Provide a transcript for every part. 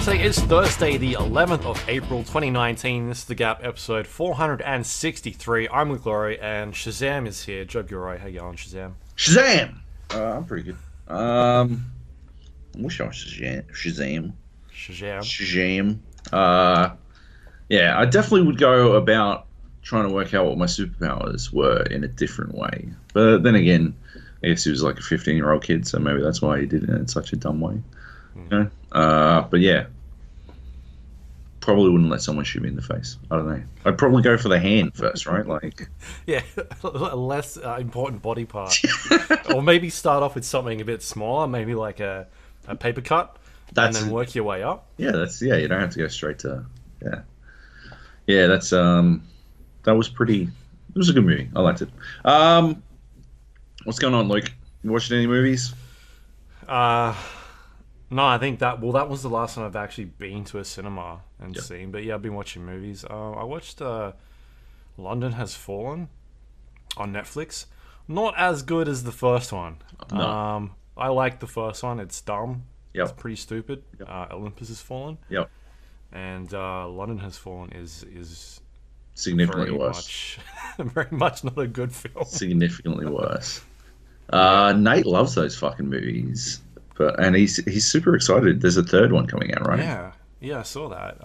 Today is Thursday, the 11th of April, 2019. This is The Gap, episode 463. I'm with Lawrie, and Shazam is here. Joab, Gilroy, how you going, Shazam? Shazam! I'm pretty good. I wish I was Shazam. Yeah, I definitely would go about trying to work out what my superpowers were in a different way. But then again, I guess he was like a 15-year-old kid, so maybe that's why he did it in such a dumb way. You know? But yeah, probably wouldn't let someone shoot me in the face. I don't know. I'd probably go for the hand first, right? Like, yeah, a less important body part. Or maybe start off with something a bit smaller, maybe like a paper cut, and then work your way up. Yeah, you don't have to go straight to that's that was pretty. It was a good movie. I liked it. What's going on, Luke? You watched any movies? No, I think that was the last time I've actually been to a cinema and seen. But yeah, I've been watching movies. I watched London Has Fallen on Netflix. Not as good as the first one. No. I like the first one. It's dumb. Yep. It's pretty stupid. Yep. Olympus Has Fallen. Yep. And London Has Fallen is significantly worse. Very much not a good film. Significantly worse. Nate loves those fucking movies. And he's super excited. There's a third one coming out, right? Yeah, I saw that.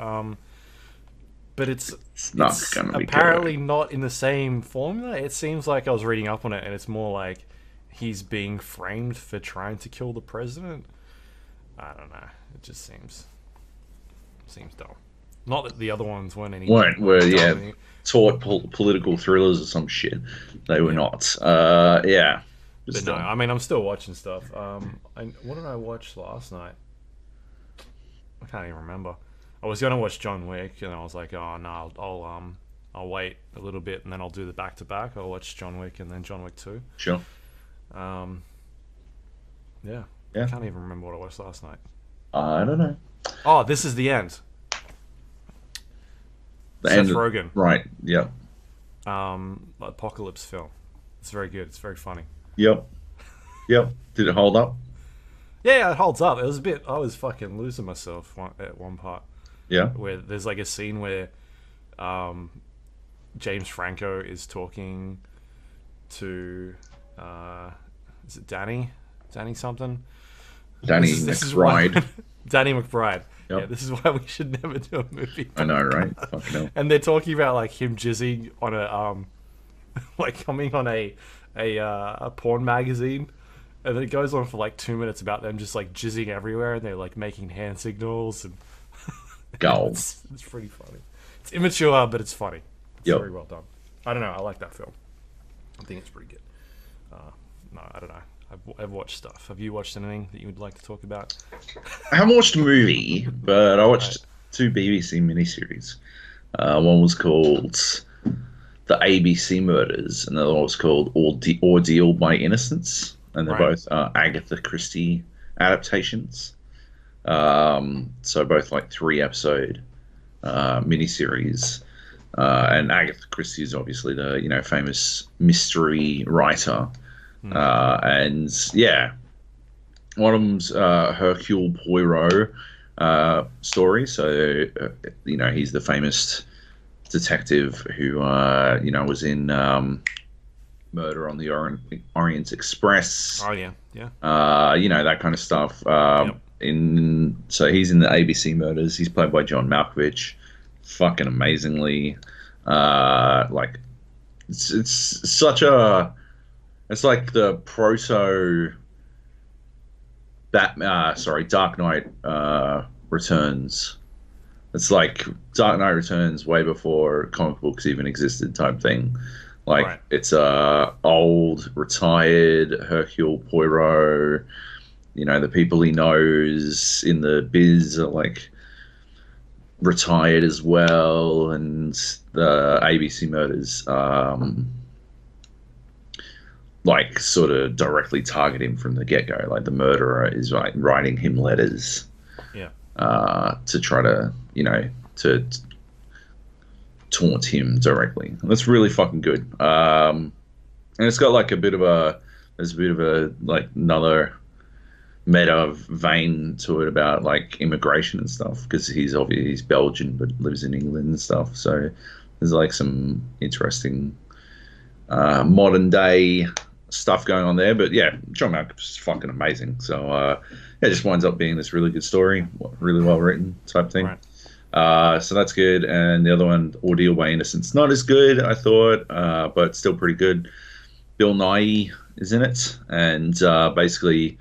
But it's not gonna be apparently not in the same formula. It seems like I was reading up on it, and it's more like he's being framed for trying to kill the president. I don't know. It just seems dumb. Not that the other ones weren't any. Were taut political thrillers or some shit. They were not. But no, I mean, I'm still watching stuff. What did I watch last night? I can't even remember. I was gonna watch John Wick, and I was like, oh no, I'll wait a little bit, and then I'll do the back to back. I'll watch John Wick and then John Wick 2. Sure. Yeah. I can't even remember what I watched last night. I don't know. Oh, This Is the End. Seth Rogen. Right. Yep. Apocalypse film. It's very good. It's very funny. Yep. Did it hold up? Yeah, it holds up. It was a bit. I was fucking losing myself at one part. Yeah. Where there's like a scene where, James Franco is talking to, is it Danny? Danny something. Danny McBride. Danny McBride. Yep. Yeah, this is why we should never do a movie. I know, right? Fucking hell. And they're talking about like him jizzing on a like coming on a porn magazine, and then it goes on for like 2 minutes about them just like jizzing everywhere, and they're like making hand signals and gold. It's pretty funny. It's immature, but it's funny. It's Yep. very well done. I don't know. I like that film. I think it's pretty good. No, I don't know. I've watched stuff. Have you watched anything that you would like to talk about? I haven't watched a movie, but I watched two BBC miniseries. One was called The ABC Murders, and the other one was called Ordeal by Innocence, and they're both Agatha Christie adaptations. So both like 3-episode miniseries. And Agatha Christie is obviously the famous mystery writer. And yeah, one of them's Hercule Poirot story. So he's the famous detective who was in Murder on the Orient Express. Oh yeah. That kind of stuff. So he's in the ABC Murders. He's played by John Malkovich, fucking amazingly. It's like the proto Dark Knight Returns. It's like Dark Knight Returns way before comic books even existed type thing. It's old, retired Hercule Poirot. The people he knows in the biz are like retired as well, and the ABC Murders sort of directly target him from the get-go. Like the murderer is like writing him letters to try to to taunt him directly. That's really fucking good. And it's got like another meta vein to it about like immigration and stuff because he's Belgian but lives in England and stuff. So there's like some interesting modern day stuff going on there. But yeah, John Malkovich is fucking amazing. So yeah, it just winds up being this really good story, really well written type thing. Right. So that's good. And the other one, Ordeal by Innocence, not as good, I thought, but still pretty good. Bill Nye is in it, and basically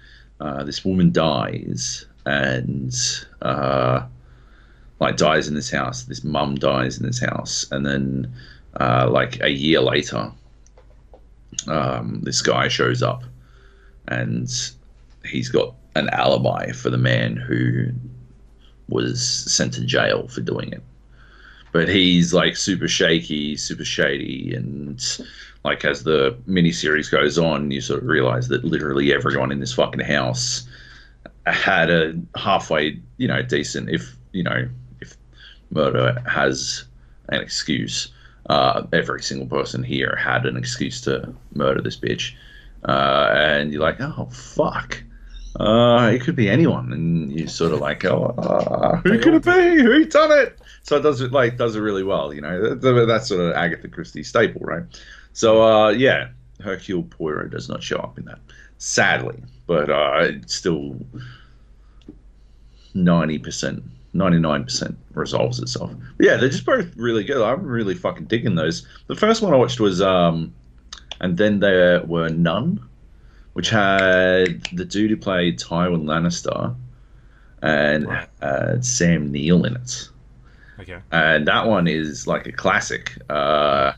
this woman dies and like dies in this house. This mum dies in this house, and then like a year later, this guy shows up, and he's got an alibi for the man who was sent to jail for doing it. But he's like super shaky, super shady, and like as the miniseries goes on, you sort of realize that literally everyone in this fucking house had a halfway, decent, if murder has an excuse. Every single person here had an excuse to murder this bitch. And you're like, oh, fuck. It could be anyone. And you're sort of like, who could it be? Who done it? So it does it really well, That's sort of Agatha Christie staple, right? So, yeah, Hercule Poirot does not show up in that, sadly. But it's still 90%. 99% resolves itself. But yeah, they're just both really good. I'm really fucking digging those. The first one I watched was And Then There Were None, which had the dude who played Tywin Lannister and Sam Neill in it. Okay. And that one is like a classic. It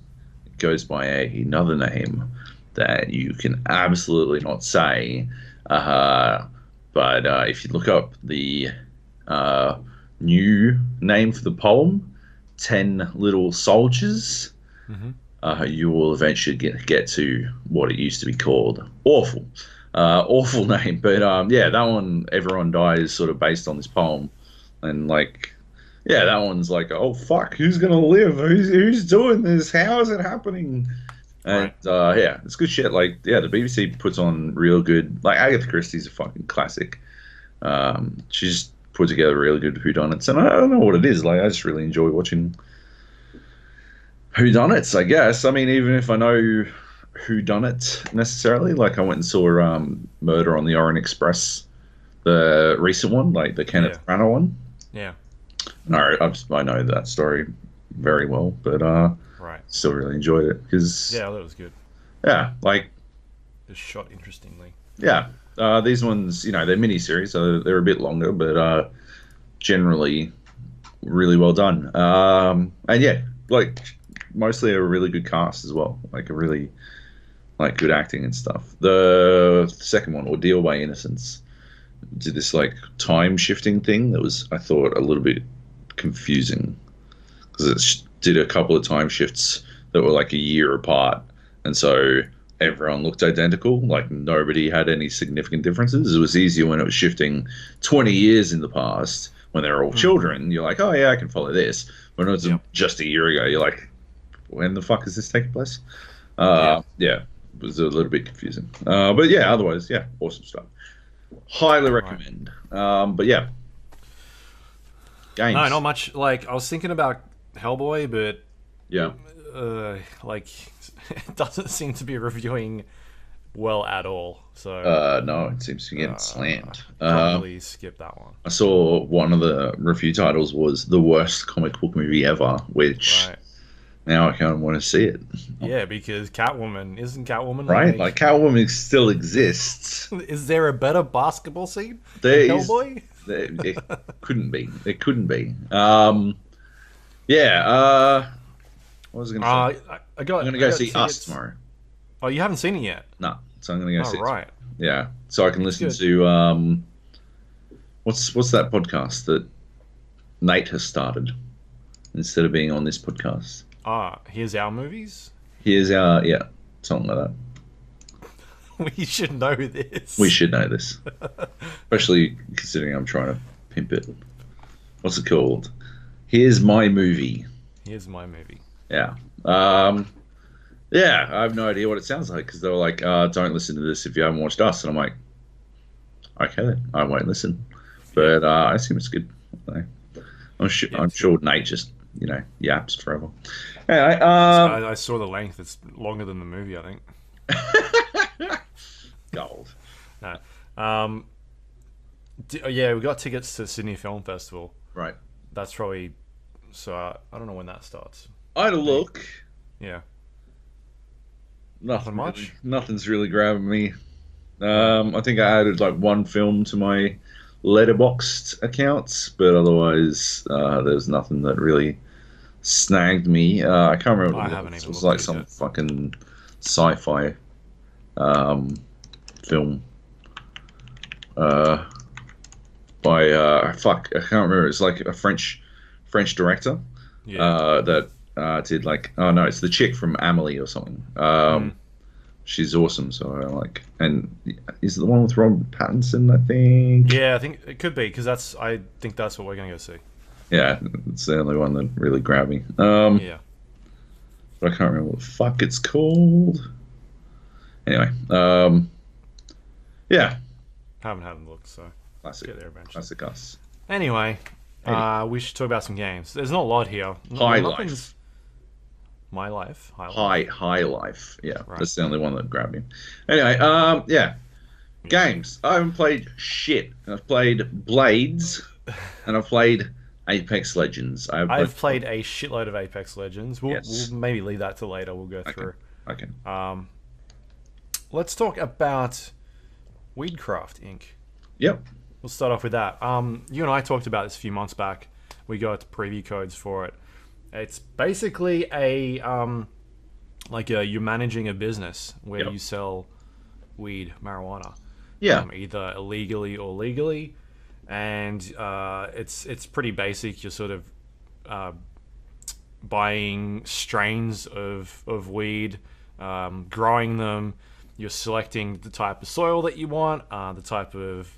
goes by another name that you can absolutely not say. But if you look up the new name for the poem, 10 Little Soldiers, you will eventually get to what it used to be called. Awful name. But yeah, that one, Everyone Dies, sort of based on this poem. And like, yeah, that one's like, oh fuck, who's gonna live? Who's doing this? How is it happening? And yeah, it's good shit. Like, yeah, the BBC puts on real good. Like, Agatha Christie's a fucking classic. She's put together really good whodunits, and I don't know what it is. Like, I just really enjoy watching whodunits, I guess. I mean, even if I know who done it necessarily, like I went and saw Murder on the Orient Express, the recent one, like the Kenneth Branagh one. Yeah. No, I know that story very well, but still really enjoyed it because that was good. Yeah, like it's shot interestingly. Yeah, these ones, they're miniseries, so they're a bit longer, but generally really well done. And yeah, like mostly a really good cast as well, like a really like good acting and stuff. The second one, Ordeal by Innocence, did this like time shifting thing that was, I thought, a little bit confusing because it did a couple of time shifts that were like a year apart, and so everyone looked identical. Like nobody had any significant differences. It was easier when it was shifting 20 years in the past when they were all children. You're like, oh yeah, I can follow this. When it was just a year ago, you're like, when the fuck is this taking place? Yeah, it was a little bit confusing. But yeah, otherwise, yeah, awesome stuff. Highly recommend. But yeah, games. No, not much. Like I was thinking about Hellboy, but like it doesn't seem to be reviewing well at all. So no, it seems to be getting slammed. Probably skip that one. I saw one of the review titles was the worst comic book movie ever, which now I kind of want to see it. Yeah, because isn't Catwoman right? Like Catwoman still exists. Is there a better basketball scene than Hellboy? It couldn't be. It couldn't be. Yeah. What was I going to say? I'm going to go see Us tomorrow. Oh, you haven't seen it yet? No, so I'm going to go see it. Right. Yeah, so I can listen to what's that podcast that Nate has started instead of being on this podcast. Here's Our Movies? Here's Our, something like that. We should know this. We should know this. Especially considering I'm trying to pimp it. What's it called? Here's My Movie. Here's My Movie. Yeah. Yeah, I have no idea what it sounds like because they were like, don't listen to this if you haven't watched Us. And I'm like, Okay, then. I won't listen. But I assume it's good. I'm sure Nate just yaps forever. Anyway, I saw the length. It's longer than the movie, I think. gold. No. Yeah, we got tickets to Sydney Film Festival. Right. That's probably... So, I don't know when that starts. I had a look. Yeah. Nothing much? really, nothing's really grabbing me. I think I added like one film to my Letterboxd accounts, but otherwise, there's nothing that really snagged me. I can't remember. I haven't even It was looked like at it some yet. fucking sci-fi film by fuck, I can't remember. It's like a French director Yeah. that did like, oh no, it's the chick from Amelie or something. She's awesome. So I like, and is it the one with Robert Pattinson? I think. Yeah, I think it could be, because I think that's what we're going to go see. Yeah, it's the only one that really grabbed me. Yeah. But I can't remember what the fuck it's called. Anyway, yeah, Haven't had a look, so classic, get there eventually. classic us. Anyway, we should talk about some games. There's not a lot here. High Nothing's- Life. My Life? High Life. High Life. Yeah, Right. that's the only one that grabbed me. Anyway, yeah. Games. I haven't played shit. I've played Blades, and I've played Apex Legends. I've played a shitload of Apex Legends. We'll maybe leave that to later. We'll go through. Okay. Let's talk about Weedcraft Inc. Yep. We'll start off with that. You and I talked about this a few months back. We got preview codes for it. It's basically you're managing a business where you sell marijuana. Yeah. Either illegally or legally, and it's pretty basic. You're sort of buying strains of weed, growing them. You're selecting the type of soil that you want, the type of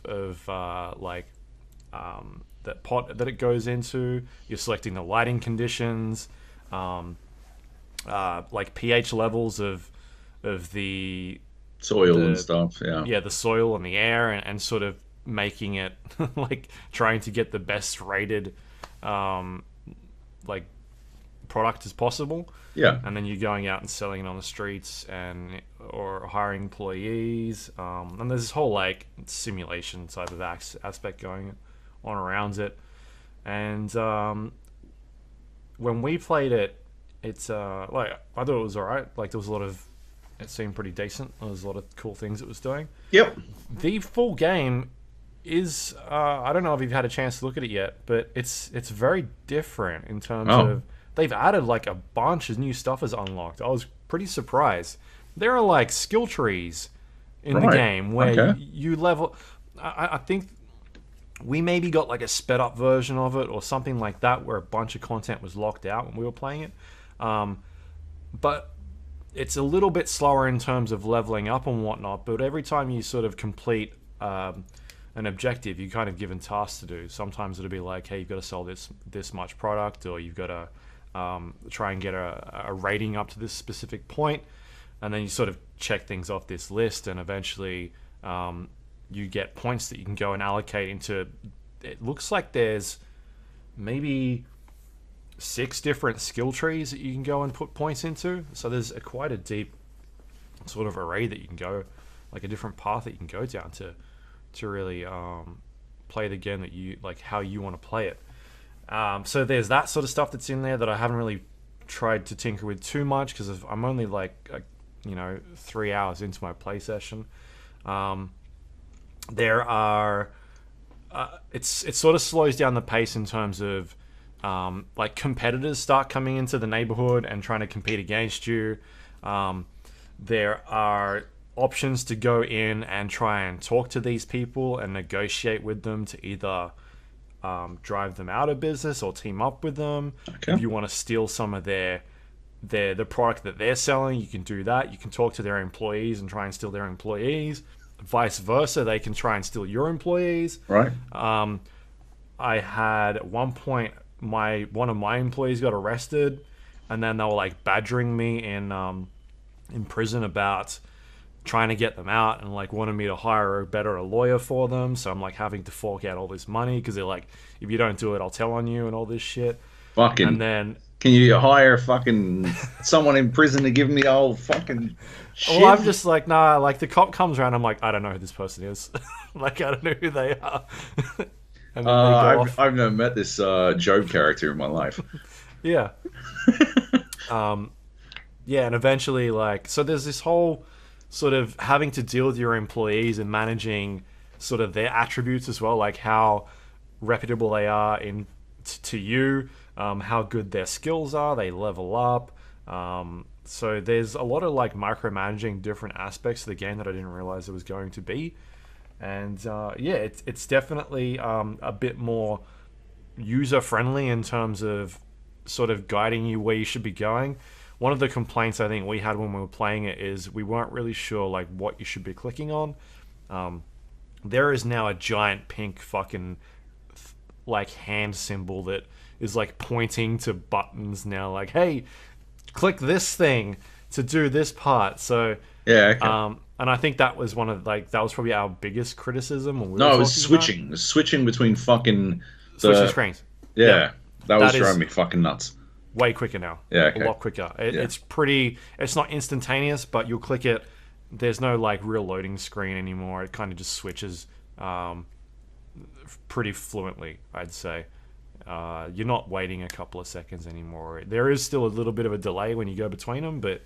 that pot that it goes into. You're selecting the lighting conditions, like pH levels of the Soil and stuff. yeah, the soil and the air, and sort of making it like trying to get the best rated like product as possible. Yeah. And then you're going out and selling it on the streets or hiring employees. And there's this whole like simulation type of aspect going on around it. And when we played it, it's like I thought it was alright. Like there was a lot of, it seemed pretty decent. There was a lot of cool things it was doing. Yep. The full game is I don't know if you've had a chance to look at it yet, but it's very different in terms of they've added like a bunch of new stuff is unlocked. I was pretty surprised. There are like skill trees in the game where you level. I think we maybe got like a sped up version of it or something like that, where a bunch of content was locked out when we were playing it. But it's a little bit slower in terms of leveling up and whatnot. But every time you sort of complete an objective, you're kind of given tasks to do. Sometimes it'll be like, hey, you've got to sell this much product, or you've got to try and get a rating up to this specific point, and then you sort of check things off this list, and eventually you get points that you can go and allocate into. It looks like there's maybe 6 different skill trees that you can go and put points into, so there's quite a deep sort of array that you can go, like a different path that you can go down to really play the game that you like, how you want to play it. So there's that sort of stuff that's in there that I haven't really tried to tinker with too much, because I'm only like 3 hours into my play session. There are it sort of slows down the pace in terms of like competitors start coming into the neighborhood and trying to compete against you. There are options to go in and try and talk to these people and negotiate with them to either drive them out of business or team up with them. Okay. If you want to steal some of the product that they're selling, you can do that. You can talk to their employees and try and steal their employees. Vice versa, they can try and steal your employees. Right. I had at one point one of my employees got arrested, and then they were like badgering me in prison about trying to get them out and like wanted me to hire a lawyer for them. So I'm like having to fork out all this money because they're like, if you don't do it, I'll tell on you and all this shit. And Fucking. then, Can you hire fucking someone in prison to give me the old fucking shit? well, I'm just like, nah. Like the cop comes around, I'm like, I don't know who this person is. Like I don't know who they are. And then they go off. I've never met this Joab character in my life. Yeah. Yeah, and eventually, like, so there's this whole sort of having to deal with your employees and managing sort of their attributes as well, like how reputable they are to you, how good their skills are, they level up. So there's a lot of like micromanaging different aspects of the game that I didn't realize there was going to be. And yeah, it's definitely a bit more user friendly in terms of sort of guiding you where you should be going. One of the complaints I think we had when we were playing it is we weren't really sure like what you should be clicking on. There is now a giant pink fucking like hand symbol that is like pointing to buttons now, like, hey, click this thing to do this part. So Yeah. Okay. and I think that was one of like that was probably our biggest criticism when we No, were it was talking about switching. It was switching between fucking switching screens. Yeah, that was That is- driving me fucking nuts. Way quicker now. Yeah, okay. A lot quicker. Yeah. It's not instantaneous, but you'll click it. There's no like real loading screen anymore. It kind of just switches pretty fluently, I'd say. You're not waiting a couple of seconds anymore. There is still a little bit of a delay when you go between them, but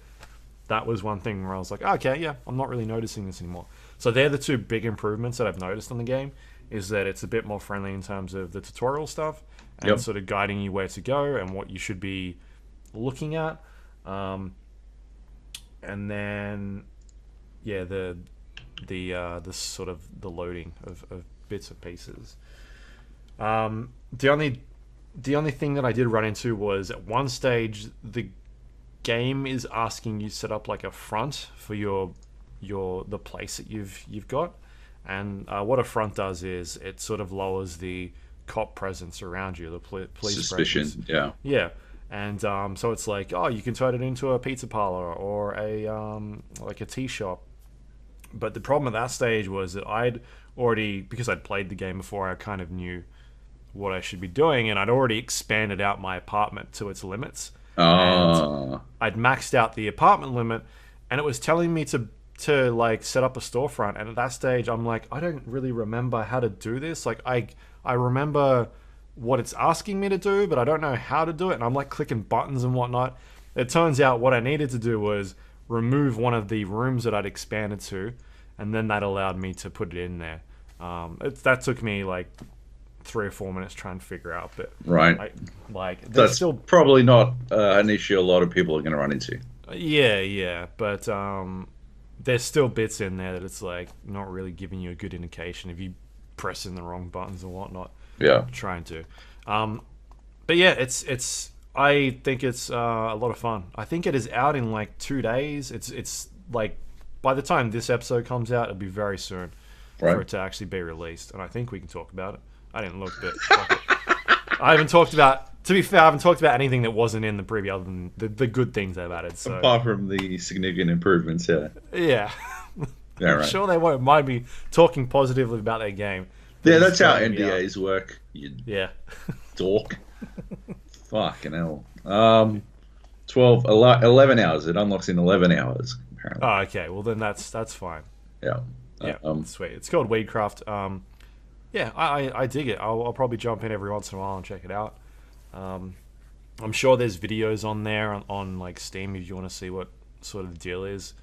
that was one thing where I was like, okay, yeah, I'm not really noticing this anymore. So they're the two big improvements that I've noticed on the game, is that it's a bit more friendly in terms of the tutorial stuff and Yep. sort of guiding you where to go and what you should be looking at. And then, yeah, the sort of the loading of bits and pieces. The only thing that I did run into was at one stage the game is asking you to set up like a front for the place that you've got, and what a front does is it sort of lowers the cop presence around you, the police Suspicion. presence. Yeah. Yeah, and so it's like, oh, you can turn it into a pizza parlor or a like a tea shop. But the problem at that stage was that I'd already, because I'd played the game before, I kind of knew what I should be doing, and I'd already expanded out my apartment to its limits. And I'd maxed out the apartment limit, and it was telling me to like set up a storefront. And at that stage, I'm like, I don't really remember how to do this. Like I remember what it's asking me to do, but I don't know how to do it. And I'm like clicking buttons and whatnot. It turns out what I needed to do was remove one of the rooms that I'd expanded to, and then that allowed me to put it in there. That took me like 3 or 4 minutes trying to figure out, but Right. there's That's still probably not an issue a lot of people are going to run into. yeah, but there's still bits in there that it's like not really giving you a good indication if you press in the wrong buttons and whatnot. Yeah. Trying to, but yeah, it's I think it's a lot of fun. I think it is out in like 2 days. It's like by the time this episode comes out, it'll be very soon for Right. it to actually be released, and I think we can talk about it. I didn't look, but fuck it. I haven't talked about. To be fair, I haven't talked about anything that wasn't in the preview other than the good things they've added. So Apart from the significant improvements, yeah. yeah, Yeah, I'm right. sure they won't mind me talking positively about their game. Yeah, It's that's how going to be out. NDAs work, you Yeah, dork. Fucking hell. 11 hours. It unlocks in 11 hours, apparently. oh, okay. Well, then that's fine. Yeah. Yeah, sweet. It's called Weedcraft. Yeah, I dig it. I'll probably jump in every once in a while and check it out. I'm sure there's videos on there on like Steam if you want to see what sort of the deal is.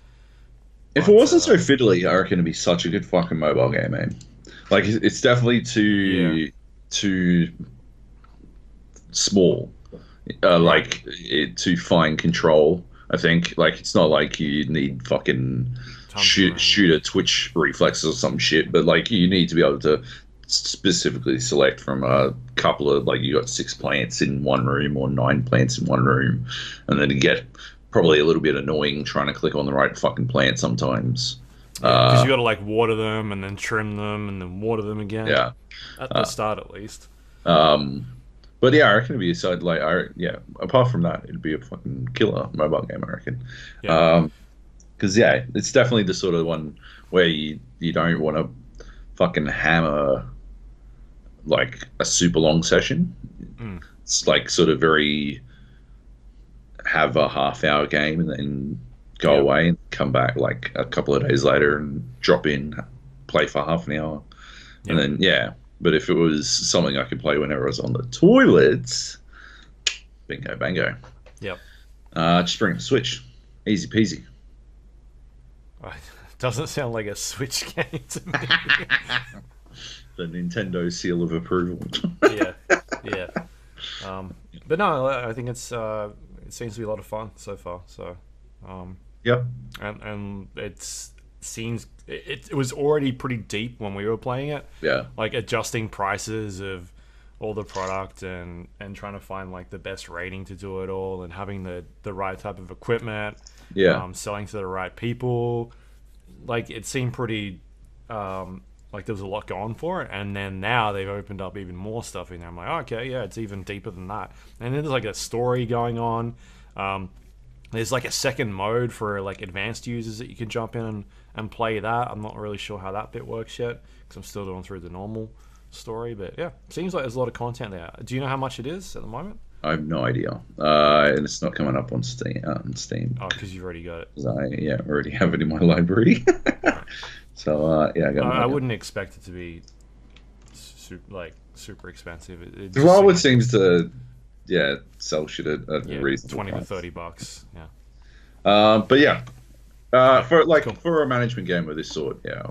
If it wasn't so fiddly, I reckon it'd be such a good fucking mobile game, man. Like, it's definitely too small. Like, to find control, I think. Like, it's not like you need fucking shoot a twitch reflexes or some shit, but like you need to be able to specifically select from a couple of, like, you got 6 plants in one room or 9 plants in one room, and then you get probably a little bit annoying trying to click on the right fucking plant sometimes. Because you got to like water them and then trim them and then water them again. Yeah. At the start, at least. But yeah, I reckon it'd be a side, apart from that, it'd be a fucking killer mobile game, I reckon. Yeah. Because yeah, it's definitely the sort of one where you don't want to fucking hammer like a super long session. Mm, It's like sort of very have a half-hour game and then go yep. away and come back like a couple of days later and drop in, play for half an hour, and Yep. then yeah. But if it was something I could play whenever I was on the toilet, bingo bango. Yep. Just bring a Switch, easy peasy. Doesn't sound like a Switch game to me. The Nintendo seal of approval. Yeah. Yeah. But no, I think it seems to be a lot of fun so far. So, Yep. and it was already pretty deep when we were playing it. Yeah. Like adjusting prices of all the product and trying to find like the best rating to do it all and having the right type of equipment. Yeah. Selling to the right people. Like it seemed pretty. Like there was a lot going for it, and then now they've opened up even more stuff in there. I'm like, oh, okay, yeah, it's even deeper than that. And then there's like a story going on. There's like a second mode for like advanced users that you can jump in and play that. I'm not really sure how that bit works yet because I'm still going through the normal story. But yeah, seems like there's a lot of content there. Do you know how much it is at the moment? I have no idea. And it's not coming up on Steam. Oh, because you've already got it. 'Cause I already have it in my library. So yeah, I got. I wouldn't expect it to be super expensive. It just Well, it seems seems to sell shit at a reasonable 20 to price. $30. Yeah. But yeah, Alright, for cool. for a management game of this sort, yeah,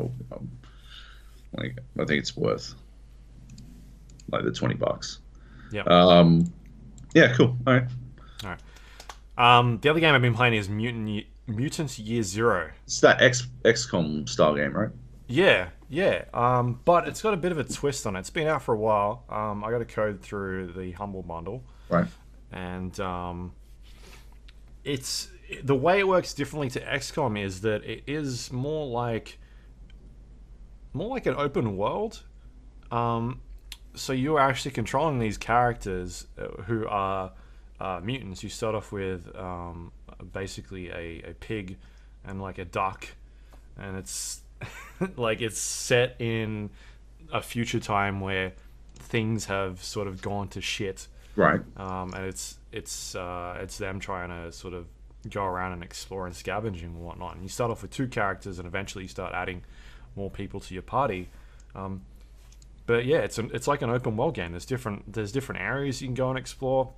like I think it's worth like the $20. Yeah. Yeah, cool. All right, All right. The other game I've been playing is Mutant Year Zero. it's that XCOM style game, right? Yeah, yeah. But it's got a bit of a twist on it. It's been out for a while. I got a code through the Humble Bundle, Right. and it's the way it works differently to XCOM is that it is more like an open world. So you're actually controlling these characters who are mutants. You start off with basically a pig and like a duck, and it's like it's set in a future time where things have sort of gone to shit, Right. and it's them trying to sort of go around and explore and scavenging and whatnot. And you start off with two characters, and eventually you start adding more people to your party. But yeah, it's like an open world game. There's different areas you can go and explore,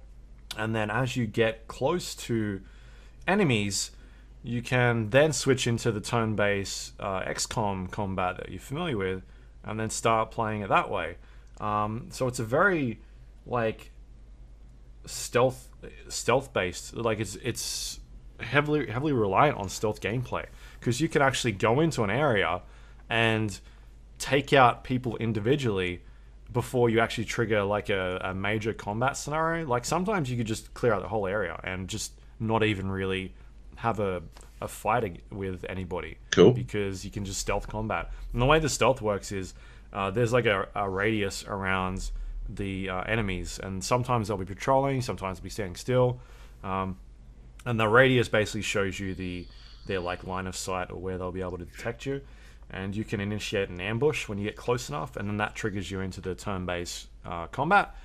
and then as you get close to enemies, you can then switch into the turn-based XCOM combat that you're familiar with, and then start playing it that way. So it's a very like stealth based. Like it's heavily reliant on stealth gameplay because you can actually go into an area and take out people individually before you actually trigger like a major combat scenario. Like sometimes you could just clear out the whole area and just not even really have a fight with anybody. Cool. Because you can just stealth combat. And the way the stealth works is there's like a radius around the enemies, and sometimes they'll be patrolling, sometimes they'll be standing still, and the radius basically shows you their like line of sight or where they'll be able to detect you, and you can initiate an ambush when you get close enough, and then that triggers you into the turn-based combat.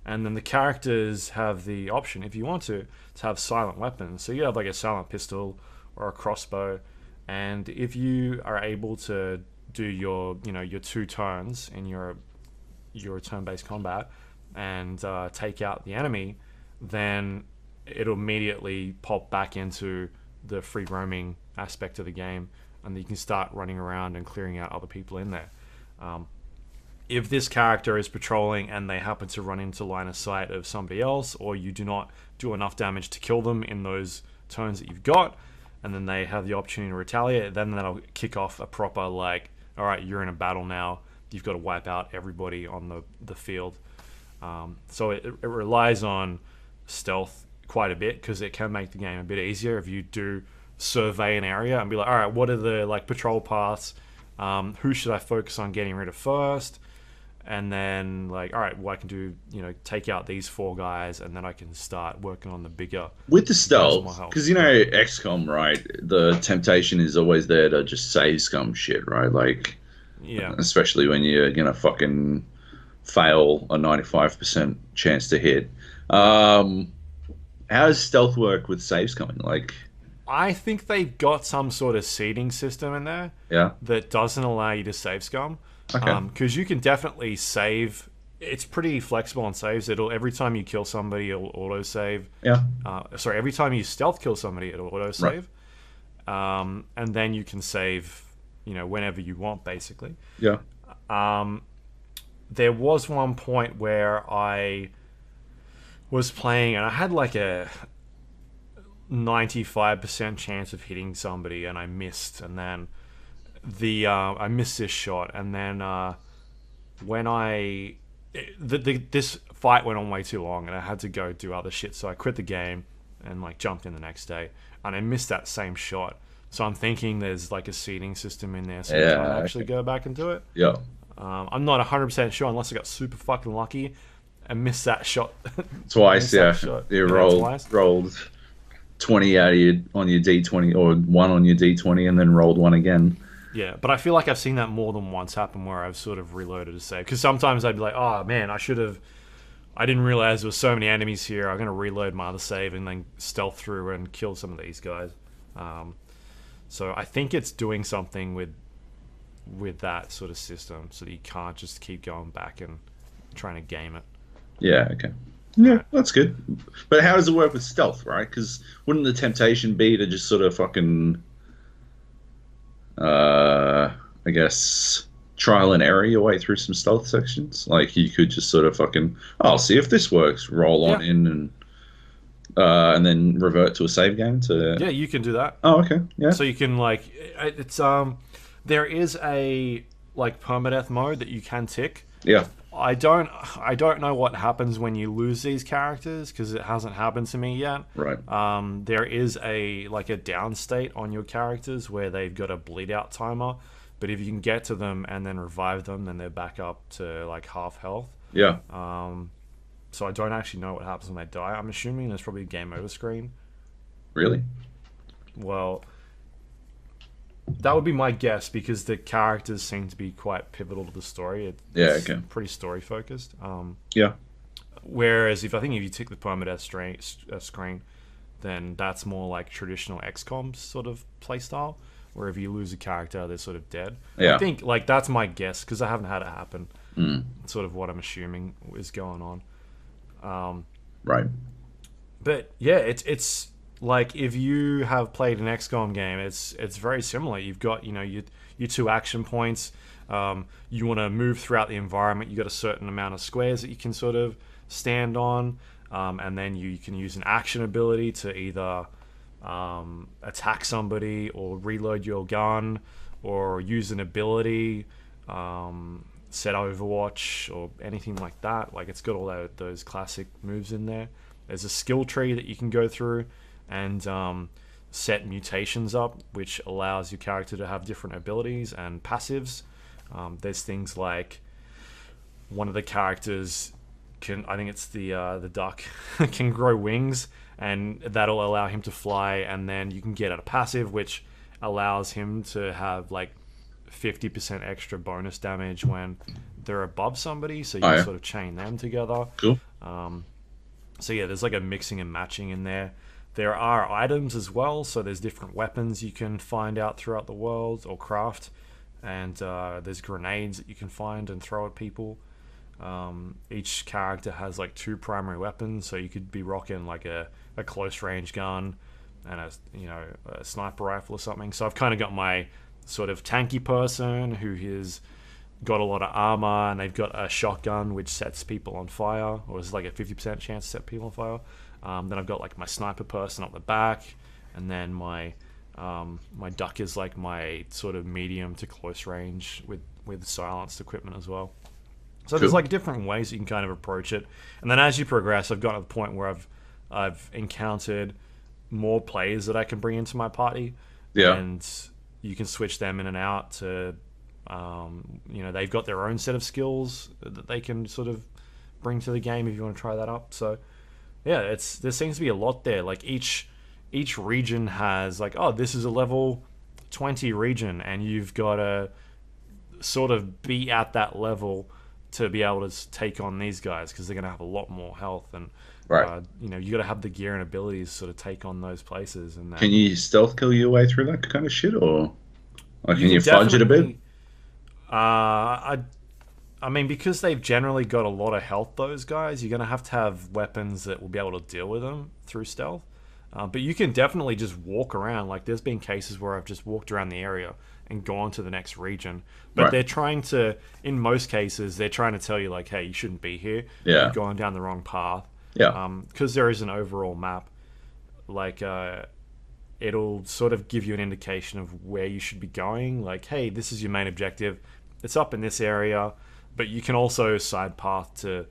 And then the characters have the option, if you want to have silent weapons. So you have like a silent pistol or a crossbow, and if you are able to do your 2 turns in your turn-based combat and take out the enemy, then it'll immediately pop back into the free roaming aspect of the game, and you can start running around and clearing out other people in there. If this character is patrolling and they happen to run into line of sight of somebody else, or you do not do enough damage to kill them in those turns that you've got, and then they have the opportunity to retaliate, then that'll kick off a proper like, all right, you're in a battle now. You've got to wipe out everybody on the field. So it relies on stealth quite a bit because it can make the game a bit easier if you do survey an area and be like, all right, what are the like patrol paths? Who should I focus on getting rid of first? and then like, all right, well, I can do, take out these 4 guys, and then I can start working on the bigger With the boost my stealth, health. because XCOM, right? The temptation is always there to just save scum shit, right? Like, Yeah. especially when you're gonna fucking fail a 95% chance to hit. How does stealth work with saves coming? Like, I think they've got some sort of seeding system in there yeah, that doesn't allow you to save scum. okay, Because you can definitely save. It's pretty flexible on saves. It'll every time you kill somebody, it'll auto save. yeah, Every time you stealth kill somebody, it'll auto right, save. And then you can save, whenever you want, basically. yeah, There was one point where I was playing and I had like a 95% chance of hitting somebody, and I missed, and then I missed this shot, and then when this fight went on way too long, and I had to go do other shit, so I quit the game and like jumped in the next day, and I missed that same shot. So I'm thinking there's like a seeding system in there, so you can't actually go back and do it. yeah. I'm not 100% sure unless I got super fucking lucky and missed that shot Twice, yeah. You rolled twice. rolled 20 out of on your D20, or 1 on your D20, and then rolled 1 again. Yeah, but I feel like I've seen that more than once happen where I've sort of reloaded a save. Because sometimes I'd be like, oh man, I didn't realize there were so many enemies here. I'm going to reload my other save and then stealth through and kill some of these guys. So I think it's doing something with that sort of system, so that you can't just keep going back and trying to game it. Yeah, okay. Yeah, that's good. But how does it work with stealth, right? Because wouldn't the temptation be to just sort of fucking, I guess, trial and error your way through some stealth sections? Like, you could just sort of fucking, oh, I'll see if this works, roll on in, and then revert to a save game to... Yeah, you can do that. Oh, okay, yeah. So you can, like, it's, there is a, like, permadeath mode that you can tick. Yeah. I don't know what happens when you lose these characters, because it hasn't happened to me yet. Right. There is a down state on your characters where they've got a bleed out timer, but if you can get to them and then revive them, then they're back up to like half health. Yeah. So I don't actually know what happens when they die. I'm assuming there's probably a game over screen. Really? Well, that would be my guess, because the characters seem to be quite pivotal to the story. It's pretty story focused. Yeah. Whereas if you tick the permadeath screen, then that's more like traditional XCOM sort of playstyle, where if you lose a character, they're sort of dead. Yeah. I think like that's my guess, because I haven't had it happen. It's sort of what I'm assuming is going on. Right. But yeah, it's like if you have played an XCOM game, it's very similar. You've got your 2 action points. You want to move throughout the environment. You got a certain amount of squares that you can sort of stand on, and then you can use an action ability to either attack somebody or reload your gun, or use an ability, set Overwatch or anything like that. Like, it's got all those classic moves in there. There's a skill tree that you can go through and set mutations up, which allows your character to have different abilities and passives. There's things like one of the characters I think it's the duck, can grow wings, and that'll allow him to fly, and then you can get a passive which allows him to have like 50% extra bonus damage when they're above somebody, so you can sort of chain them together. Cool. So yeah, there's like a mixing and matching in there. There are items as well, so there's different weapons you can find out throughout the world or craft, and there's grenades that you can find and throw at people. Each character has like 2 primary weapons, so you could be rocking like a close range gun and a sniper rifle or something. So I've kind of got my sort of tanky person who has got a lot of armor, and they've got a shotgun which sets people on fire, or is like a 50% chance to set people on fire. Then I've got like my sniper person up the back, and then my duck is like my sort of medium to close range with silenced equipment as well. So There's like different ways you can kind of approach it, and then as you progress, I've gotten to the point where I've encountered more players that I can bring into my party, and you can switch them in and out to They've got their own set of skills that they can sort of bring to the game if you want to try that up. So yeah, there seems to be a lot there. Like each region has like, oh, this is a level 20 region, and you've got to sort of be at that level to be able to take on these guys, because they're going to have a lot more health, and Right. you got to have the gear and abilities to sort of take on those places. And Can you stealth kill your way through that kind of shit, or can can you fudge it a bit? definitely. I mean, because they've generally got a lot of health, those guys, you're going to have weapons that will be able to deal with them through stealth. But you can definitely just walk around. Like, there's been cases where I've just walked around the area and gone to the next region. But Right. they're trying to, in most cases, they're trying to tell you, like, hey, you shouldn't be here. Yeah. You're going down the wrong path. Yeah. Because there is an overall map. Like, it'll sort of give you an indication of where you should be going. Like, hey, this is your main objective. It's up in this area. But you can also side path to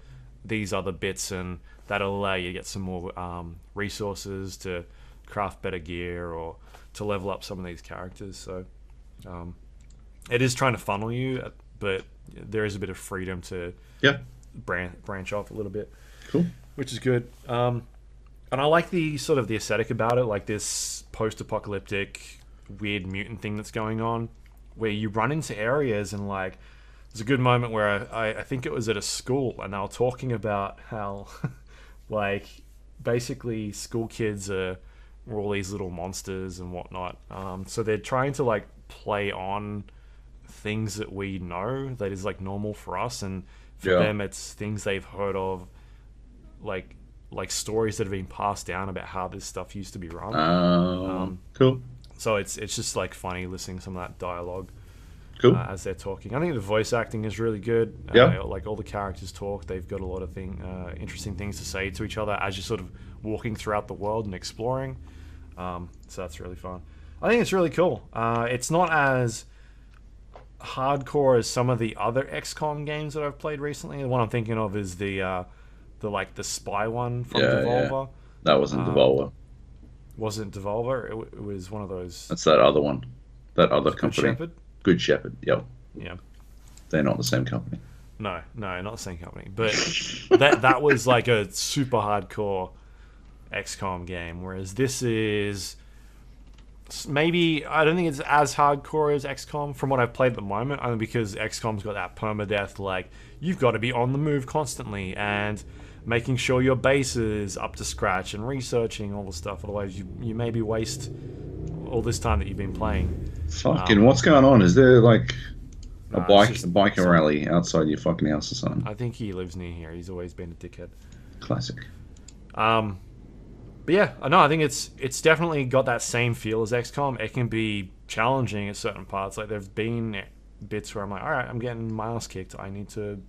these other bits, and that'll allow you to get some more resources to craft better gear or to level up some of these characters. So it is trying to funnel you, but there is a bit of freedom to Yeah. branch off a little bit, Cool. which is good. And I like the sort of the aesthetic about it, like this post-apocalyptic weird mutant thing that's going on, where you run into areas and like there's a good moment where I think it was at a school, and they were talking about how like basically school kids are all these little monsters and whatnot. So they're trying to like play on things that we know that is like normal for us, and for Yeah. them it's things they've heard of, like stories that have been passed down about how this stuff used to be run. Cool. So it's just like funny listening to some of that dialogue Cool. as they're talking. I think the voice acting is really good. Yeah. Like all the characters talk. They've got a lot of interesting things to say to each other as you're sort of walking throughout the world and exploring. So that's really fun. I think it's really cool. It's not as hardcore as some of the other XCOM games that I've played recently. The one I'm thinking of is the spy one from Yeah, Devolver. That wasn't Devolver. Wasn't Devolver. It was one of those. That's that other one. That other Good company. Shepherd. Good Shepherd. Yep. Yeah. They're not the same company. No, not the same company. But that was like a super hardcore XCOM game, whereas this is maybe, I don't think it's as hardcore as XCOM from what I've played at the moment, only because XCOM's got that permadeath, like you've got to be on the move constantly and making sure your base is up to scratch and researching all the stuff, otherwise you maybe waste all this time that you've been playing. Fucking, what's going on? Is there like a it's just biker rally outside your fucking house or something? I think he lives near here. He's always been a dickhead. Classic. But yeah, no, I think it's definitely got that same feel as XCOM. It can be challenging at certain parts. Like there've been bits where I'm like, all right, I'm getting my ass kicked. I need to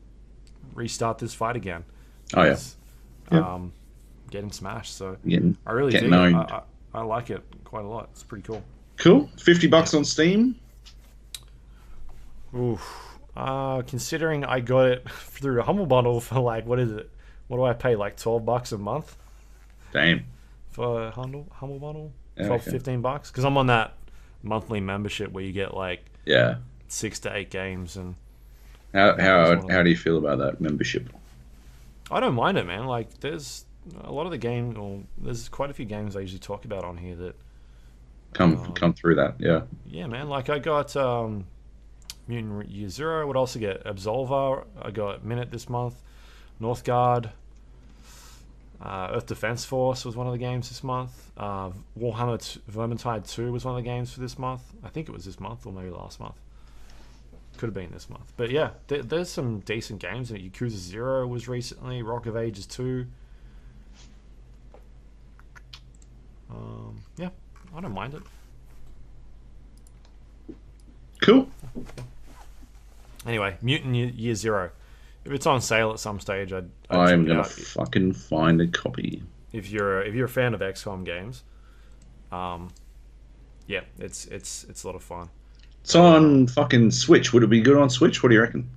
restart this fight again. Oh yeah. Getting smashed. So Getting, I really getting dig it. owned. I like it quite a lot. It's pretty cool. Cool. $50 on Steam. Oof. Considering I got it through a Humble Bundle for like, what is it? What do I pay? Like $12 a month Damn. for a Humble Bundle? Yeah, 12, okay. $15? Because I'm on that monthly membership where you get like Yeah. 6 to 8 games, and How do you feel about that membership? I don't mind it, man. Like there's a lot of the game, or there's quite a few games I usually talk about on here that Come through that, yeah. yeah, man. Like I got Mutant Year Zero. I would also get Absolver. I got Minute this month. Northgard. Earth Defense Force was one of the games this month. Warhammer Vermintide 2 was one of the games for this month. I think it was this month or maybe last month. Could have been this month. But yeah, there's some decent games. Yakuza 0 was recently. Rock of Ages 2. Yeah, I don't mind it. Cool. Anyway, Mutant Year Zero. If it's on sale at some stage, I'd I'm check it gonna out. fucking find a copy. If you're a fan of XCOM games, yeah, it's a lot of fun. It's on fucking Switch. Would it be good on Switch? What do you reckon?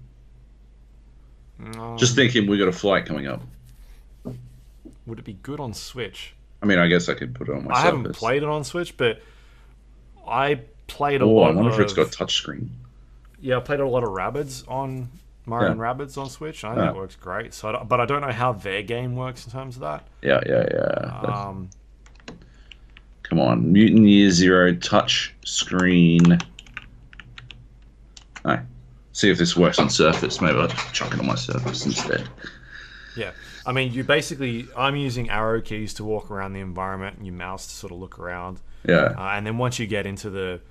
Just thinking, we got a flight coming up. Would it be good on Switch? I mean, I guess I could put it on my I haven't Surface. played it on Switch, but I played a Oh, lot I wonder of... if it's got touchscreen. Yeah, I played a lot of Rabbids on Mario and Rabbids on Switch. I think it works great. So, but I don't know how their game works in terms of that. Yeah. Come on, Mutant Year Zero touch screen. All right. See if this works on Surface. Maybe I'll chuck it on my Surface instead. Yeah. I mean, I'm using arrow keys to walk around the environment and your mouse to sort of look around. Yeah. And then once you get into the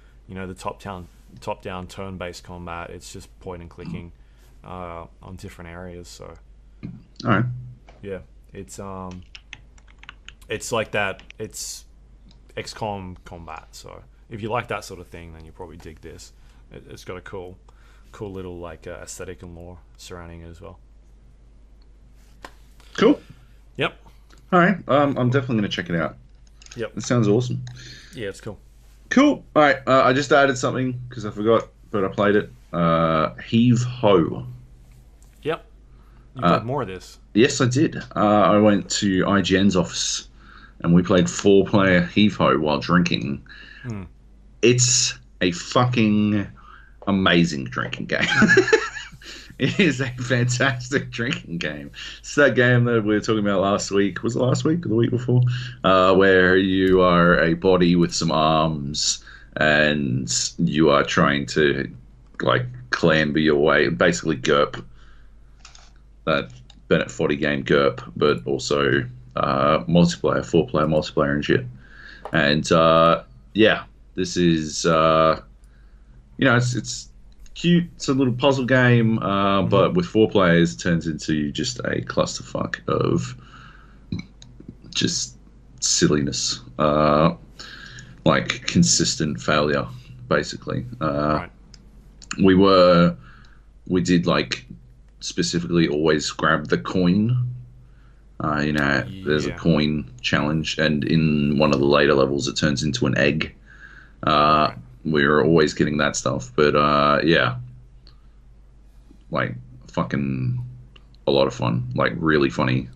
top-down turn-based combat, it's just point and clicking on different areas. So. All right. Yeah. It's like that. It's XCOM combat. So if you like that sort of thing, then you probably dig this. It's got a cool little like aesthetic and lore surrounding it as well. Cool. Yep. All right. I'm definitely going to check it out. Yep. It sounds awesome. Yeah, it's cool. Cool. All right. I just added something because I forgot, but I played it. Heave Ho. Yep. You played more of this. Yes, I did. I went to IGN's office and we played 4-player Heave Ho while drinking. It's a fucking amazing drinking game. It is a fantastic drinking game. It's that game that we were talking about last week. Was it last week or the week before? Where you are a body with some arms and you are trying to like clamber your way, basically GURP. That Bennett 40 game GURP, but also multiplayer, 4-player multiplayer and shit. And this is it's cute. It's a little puzzle game, but with 4 players, it turns into just a clusterfuck of just silliness, like consistent failure, basically. Right. We did like specifically always grab the coin. There's a coin challenge, and in one of the later levels, it turns into an egg. We were always getting that stuff, but like fucking a lot of fun, like really funny,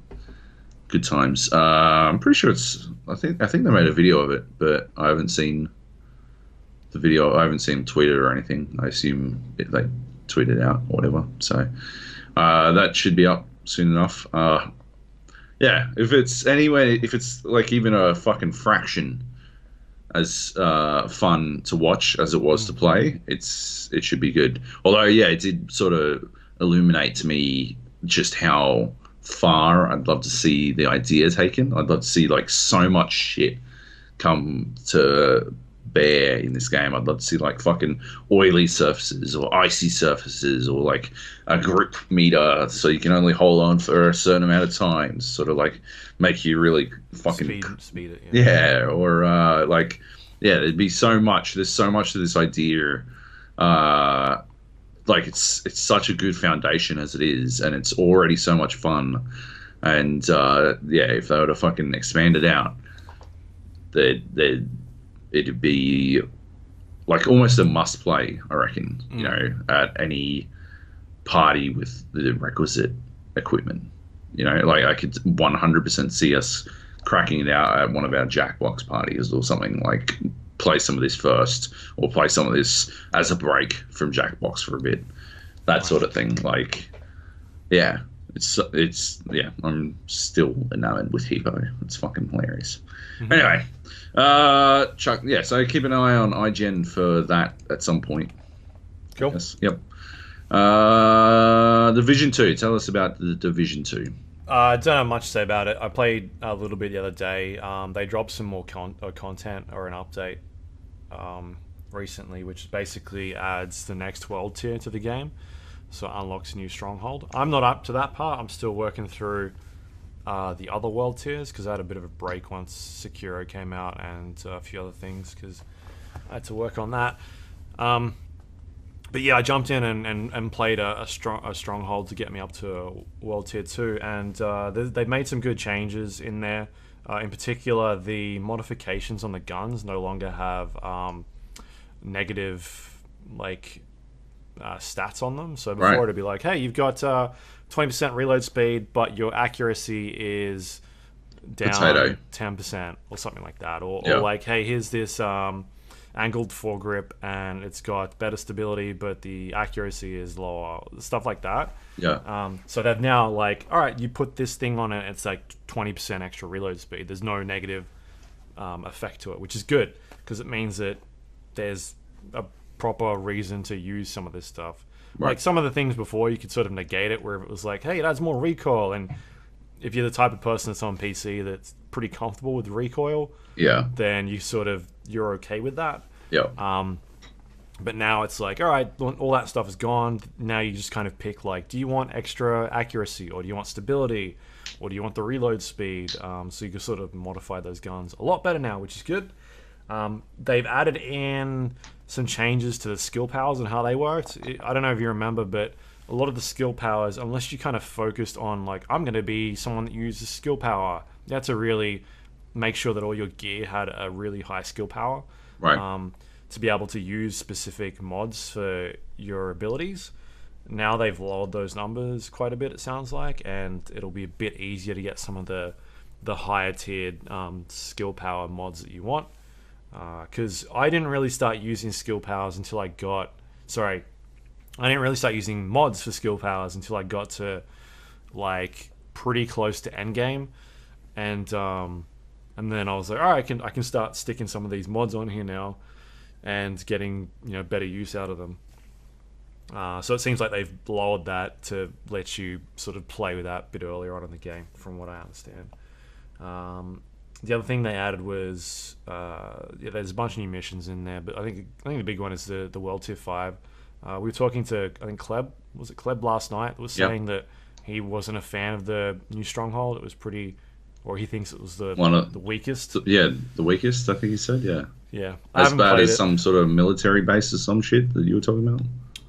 good times. I'm pretty sure I think they made a video of it, but I haven't seen the video. I haven't seen tweeted or anything. I assume they tweeted out or whatever. So that should be up soon enough. If it's like even a fucking fraction as fun to watch as it was to play, it should be good. Although, it did sort of illuminate to me just how far I'd love to see the idea taken. I'd love to see like so much shit come to bear in this game. I'd love to see like fucking oily surfaces or icy surfaces or like a grip meter so you can only hold on for a certain amount of time, sort of like make you really fucking speed it. there'd be so much. There's so much to this idea. Like it's such a good foundation as it is, and it's already so much fun. And if they were to fucking expand it out, it'd be like almost a must play, I reckon. At any party with the requisite equipment. Like I could 100% see us cracking it out at one of our Jackbox parties or something. Like play some of this first, or play some of this as a break from Jackbox for a bit. That sort of thing. Like, I'm still enamored with Heave Ho. It's fucking hilarious. Anyway, Chuck. So keep an eye on IGN for that at some point. Cool. Yes. Yep. Division 2. Tell us about the Division 2. I don't have much to say about it. I played a little bit the other day. They dropped some more content or an update recently, which basically adds the next world tier to the game. So it unlocks a new stronghold. I'm not up to that part. I'm still working through the other world tiers because I had a bit of a break once Sekiro came out and a few other things because I had to work on that. But I jumped in and played a stronghold to get me up to World Tier 2, and they've made some good changes in there. In particular, the modifications on the guns no longer have negative stats on them. So before it'd be like, hey, you've got 20% reload speed, but your accuracy is down 10% or something like that. Or like, hey, here's this angled foregrip, and it's got better stability, but the accuracy is lower, stuff like that. Yeah. So they've now like, all right, you put this thing on it, it's like 20% extra reload speed. There's no negative effect to it, which is good because it means that there's a proper reason to use some of this stuff. Right. Like some of the things before, you could sort of negate it, where it was like, hey, it adds more recoil, and if you're the type of person that's on PC that's pretty comfortable with recoil, Yeah. then you're okay with that. Yeah. But now it's like, all right, all that stuff is gone. Now you just kind of pick, like, do you want extra accuracy, or do you want stability, or do you want the reload speed? So you can sort of modify those guns a lot better now, which is good. They've added in some changes to the skill powers and how they worked. I don't know if you remember, but a lot of the skill powers, unless you kind of focused on, like, I'm going to be someone that uses skill power, you had to really make sure that all your gear had a really high skill power. Right. To be able to use specific mods for your abilities. Now they've lowered those numbers quite a bit, it sounds like, and it'll be a bit easier to get some of the higher tiered skill power mods that you want. Because I didn't really start using skill powers until I got... Sorry, I didn't really start using mods for skill powers until I got to, like, pretty close to endgame. And then I was like, all right, I can start sticking some of these mods on here now and getting, better use out of them. So it seems like they've lowered that to let you sort of play with that a bit earlier on in the game, from what I understand. The other thing they added was there's a bunch of new missions in there, but I think the big one is the World Tier 5. We were talking to, I think, Kleb. Was it Kleb last night? That was saying that he wasn't a fan of the new Stronghold. It was pretty... Or he thinks it was the weakest. Yeah, the weakest, I think he said, yeah. Yeah. As bad as some sort of military base or some shit that you were talking about?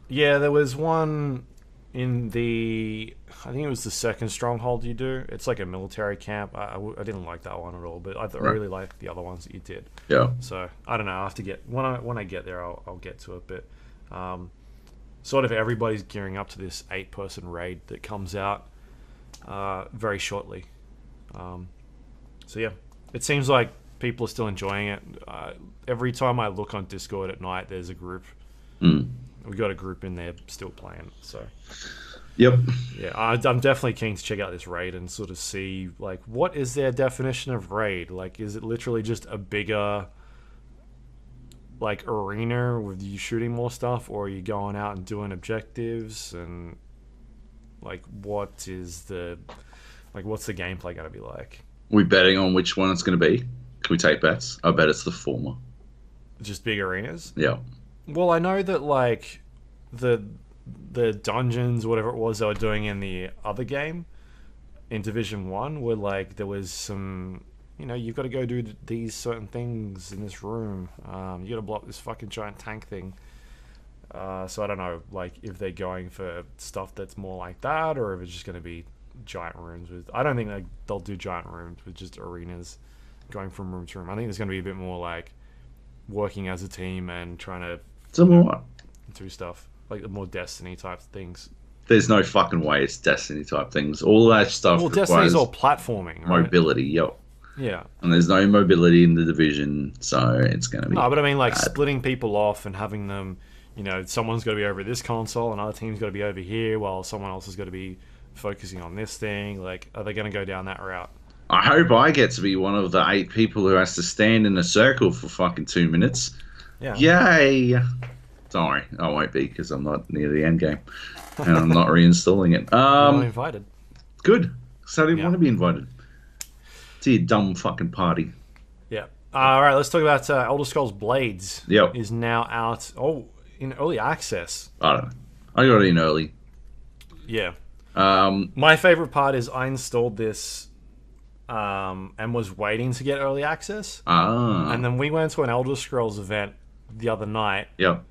Yeah, there was one in I think it was the second Stronghold you do. It's like a military camp. I didn't like that one at all, but I really liked the other ones that you did. Yeah. So, I don't know. I'll have to get... When I get there, I'll get to it, but... sort of everybody's gearing up to this 8-person raid that comes out very shortly. So yeah, it seems like people are still enjoying it. Every time I look on Discord at night, there's a group. We got a group in there still playing. So yep. Yeah, I'm definitely keen to check out this raid and sort of see, like, what is their definition of raid? Like, is it literally just a bigger, like, arena with you shooting more stuff, or are you going out and doing objectives? And like, what's the gameplay going to be like? We betting on which one it's going to be? Can we take bets? I bet it's the former. Just big arenas? Yeah. Well, I know that, like, the dungeons, whatever it was they were doing in the other game, in Division 1, were like, there was some, you've got to go do these certain things in this room. You got to block this fucking giant tank thing. So I don't know, like, if they're going for stuff that's more like that, or if it's just going to be giant rooms with... I don't think they'll do giant rooms with just arenas going from room to room. I think there's going to be a bit more like working as a team and trying to do stuff like the more Destiny type things. There's no fucking way it's Destiny type things. All that stuff. Well, Destiny's all platforming, right? Mobility, yo. Yeah. And there's no mobility in the Division, so it's going to be... No, but I mean, like, bad. splitting people off and having them, someone's got to be over this console, another team's got to be over here, while someone else has got to be focusing on this thing. Like, are they going to go down that route? I hope I get to be one of the 8 people who has to stand in a circle for fucking 2 minutes. Yeah. Yay! Don't worry, I won't be, because I'm not near the end game. And I'm not reinstalling it. You're not invited. Good. Because I didn't want to be invited. To your dumb fucking party. Yeah. All right, let's talk about Elder Scrolls Blades. Yep. Is now out, in early access. I don't know. I got it in early. Yeah. My favorite part is I installed this and was waiting to get early access. And then we went to an Elder Scrolls event the other night. Yep.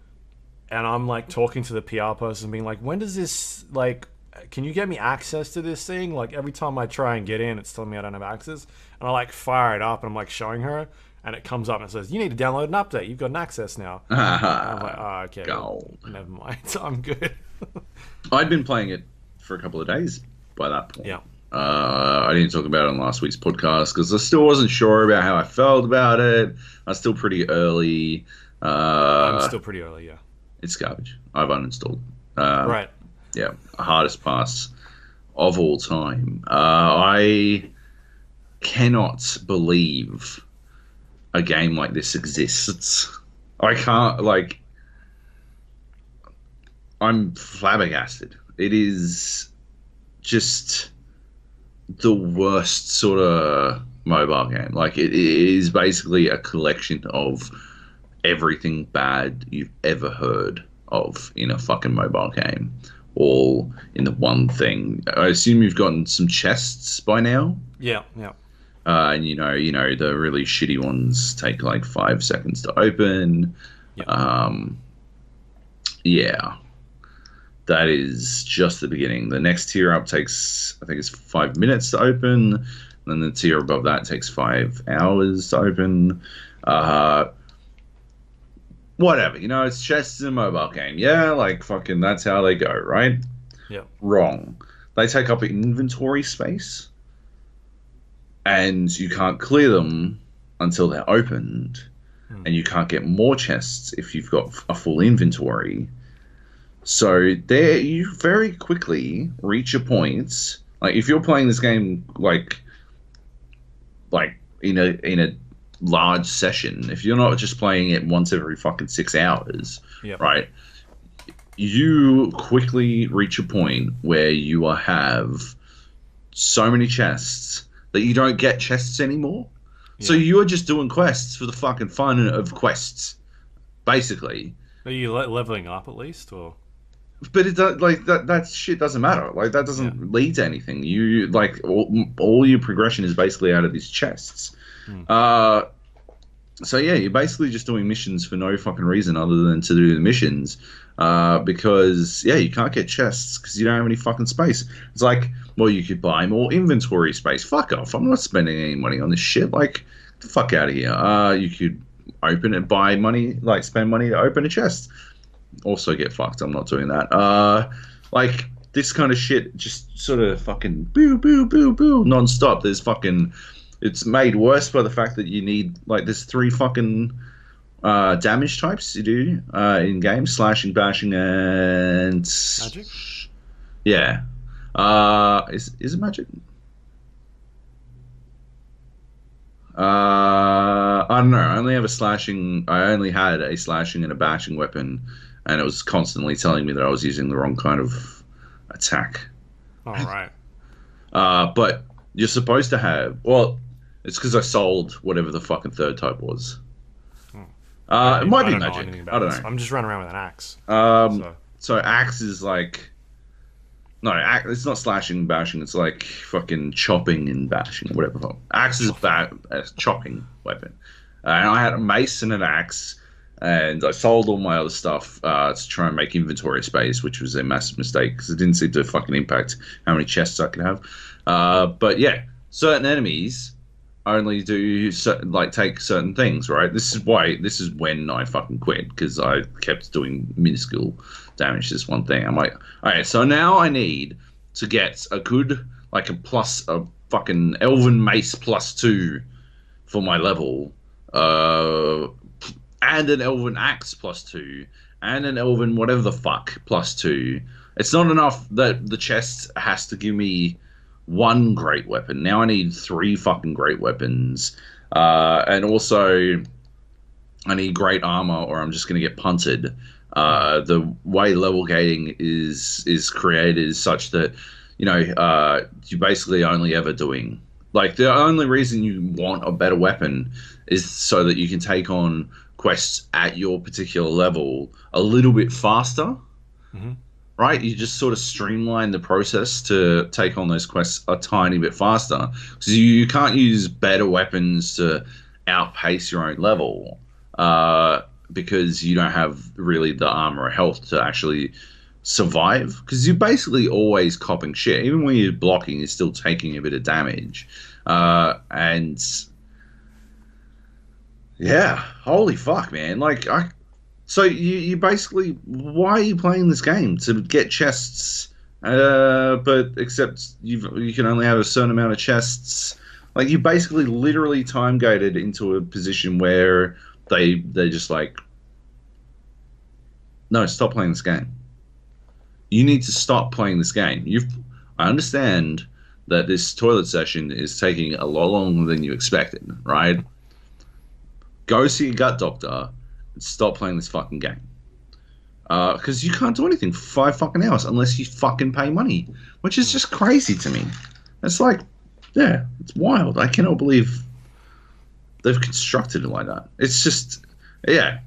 And I'm like talking to the PR person being like, when does this, like, can you get me access to this thing? Like, every time I try and get in, it's telling me I don't have access. And I like fire it up and I'm like showing her, and it comes up and it says, you need to download an update. You've got an access now. And I'm like, oh, okay. Gold. Never mind. I'm good. I'd been playing it for a couple of days by that point. Yeah. I didn't talk about it on last week's podcast because I still wasn't sure about how I felt about it. I was still pretty early. I'm Uh, still pretty early, yeah. it's garbage. I've uninstalled. Right. Yeah, hardest pass of all time. I cannot believe a game like this exists. I can't, like, I'm flabbergasted. It is just the worst sort of mobile game. Like, it is basically a collection of everything bad you've ever heard of in a fucking mobile game, all in the one thing. I assume you've gotten some chests by now. Yeah, yeah. And the really shitty ones take like 5 seconds to open. Yep. Yeah, that is just the beginning. The next tier up takes, I think it's 5 minutes to open. And then the tier above that takes 5 hours to open. Whatever, it's chests in a mobile game. Yeah, like fucking that's how they go, right? Yeah. Wrong. They take up inventory space. And you can't clear them until they're opened. And you can't get more chests if you've got a full inventory. So there, you very quickly reach a point. Like if you're playing this game like in a large session, if you're not just playing it once every fucking 6 hours, Yep. right? You quickly reach a point where you have so many chests that you don't get chests anymore. Yeah. So you're just doing quests for the fucking fun of quests, basically. Are you leveling up at least, or? But it like that shit doesn't matter. Like that doesn't lead to anything. You like all your progression is basically out of these chests. So yeah, you're basically just doing missions for no fucking reason other than to do the missions. Because you can't get chests because you don't have any fucking space. It's like, well, you could buy more inventory space. Fuck off! I'm not spending any money on this shit. Like, get the fuck out of here. You could open it, buy money, like spend money to open a chest. Also get fucked. I'm not doing that. Like this kind of shit, just sort of fucking boo boo boo boo non-stop. There's fucking. It's made worse by the fact that you need like there's 3 fucking. Damage types you do in games: slashing, bashing, and magic. Yeah, is it magic? I don't know. I only had a slashing and a bashing weapon, and it was constantly telling me that I was using the wrong kind of attack. All right. But you're supposed to have. Well, it's because I sold whatever the fucking third type was. It might be magic. I don't know. I'm just running around with an axe. So axe is like... No, it's not slashing and bashing. It's like fucking chopping and bashing, whatever. Axe is a chopping weapon. And I had a mace and an axe, and I sold all my other stuff to try and make inventory space, which was a massive mistake because it didn't seem to fucking impact how many chests I could have. But yeah, certain enemies... only do take certain things, right? This is when I fucking quit because I kept doing minuscule damage to this one thing. I'm like, okay, so now I need to get a good a fucking elven mace +2 for my level, and an elven axe +2, and an elven whatever the fuck +2. It's not enough that the chest has to give me 1 great weapon. Now I need 3 fucking great weapons. And also, I need great armor or I'm just going to get punted. The way level gating is created is such that, you're basically only ever doing... Like, the only reason you want a better weapon is so that you can take on quests at your particular level a little bit faster. Mm-hmm. Right, you just sort of streamline the process to take on those quests a tiny bit faster because you can't use better weapons to outpace your own level because you don't have really the armor or health to actually survive because you're basically always copping shit. Even when you're blocking, you're still taking a bit of damage. And yeah, holy fuck, man! So you basically, why are you playing this game? To get chests, but except you can only have a certain amount of chests. Like you basically literally time gated into a position where they just like No, stop playing this game. You need to stop playing this game. I understand that this toilet session is taking a lot longer than you expected, right? Go see your gut doctor and stop playing this fucking game. Because you can't do anything for 5 fucking hours unless you fucking pay money, which is just crazy to me. It's like, yeah, it's wild. I cannot believe they've constructed it like that. It's just, yeah.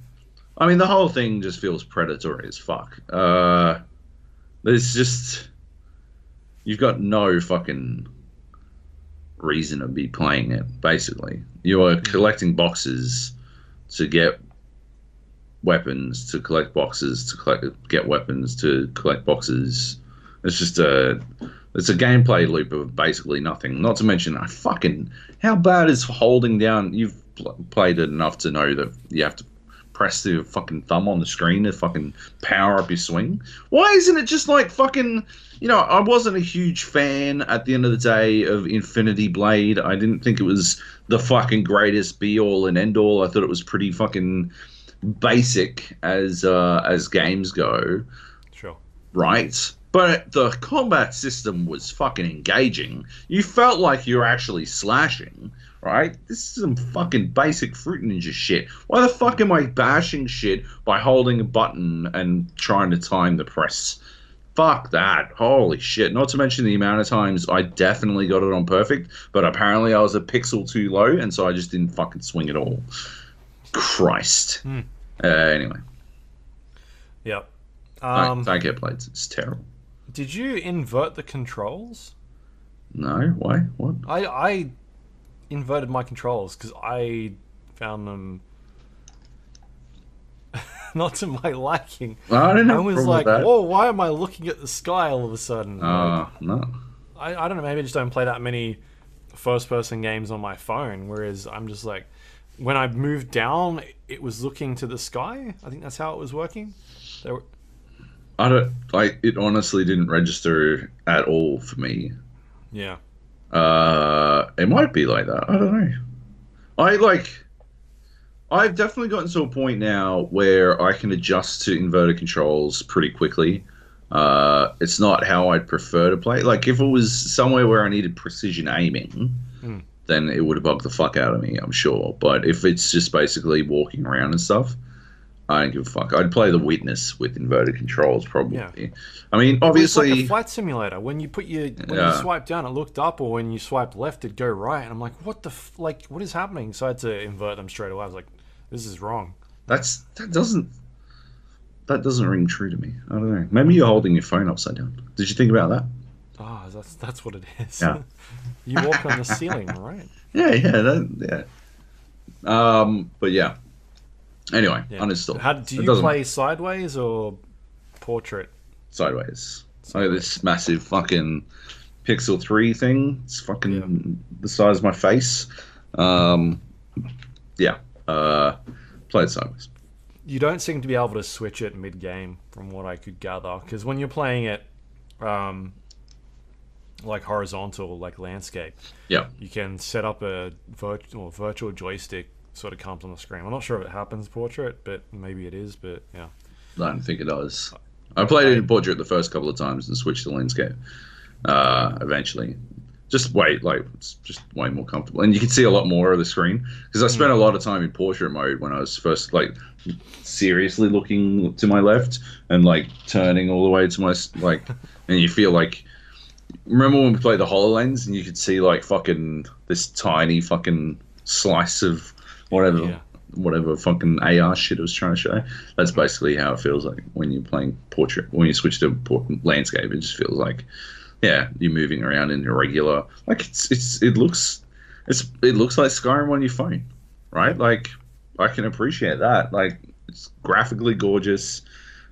I mean, the whole thing just feels predatory as fuck. There's just, you've got no fucking reason to be playing it, basically. You are collecting boxes to get weapons, to collect boxes, to get weapons, to collect boxes. It's just it's a gameplay loop of basically nothing. Not to mention, how bad is holding down? You've played it enough to know that you have to press the fucking thumb on the screen to fucking power up your swing. Why isn't it just like fucking, I wasn't a huge fan at the end of the day of Infinity Blade. I didn't think it was the fucking greatest be all and end all. I thought it was pretty fucking basic as games go. Sure. Right? But the combat system was fucking engaging. You felt like you were actually slashing, right? This is some fucking basic Fruit Ninja shit. Why the fuck am I bashing shit by holding a button and trying to time the press? Fuck that. Holy shit. Not to mention the amount of times I definitely got it on perfect, but apparently I was a pixel too low, and so I just didn't fucking swing at all. Christ. Anyway. Yep. Don't get blades. It's terrible. Did you invert the controls? No. Why? What? I inverted my controls because I found them not to my liking. I don't know. I was like, whoa, why am I looking at the sky all of a sudden? No. I don't know. Maybe I just don't play that many first-person games on my phone, whereas I'm just like, when I moved down, it was looking to the sky. I think that's how it was working. It honestly didn't register at all for me. Yeah. It might be like that. I don't know. I've definitely gotten to a point now where I can adjust to inverted controls pretty quickly. It's not how I'd prefer to play. Like, if it was somewhere where I needed precision aiming, then it would have bugged the fuck out of me, I'm sure. But if it's just basically walking around and stuff, I don't give a fuck. I'd play The Witness with inverted controls, probably. Yeah. I mean, obviously, it's like a flight simulator. When you swipe down, it looked up, or when you swiped left, it'd go right. And I'm like, what what is happening? So I had to invert them straight away. I was like, this is wrong. That doesn't ring true to me. I don't know. Maybe you're holding your phone upside down. Did you think about that? Oh, that's what it is. Yeah. You walk on the ceiling, right? Yeah. But yeah. Anyway, uninstalled. Do you play sideways or portrait? Sideways. So this massive fucking Pixel 3 thing. It's fucking the size of my face. Play it sideways. You don't seem to be able to switch it mid-game, from what I could gather. Because when you're playing it like horizontal, like landscape, you can set up a virtual joystick sort of comes on the screen. I'm not sure if it happens portrait, but maybe it is. But yeah, I don't think it does. I played it in portrait the first couple of times and switched to landscape eventually. It's just way more comfortable, and you can see a lot more of the screen because I spent a lot of time in portrait mode when I was first seriously looking to my left and turning all the way to my and you feel like, remember when we played the HoloLens and you could see fucking this tiny fucking slice of whatever fucking AR shit it was trying to show. That's basically how it feels like when you're playing portrait. When you switch to landscape, it just feels like, you're moving around in irregular. It looks like Skyrim on your phone, right? I can appreciate that. It's graphically gorgeous.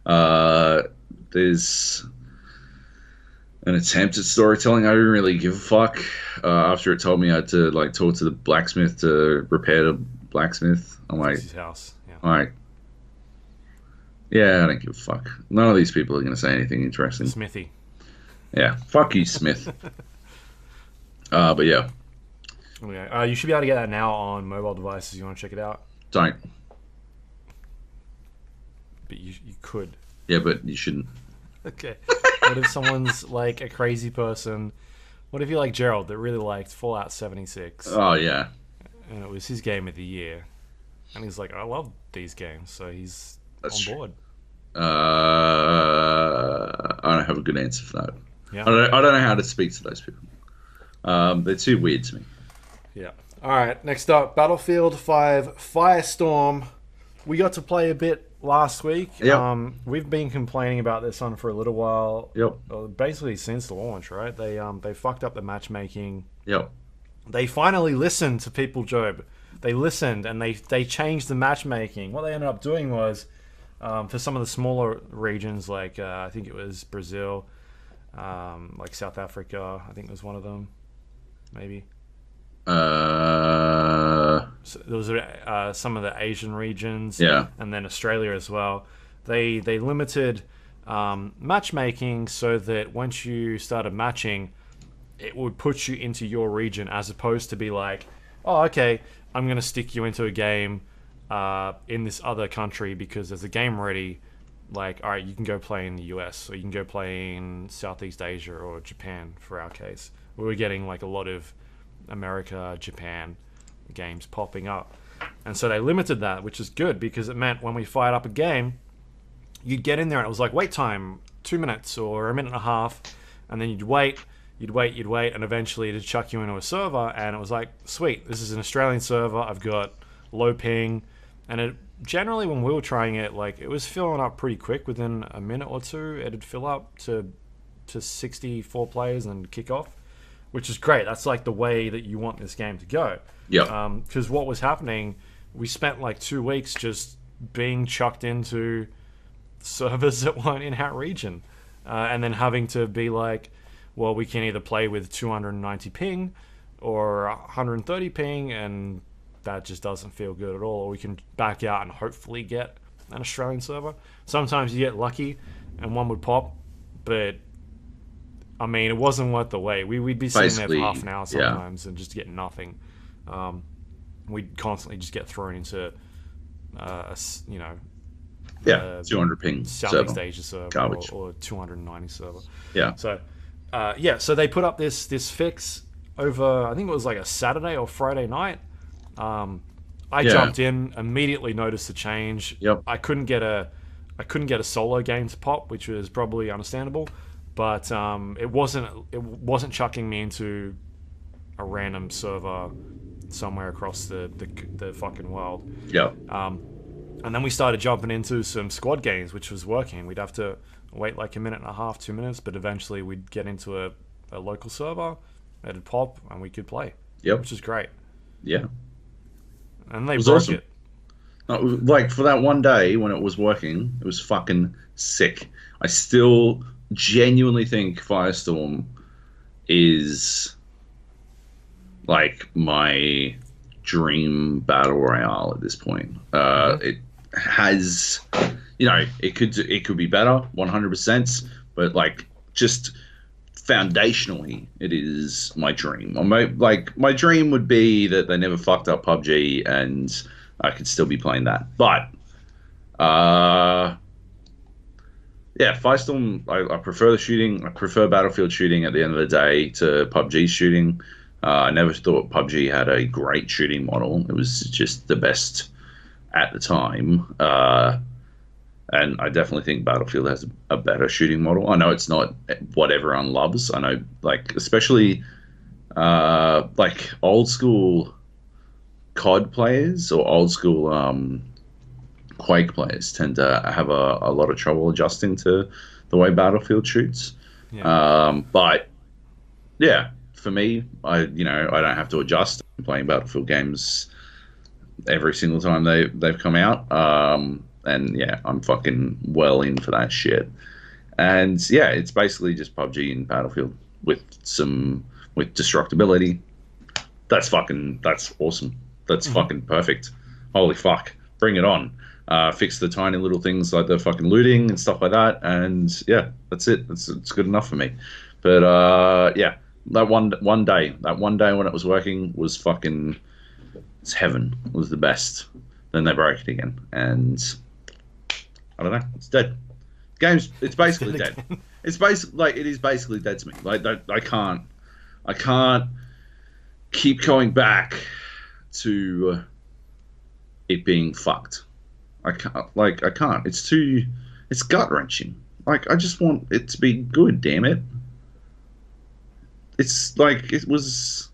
There's an attempt at storytelling. I didn't really give a fuck after it told me I had to talk to the blacksmith to repair the blacksmith. I'm like, his house. Yeah. I'm like, I don't give a fuck. None of these people are going to say anything interesting. Smithy. Yeah, fuck you, Smith. But yeah. Okay. You should be able to get that now on mobile devices. You want to check it out? Don't. But you could. Yeah, but you shouldn't. Okay. What if someone's like a crazy person? What if you're like Gerald that really liked Fallout 76 Oh yeah, and it was his game of the year? And he's like, I love these games, so he's that's on true. board. I don't have a good answer for that. Yeah. I don't know how to speak to those people. They're too weird to me. Yeah. All right. Next up, Battlefield 5 Firestorm. We got to play a bit last week. Yep. We've been complaining about this one for a little while. Yep. Basically since the launch, right? They fucked up the matchmaking. Yep. They finally listened to people, Joab. They listened and they changed the matchmaking. What they ended up doing was, for some of the smaller regions, like I think it was Brazil, like South Africa, I think was one of them, maybe. So there was some of the Asian regions, Yeah. and then Australia as well. They limited matchmaking so that once you started matching, it would put you into your region as opposed to be like, oh, okay, I'm going to stick you into a game in this other country because there's a game ready. Like, all right, you can go play in the US or you can go play in Southeast Asia or Japan for our case. We were getting like a lot of America, Japan games popping up. And so they limited that, which is good because it meant when we fired up a game, you'd get in there and it was like wait time, 2 minutes or a minute and a half, and then you'd wait, and eventually it'd chuck you into a server, and it was like, sweet, this is an Australian server, I've got low ping, and it generally when we were trying it, like it was filling up pretty quick within a minute or two. It'd fill up to 64 players and kick off, which is great. That's like the way that you want this game to go. Yeah. Because what was happening, we spent like 2 weeks just being chucked into servers that weren't in our region, and then having to be like, well, we can either play with 290 ping or 130 ping, and that just doesn't feel good at all. Or we can back out and hopefully get an Australian server. Sometimes you get lucky and one would pop, but I mean, it wasn't worth the wait. We'd be sitting there for half an hour sometimes and just get nothing. We'd constantly just get thrown into, 200 ping Southeast Asia server or 290 server. Yeah. So, so they put up this fix over, I think it was like a Saturday or Friday night. I jumped in, immediately noticed the change. Yep. I couldn't get a solo game to pop, which was probably understandable, but it wasn't chucking me into a random server somewhere across the fucking world. Yeah. And then we started jumping into some squad games, which was working. We'd have to wait like a minute and a half, 2 minutes, but eventually we'd get into a local server, it'd pop, and we could play. Yep. Which is great. Yeah. And they was broke awesome. it. Like for that one day when it was working, it was fucking sick. I still genuinely think Firestorm is like my dream battle royale at this point. It has, it could be better, 100%, but like just foundationally, it is my dream. My dream would be that they never fucked up PUBG and I could still be playing that. But Firestorm, I prefer the shooting. I prefer Battlefield shooting at the end of the day to PUBG shooting. I never thought PUBG had a great shooting model. It was just the best at the time. And I definitely think Battlefield has a better shooting model. I know it's not what everyone loves. I know, like, especially like old school COD players or old school Quake players tend to have a lot of trouble adjusting to the way Battlefield shoots. Yeah. But yeah, for me, I don't have to adjust. I'm playing Battlefield games every single time they've come out. And yeah, I'm fucking well in for that shit. And yeah, it's basically just PUBG and Battlefield with destructibility. That's awesome. That's fucking perfect. Holy fuck. Bring it on. Fix the tiny little things like the fucking looting and stuff like that. And yeah, that's it. It's good enough for me. But yeah, that one day when it was working was fucking, it's heaven. It was the best. Then they broke it again. And I don't know. It's dead. It's basically dead. It's basically like it is basically dead to me. Like I can't keep going back to it being fucked. I can't. It's gut wrenching. Like I just want it to be good. Damn it. It's like it was.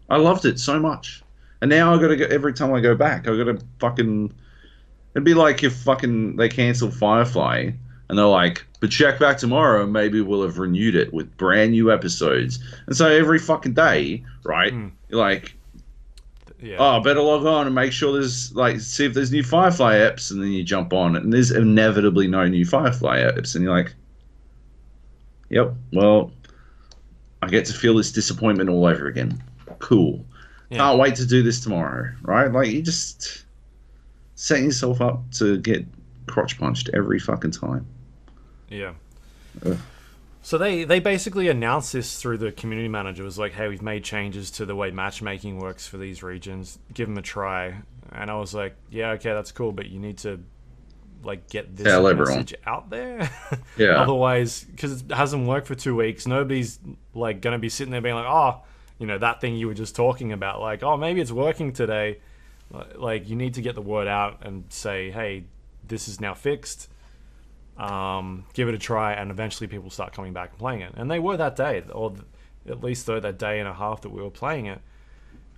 I loved it so much, and now I got to go every time I go back. I got to fucking. It'd be like if fucking they cancelled Firefly and they're like, but check back tomorrow, maybe we'll have renewed it with brand new episodes. And so every fucking day, right? You're like, oh, I better log on and make sure there's like see if there's new Firefly eps, and then you jump on and there's inevitably no new Firefly eps, and you're like, yep, well, I get to feel this disappointment all over again. Cool. Can't wait to do this tomorrow, right? Like you just setting yourself up to get crotch punched every fucking time. Yeah. So they basically announced this through the community manager. It was like, hey, we've made changes to the way matchmaking works for these regions. Give them a try. And I was like, yeah, okay, that's cool, but you need to like get this message out there. Yeah. Otherwise, because it hasn't worked for 2 weeks, nobody's like going to be sitting there being like, oh, you know, that thing you were just talking about, like, oh, maybe it's working today. Like, you need to get the word out and say, hey, this is now fixed. Give it a try, and eventually people start coming back and playing it. And they were that day, or at least that day and a half that we were playing it.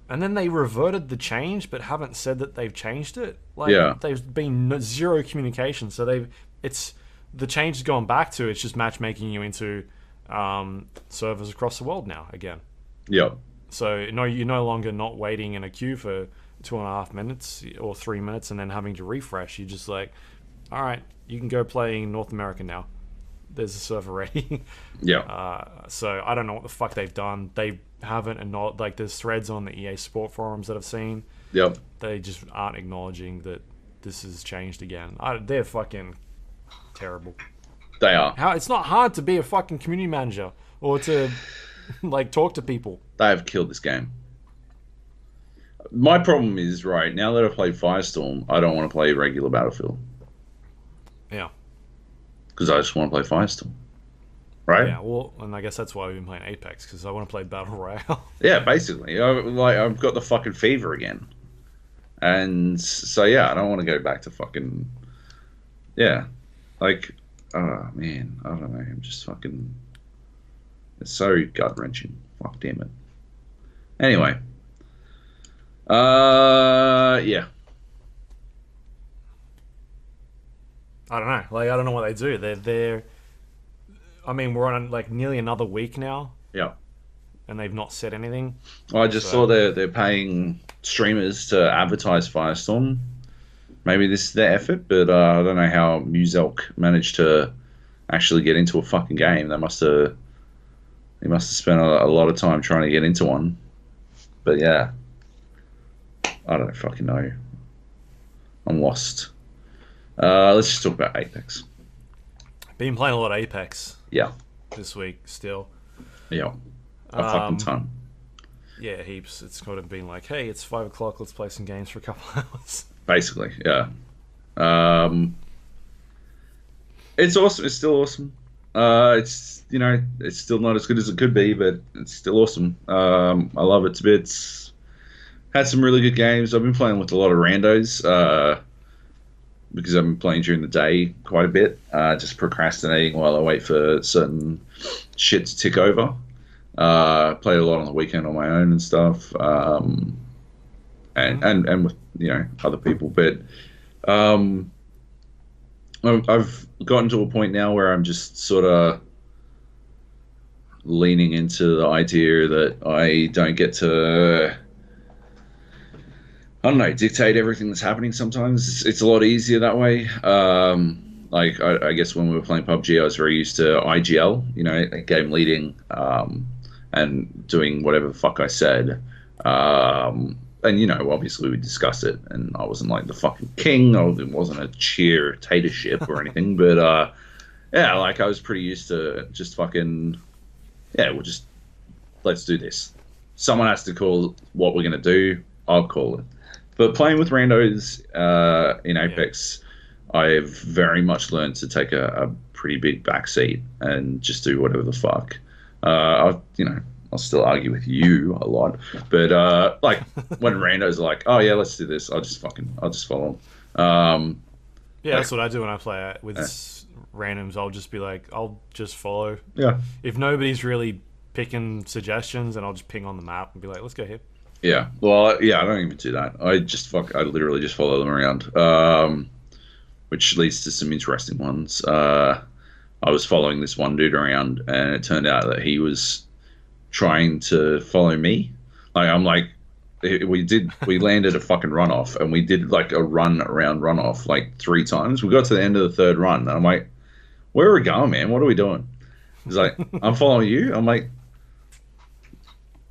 And then they reverted the change, but haven't said that they've changed it. Like, there's been zero communication. So the change has gone back to it's just matchmaking you into servers across the world now again. Yep. So no, you're no longer not waiting in a queue for 2.5 minutes or 3 minutes and then having to refresh. You're just like, all right, you can go play in North America now. There's a server ready. Yeah. So I don't know what the fuck they've done. They haven't acknowledged, like, there's threads on the EA Sport forums that I've seen. Yep. They just aren't acknowledging that this has changed again. They're fucking terrible. They are. It's not hard to be a fucking community manager or to like talk to people. They have killed this game. My problem is, right, now that I've played Firestorm, I don't want to play regular Battlefield. Yeah. Because I just want to play Firestorm. Right? Yeah, well, and I guess that's why we've been playing Apex, because I want to play Battle Royale. Yeah, basically. I've got the fucking fever again. And so, yeah, I don't want to go back to fucking... Yeah. Like, oh, man, I don't know. I'm just fucking... It's so gut-wrenching. Fuck damn it. Anyway. Yeah. I don't know. Like, I don't know what they do. They're I mean, we're on like nearly another week now. Yeah. And they've not said anything. Well, I just saw they're paying streamers to advertise Firestorm. Maybe this is their effort, but I don't know how Muzelk managed to actually get into a fucking game. They must have spent a lot of time trying to get into one. But yeah, I don't fucking know. I'm lost. Let's just talk about Apex. Been playing a lot of Apex. Yeah. This week still. Yeah. A fucking ton. Yeah, heaps. It's kind of been like, hey, it's 5 o'clock. Let's play some games for a couple hours. Basically, yeah. It's awesome. It's still awesome. It's it's still not as good as it could be, but it's still awesome. I love it to bits. Had some really good games. I've been playing with a lot of randos because I've been playing during the day quite a bit, just procrastinating while I wait for certain shit to tick over. Played a lot on the weekend on my own and stuff, and with other people. But I've gotten to a point now where I'm just sort of leaning into the idea that I don't get to, I don't know, dictate everything that's happening sometimes. It's a lot easier that way. Like, I guess when we were playing PUBG, I was very used to IGL, game leading, and doing whatever the fuck I said. And, obviously we discussed it, and I wasn't like the fucking king. It wasn't a cheer-tatorship or anything, but, yeah, like, I was pretty used to just fucking, yeah, let's do this. Someone has to call what we're going to do. I'll call it. But playing with randos in Apex, I've very much learned to take a pretty big backseat and just do whatever the fuck. I'll still argue with you a lot, but like when randos are like, "Oh yeah, let's do this," I'll just follow them. Yeah, that's what I do when I play with randoms. I'll just be like, I'll just follow. Yeah. If nobody's really picking suggestions, then I'll just ping on the map and be like, let's go here. Yeah. Well, yeah, I don't even do that. I literally just follow them around. Which leads to some interesting ones. I was following this one dude around, and it turned out that he was trying to follow me. Like, I'm like, we landed a fucking runoff, and we did like a run around runoff like 3 times. We got to the end of the 3rd run, and I'm like, where are we going, man? What are we doing? He's like, I'm following you. I'm like,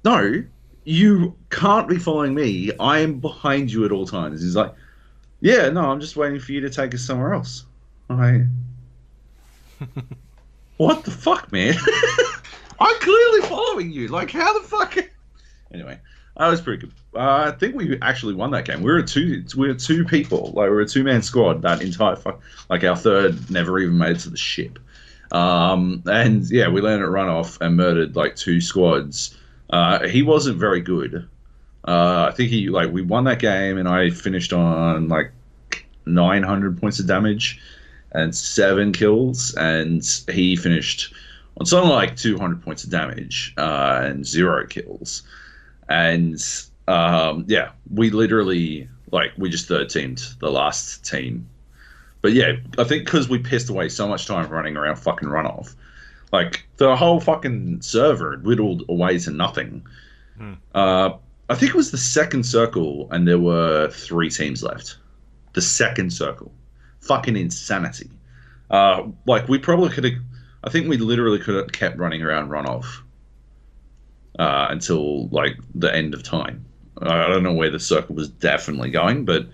no, you can't be following me. I am behind you at all times. He's like, yeah, no, I'm just waiting for you to take us somewhere else. I'm like, what the fuck, man? I'm clearly following you. Like, how the fuck? Anyway, that was pretty good. I think we actually won that game. We were 2 people. Like, we were a 2-man squad. That entire like our 3rd never even made it to the ship. And yeah, we landed at runoff and murdered like 2 squads. He wasn't very good. I think we won that game, and I finished on like 900 points of damage and 7 kills, and he finished on something like 200 points of damage and 0 kills. And yeah, we literally we just 3rd teamed the last team. But yeah, I think because we pissed away so much time running around fucking runoff, like the whole fucking server had whittled away to nothing. I think it was the 2nd circle, and there were 3 teams left. The 2nd circle. Fucking insanity. We probably could have... I think we literally could have kept running around runoff until, the end of time. I don't know where the circle was definitely going, but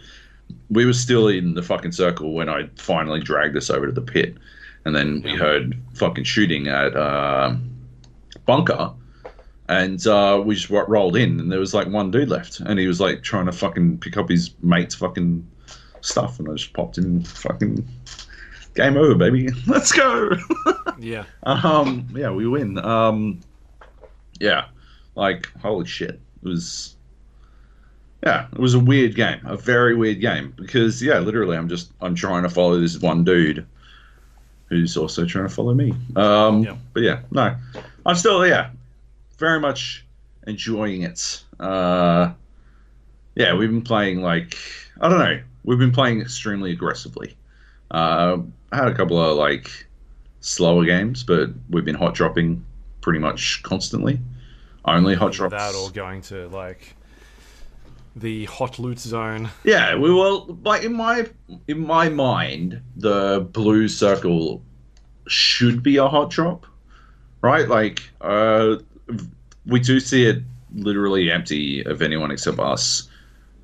we were still in the fucking circle when I finally dragged us over to the pit. And then we heard fucking shooting at Bunker. And we just rolled in, and there was 1 dude left, and he was trying to fucking pick up his mate's fucking stuff, and I just popped in. Fucking game over, baby. Let's go. Yeah. Yeah, we win. Yeah, holy shit. It was a weird game, a very weird game, because literally I'm trying to follow this one dude who's also trying to follow me. But yeah, no, I'm still very much enjoying it. Yeah, we've been playing I don't know. We've been playing extremely aggressively. I had a couple of slower games, but we've been hot dropping pretty much constantly. Only hot drops. That or going to the hot loot zone. Yeah, we were in my mind, the blue circle should be a hot drop, right? We do see it literally empty of anyone except us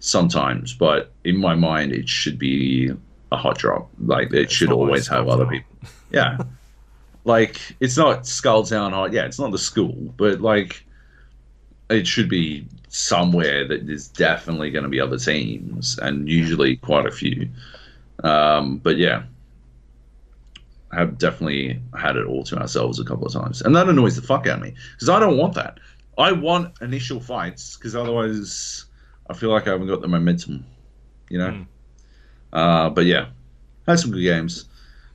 sometimes, but in my mind, it should be a hot drop. It should always have other people. Yeah. It's not Skulltown hot. Yeah, it's not the school, but it should be somewhere that there's definitely going to be other teams, and usually quite a few. But yeah, have definitely had it all to ourselves a couple of times, and that annoys the fuck out of me because I don't want that. I want initial fights because otherwise I feel like I haven't got the momentum, you know. But yeah, had some good games.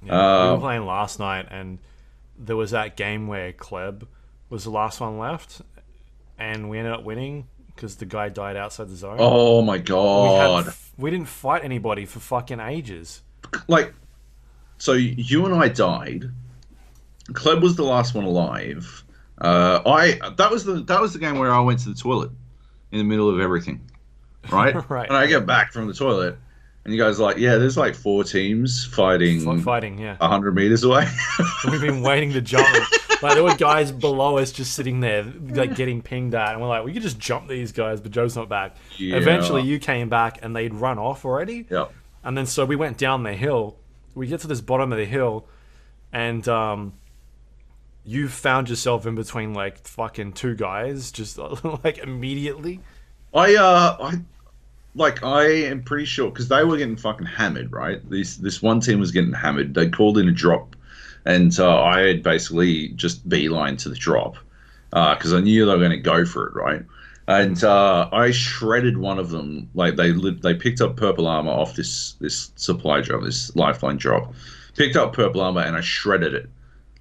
Yeah, we were playing last night, and there was that game where Kleb was the last one left, and we ended up winning because the guy died outside the zone. Oh my god! We didn't fight anybody for fucking ages. So you and I died. Kleb was the last one alive. That was the game where I went to the toilet in the middle of everything, right? Right. And I get back from the toilet, and you guys are like, yeah, there's 4 teams fighting, 100 meters away. And we've been waiting to jump. There were guys below us just sitting there, getting pinged at, and we're like, we could just jump these guys, but Joe's not back. Yeah. Eventually, you came back, and they'd run off already. Yeah. And then so we went down the hill. We get to this bottom of the hill, and you found yourself in between fucking 2 guys, just immediately. I like I am pretty sure because they were getting fucking hammered, right? This one team was getting hammered. They called in a drop, and I had basically just beeline to the drop because I knew they were going to go for it, right? And I shredded one of them. Like they picked up purple armor off this supply drop, this lifeline drop. Picked up purple armor and I shredded it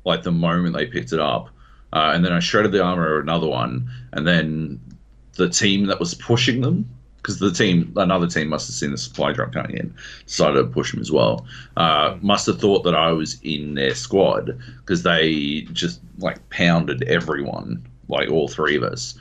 like the moment they picked it up. And then I shredded the armor of another one, and then the team that was pushing them, because another team must have seen the supply drop coming in, decided to push them as well. Must have thought that I was in their squad because they just like pounded everyone, like all three of us.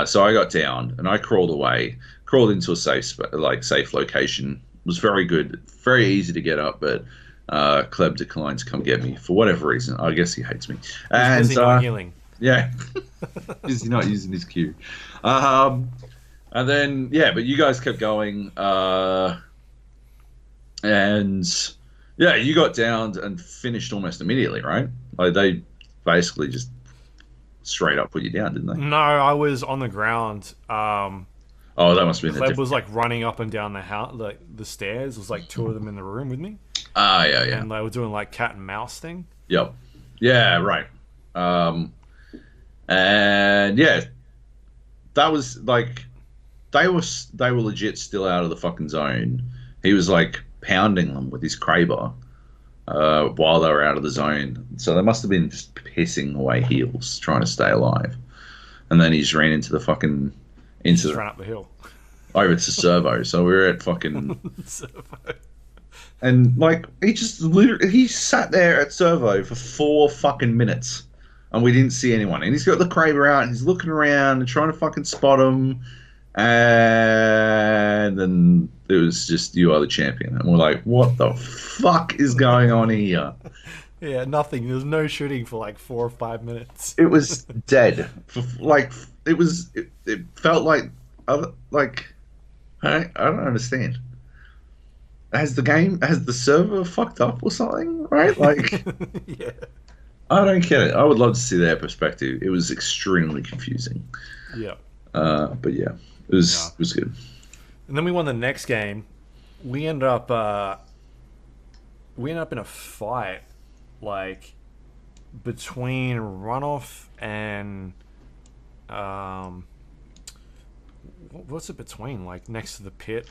So I got down and I crawled away, crawled into a safe location. It was very good, very easy to get up, but Kleb declined to come get me for whatever reason. I guess he hates me. And He's not healing. Yeah, is he not using his Q? And then but you guys kept going, and yeah, you got downed and finished almost immediately, right? Like they basically just straight up put you down, didn't they? No, I was on the ground. Oh, that must have been. Kleb was like running up and down the house, like the stairs. There was like two of them in the room with me. Yeah. And they were doing like cat and mouse thing. Yep. Yeah, right. And yeah, that was like they were legit still out of the fucking zone. He was like pounding them with his Kraber while they were out of the zone. So they must have been just pissing away heals trying to stay alive. And then he just ran into the fucking ran up the hill over to Servo. So we were at fucking Servo. And like he sat there at Servo for 4 fucking minutes, and we didn't see anyone. And he's got the Kraber out, and he's looking around and trying to fucking spot him. And then it was just, you are the champion, and we're like, what the fuck is going on here? Yeah, nothing. There was no shooting for like 4 or 5 minutes. It was dead. It felt like I don't understand. Has the server fucked up or something, right? Like, yeah. I don't get it. I would love to see their perspective. It was extremely confusing. Yeah. But yeah, it was good. And then we won the next game. We ended up in a fight, like between Runoff and what's it between? Like next to the pit.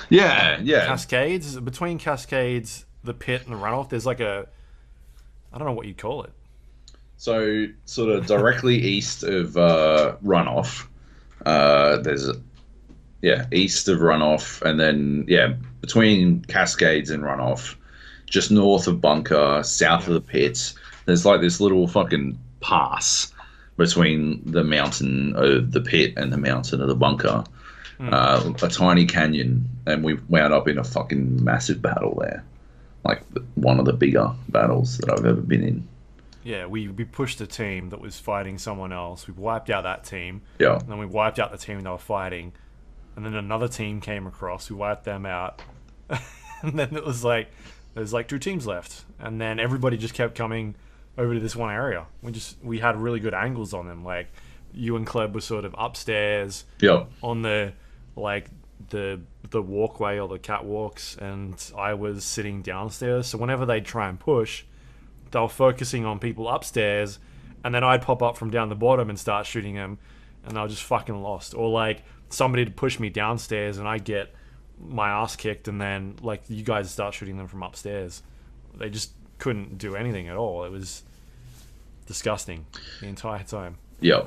Yeah. Cascades. Between Cascades, the pit, and the Runoff, there's like I don't know what you'd call it. So sort of directly east of Runoff, there's east of Runoff, and then between Cascades and Runoff, just north of Bunker, south of the pit, there's like this little fucking pass between the mountain of the pit and the mountain of the Bunker. A tiny canyon, and we wound up in a fucking massive battle there. Like one of the bigger battles that I've ever been in. Yeah, we pushed a team that was fighting someone else. We wiped out that team. Yeah. And then we wiped out the team they were fighting. And then another team came across. We wiped them out. And then it was like, there's like 2 teams left. And then everybody just kept coming over to this one area. We had really good angles on them. Like, you and Kleb were sort of upstairs. Yeah. On the walkway or the catwalks, and I was sitting downstairs. So whenever they'd try and push, they were focusing on people upstairs, and then I'd pop up from down the bottom and start shooting them, and they were just fucking lost. Or like somebody to push me downstairs, and I'd get my ass kicked, and then like you guys start shooting them from upstairs. They just couldn't do anything at all. It was disgusting the entire time. Yeah.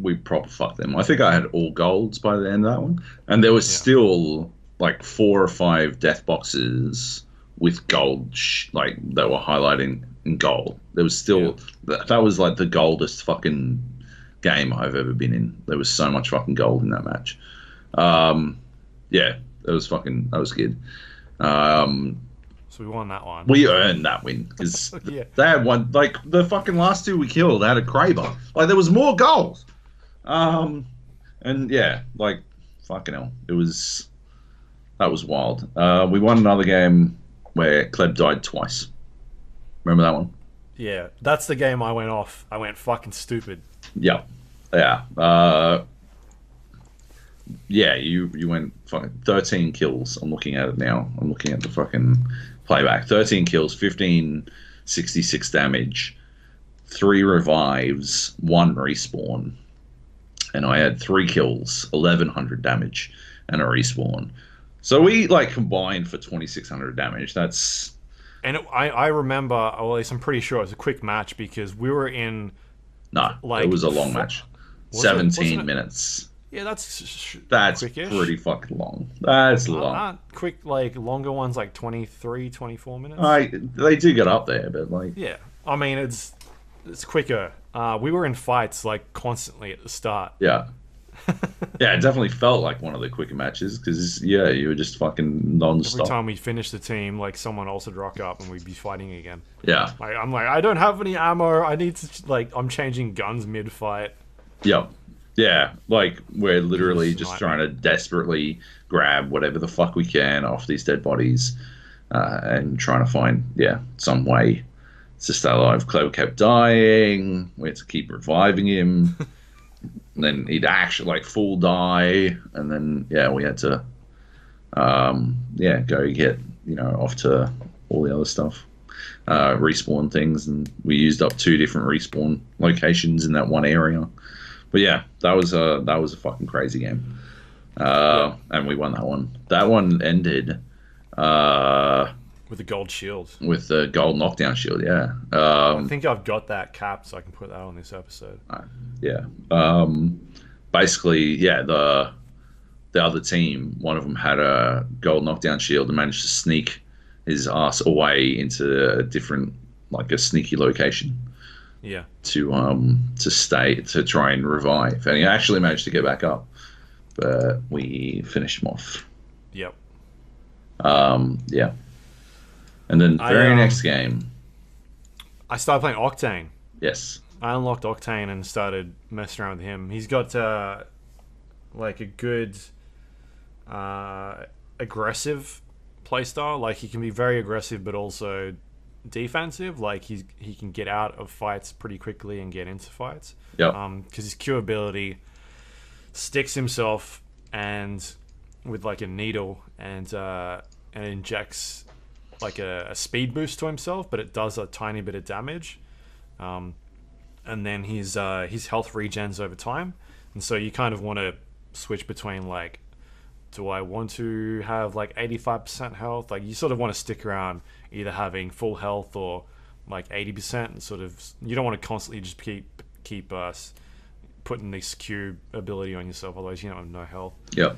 We proper fucked them. I think I had all golds by the end of that one, and there was still like 4 or 5 death boxes with gold, like they were highlighting in gold. There was still that was like the goldest fucking game I've ever been in. There was so much fucking gold in that match. That was good. So we won that one. We earned that win because they had one. Like the fucking last 2 we killed, they had a Kraber. Like there was more gold. And yeah, like fucking hell, that was wild. We won another game where Kleb died twice. Remember that one? Yeah, that's the game I went off. I went fucking stupid. Yeah. Yeah, you went fucking 13 kills. I'm looking at it now. I'm looking at the fucking playback. 13 kills, 1566 damage, 3 revives, 1 respawn, and I had 3 kills, 1100 damage, and a respawn. So we like combined for 2600 damage. That's And I remember, or at least I'm pretty sure it was a quick match because we were in no, it like was a long match. was it? 17 Wasn't it? minutes. Yeah, that's That's quickish. pretty fucking long. That's long. Aren't quick like longer ones like 23, 24 minutes? They do get up there, but like Yeah, I mean it's quicker. We were in fights like constantly at the start. yeah. Yeah, it definitely felt like one of the quicker matches because yeah, you were just fucking Every non-stop. time we finished the team, like someone else would rock up and we'd be fighting again. Yeah, Like I'm like I don't have any ammo. I need to like I'm changing guns mid fight. yep, yeah. Like we're literally It's a just nightmare. trying to desperately grab whatever the fuck we can off these dead bodies, and trying to find some way to stay alive. Clever kept dying. We had to keep reviving him. And then he'd actually like full die, and then we had to go get off to all the other stuff, respawn things, and we used up 2 different respawn locations in that one area. But yeah, that was a fucking crazy game, and we won that one. That one ended With the gold shield. with the gold knockdown shield. Yeah, I think I've got that capped, so I can put that on this episode. yeah. Basically, the other team, one of them had a gold knockdown shield and managed to sneak his ass away into a different, like a sneaky location Yeah. to stay to try and revive, and he actually managed to get back up, but we finished him off. Yep. Yeah, and then very next game, I started playing Octane. yes, I unlocked Octane and started messing around with him. He's got like a good aggressive playstyle. Like he can be very aggressive, but also defensive. Like he can get out of fights pretty quickly and get into fights. yep, Because his Q ability sticks himself and with like a needle and injects like a speed boost to himself, but it does a tiny bit of damage. And then his health regens over time, and so you kind of want to switch between like, do I want to have like 85% health? Like you sort of want to stick around either having full health or like 80%, and sort of you don't want to constantly just keep putting this Q ability on yourself, otherwise you don't have no health. yep,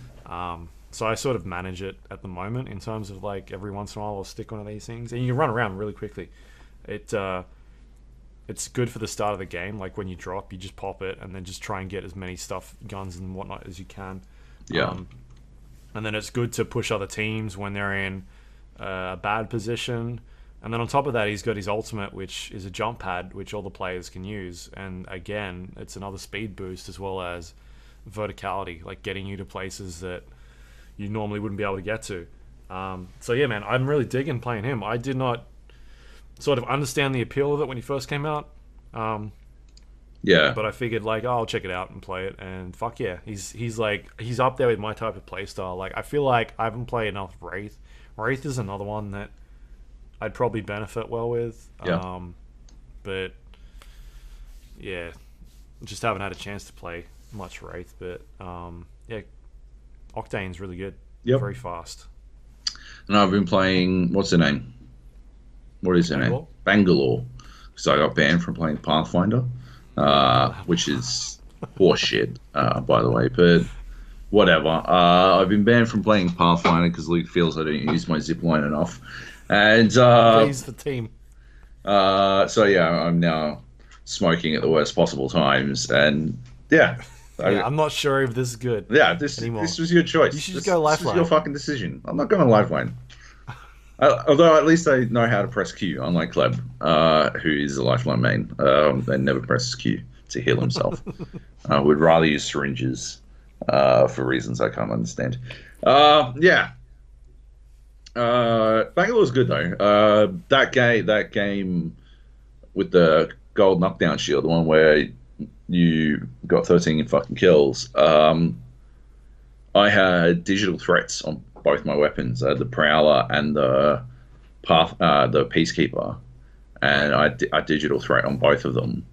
So I sort of manage it at the moment in terms of like every once in a while I'll stick one of these things, and you can run around really quickly. It's good for the start of the game. Like when you drop, you just pop it and then just try and get as many guns and whatnot as you can. yeah, And then it's good to push other teams when they're in a bad position. And then on top of that, he's got his ultimate, which is a jump pad, which all the players can use. And again, it's another speed boost as well as verticality, like getting you to places that you normally wouldn't be able to get to. So yeah, man, I'm really digging playing him. I did not sort of understand the appeal of it when he first came out, yeah, but I figured like, oh, I'll check it out and play it, and fuck yeah, he's up there with my type of play style. Like I feel like I haven't played enough Wraith. Wraith is another one that I'd probably benefit well with, yeah. but yeah, just haven't had a chance to play much Wraith. But yeah, Octane's really good, very fast. And I've been playing. What's her name? What is her name? Bangalore. Because I got banned from playing Pathfinder, which is horseshit, by the way. But whatever. I've been banned from playing Pathfinder because Luke feels I don't use my zipline enough. And Please the team. so yeah, I'm now smoking at the worst possible times, and yeah. Yeah, I'm not sure if this is good. Yeah, this was your choice. You should just go Lifeline. This was your fucking decision. I'm not going Lifeline. Although at least I know how to press Q, unlike Kleb, who is a Lifeline main and never presses Q to heal himself. Would rather use syringes for reasons I can't understand. Yeah. Bangalore's good though. That game with the gold knockdown shield, the one where you got 13 fucking kills. I had digital threats on both my weapons. I had the Prowler and the Peacekeeper, and I digital threat on both of them.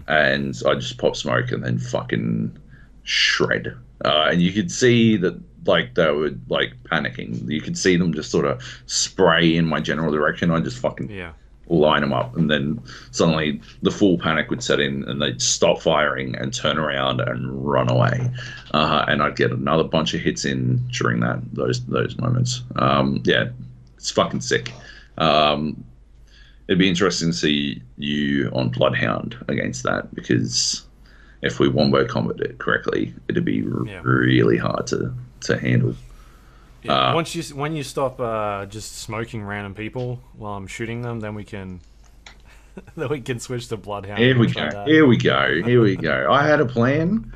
And I just pop smoke and then fucking shred. And you could see that like they were like panicking. You could see them just sort of spray in my general direction. I just fucking line them up, and then suddenly the full panic would set in, and they'd stop firing and turn around and run away. And I'd get another bunch of hits in during those moments. Yeah, it's fucking sick. It'd be interesting to see you on Bloodhound against that, because if we wombo combat it correctly, it'd be really hard to handle. Yeah. When you stop just smoking random people while I'm shooting them, then we can switch to Bloodhound. Here we go. I had a plan.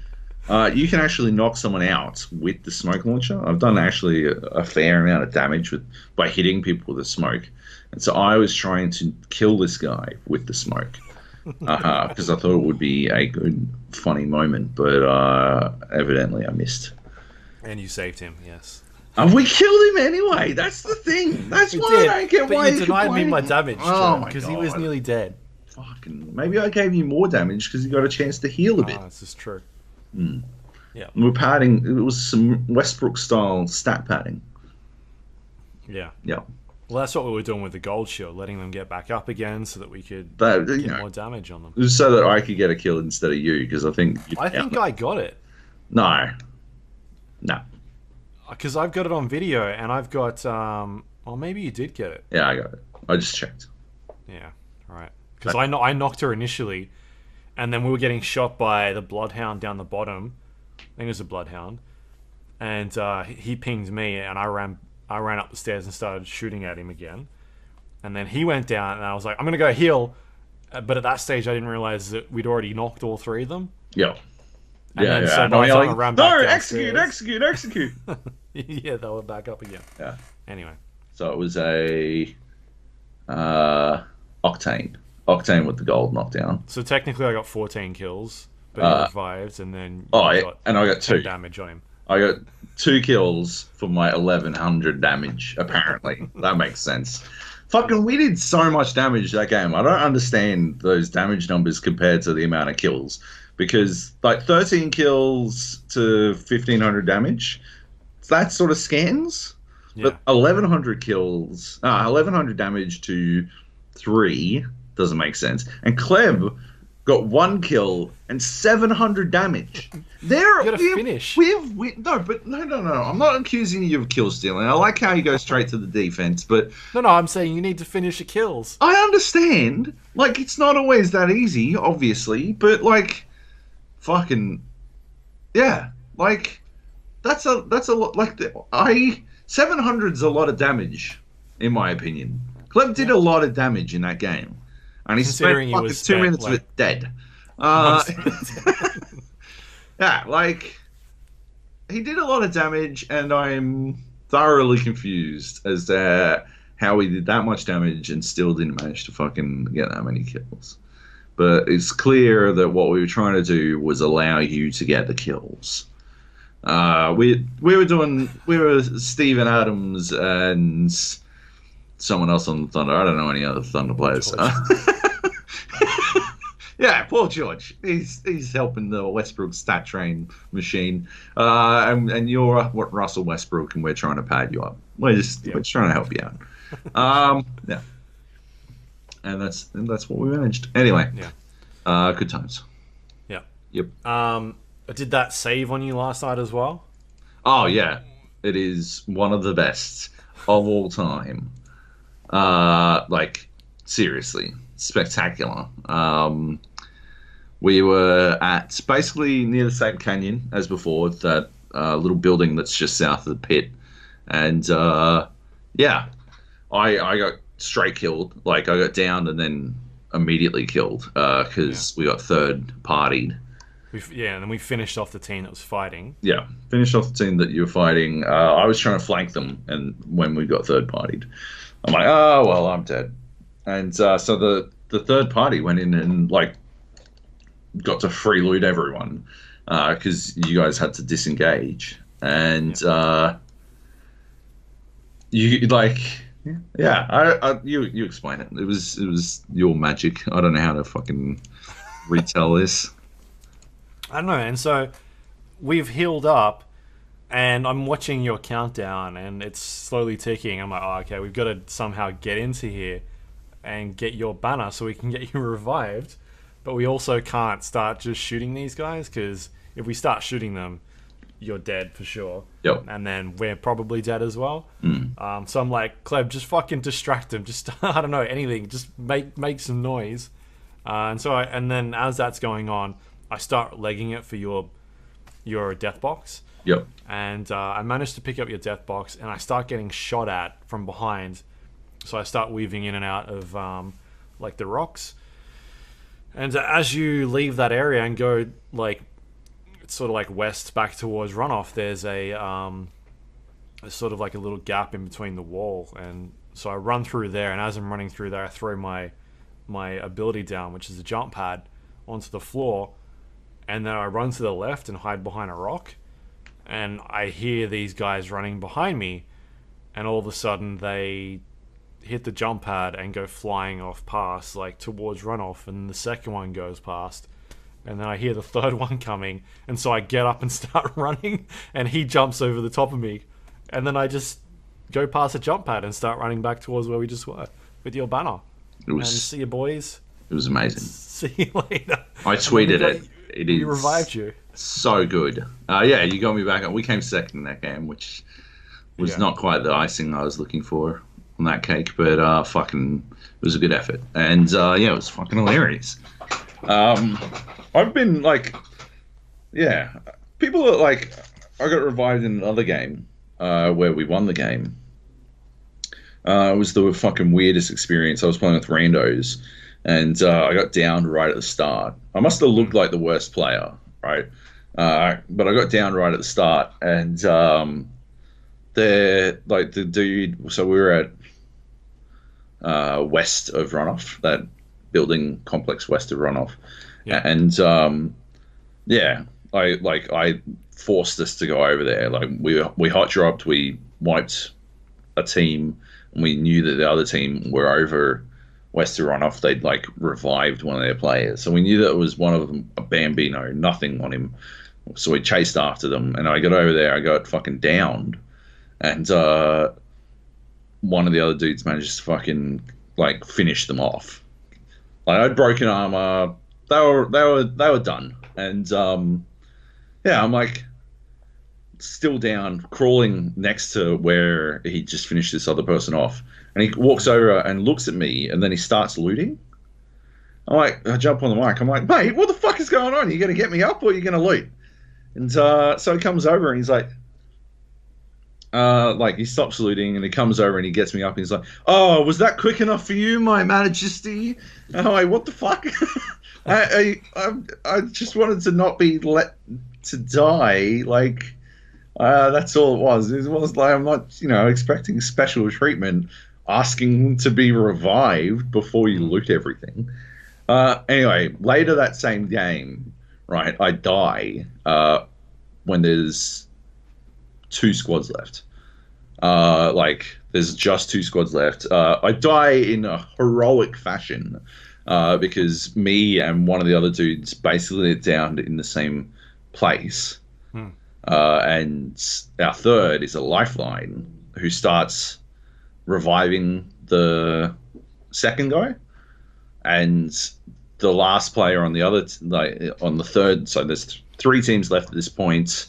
You can actually knock someone out with the smoke launcher. I've done actually a fair amount of damage by hitting people with the smoke. And so I was trying to kill this guy with the smoke because I thought it would be a good, funny moment. But evidently I missed. And you saved him, yes. And we killed him anyway. That's the thing. That's why I don't get why you denied me my damage. Oh my god! Because he was nearly dead. Fucking. Maybe I gave you more damage because you got a chance to heal a bit. This is true. Yeah. We're padding. It was some Westbrook style stat padding. Yeah. Yeah. Well, that's what we were doing with the gold shield, letting them get back up again so that we could get more damage on them. It was so that I could get a kill instead of you, because I think I got it. No. Because I've got it on video, and I've got. Well, maybe you did get it. Yeah, I got it. I just checked. Yeah, right. Because I knocked her initially, and then we were getting shot by the Bloodhound down the bottom. I think it was a Bloodhound, and he pinged me, and I ran up the stairs and started shooting at him again. And then he went down, and I was like, I'm gonna go heal. But at that stage, I didn't realize that we'd already knocked all three of them. Yeah. And then, so by the time I ran back execute! Yeah, they were back up again. Yeah. Anyway. So it was a Octane. Octane with the gold knockdown. So technically I got 14 kills, but he revived, and then I got 2 damage on him. I got 2 kills for my 1100 damage, apparently. That makes sense. Fucking, we did so much damage that game. I don't understand those damage numbers compared to the amount of kills. Because, like, 13 kills to 1500 damage, that sort of scans. Yeah. But 1100 kills, 1100 damage to 3 doesn't make sense. And Kleb got 1 kill and 700 damage. You gotta finish. No. I'm not accusing you of kill stealing. I like how you go straight to the defense, but no, I'm saying you need to finish the kills. I understand. Like, it's not always that easy, obviously, but like, fucking, yeah, like that's a lot. Like 700's a lot of damage, in my opinion. Clem did a lot of damage in that game. And he spent fucking 2 minutes of it dead. Yeah, like, he did a lot of damage, and I'm thoroughly confused as to how he did that much damage and still didn't manage to fucking get that many kills. But it's clear that what we were trying to do was allow you to get the kills. We were Steven Adams and someone else on the Thunder. I don't know any other Thunder players. Yeah, poor George. He's helping the Westbrook stat train machine. And you're Russell Westbrook, and we're trying to pad you up. We're just trying to help you out. Yeah. And that's what we managed. Anyway, good times. Yeah. Yep. Did that save on you last night as well? Oh yeah, it is one of the best of all time. Like, seriously, spectacular. We were at basically near the same canyon as before, that little building that's just south of the pit, and I got straight killed. Like, I got downed and then immediately killed because we got third partied. And then we finished off the team that was fighting. Yeah, finished off the team that you were fighting. I was trying to flank them, and when we got third partied, I'm like, oh well, I'm dead. And so the third party went in and like got to free loot everyone because you guys had to disengage. and you like, yeah, you explain it. It was your magic. I don't know how to fucking retell this. I don't know. And so we've healed up, and I'm watching your countdown, and it's slowly ticking. I'm like, oh, okay, we've got to somehow get into here and get your banner so we can get you revived. But we also can't start just shooting these guys, because if we start shooting them, you're dead for sure. Yep. And then we're probably dead as well. Mm. So I'm like, Cleb, just fucking distract them. Just, I don't know, anything. Just make some noise. And then as that's going on, I start legging it for your death box. Yep. And I managed to pick up your death box, and I start getting shot at from behind. So I start weaving in and out of like the rocks. And as you leave that area and go like sort of like west back towards Runoff, there's a sort of like a little gap in between the wall, and so I run through there. And as I'm running through there, I throw my ability down, which is a jump pad, onto the floor, and then I run to the left and hide behind a rock. And I hear these guys running behind me, and all of a sudden they hit the jump pad and go flying off past, like towards Runoff, and the second one goes past, and then I hear the third one coming, and so I get up and start running, and he jumps over the top of me, and then I just go past the jump pad and start running back towards where we just were with your banner. And see you, boys. It was amazing. See you later. I tweeted it. It is. We revived you. So good. Yeah, you got me back. We came second in that game, which was not quite the icing I was looking for on that cake, but fucking, it was a good effort. And yeah, it was fucking hilarious. I've been like, yeah, people are like, I got revived in another game where we won the game. It was the fucking weirdest experience. I was playing with randos, and I got downed right at the start. I must have looked like the worst player, right? But I got down right at the start, and the dude. So we were at west of Runoff, that building complex west of Runoff, and yeah, I forced us to go over there. Like we hot dropped, we wiped a team, and we knew that the other team were over west of Runoff. They'd like revived one of their players, so we knew that it was one of them, a Bambino, nothing on him. So we chased after them, and I got over there. I got fucking downed, and one of the other dudes managed to fucking like finish them off. Like, I'd broken armor. They were done, and yeah, I'm like still down, crawling next to where he just finished this other person off, and he walks over and looks at me, and then he starts looting. I'm like, I jump on the mic. I'm like, mate, what the fuck is going on? Are you gonna get me up, or are you gonna loot? And so he comes over and he's like he stops looting, and he comes over and he gets me up and he's like, oh, was that quick enough for you, my majesty? And I'm like, what the fuck? I just wanted to not be let to die. Like, that's all it was. It was like, I'm not, expecting special treatment, asking to be revived before you loot everything. Anyway, later that same game, right, I die when there's 2 squads left. There's just 2 squads left. I die in a heroic fashion because me and one of the other dudes basically downed in the same place. And our third is a lifeline who starts reviving the second guy. And the last player on the other, on the third, so there's 3 teams left at this point.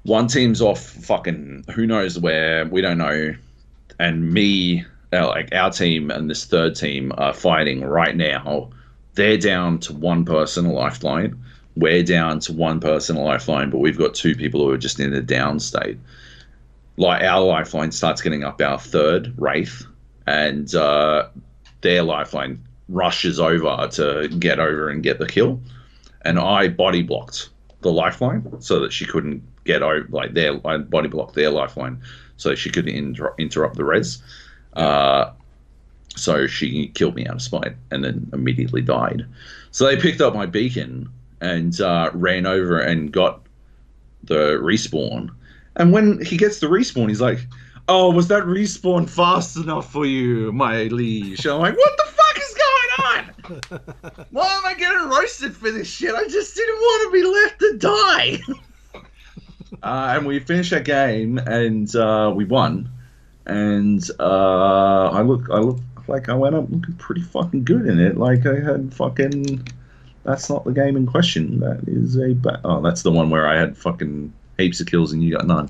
One team's off fucking who knows where, we don't know. And me, our team and this third team are fighting right now. They're down to 1 person, a lifeline. We're down to 1 person, a lifeline, but we've got 2 people who are just in a down state. Like, our lifeline starts getting up our third, Wraith, and their lifeline rushes over to get over and get the kill. And I body blocked the lifeline so that she couldn't get over, I body blocked their lifeline so she couldn't interrupt the res. So she killed me out of spite and then immediately died. So they picked up my beacon and ran over and got the respawn. And when he gets the respawn, he's like, "Oh, was that respawn fast enough for you, my liege?" I'm like, "What the fuck is going on? Why am I getting roasted for this shit? I just didn't want to be left to die." And we finished that game, and we won. And I look like I went up looking pretty fucking good in it. Like I had fucking. That's not the game in question. That is oh, that's the one where I had fucking heaps of kills and you got none.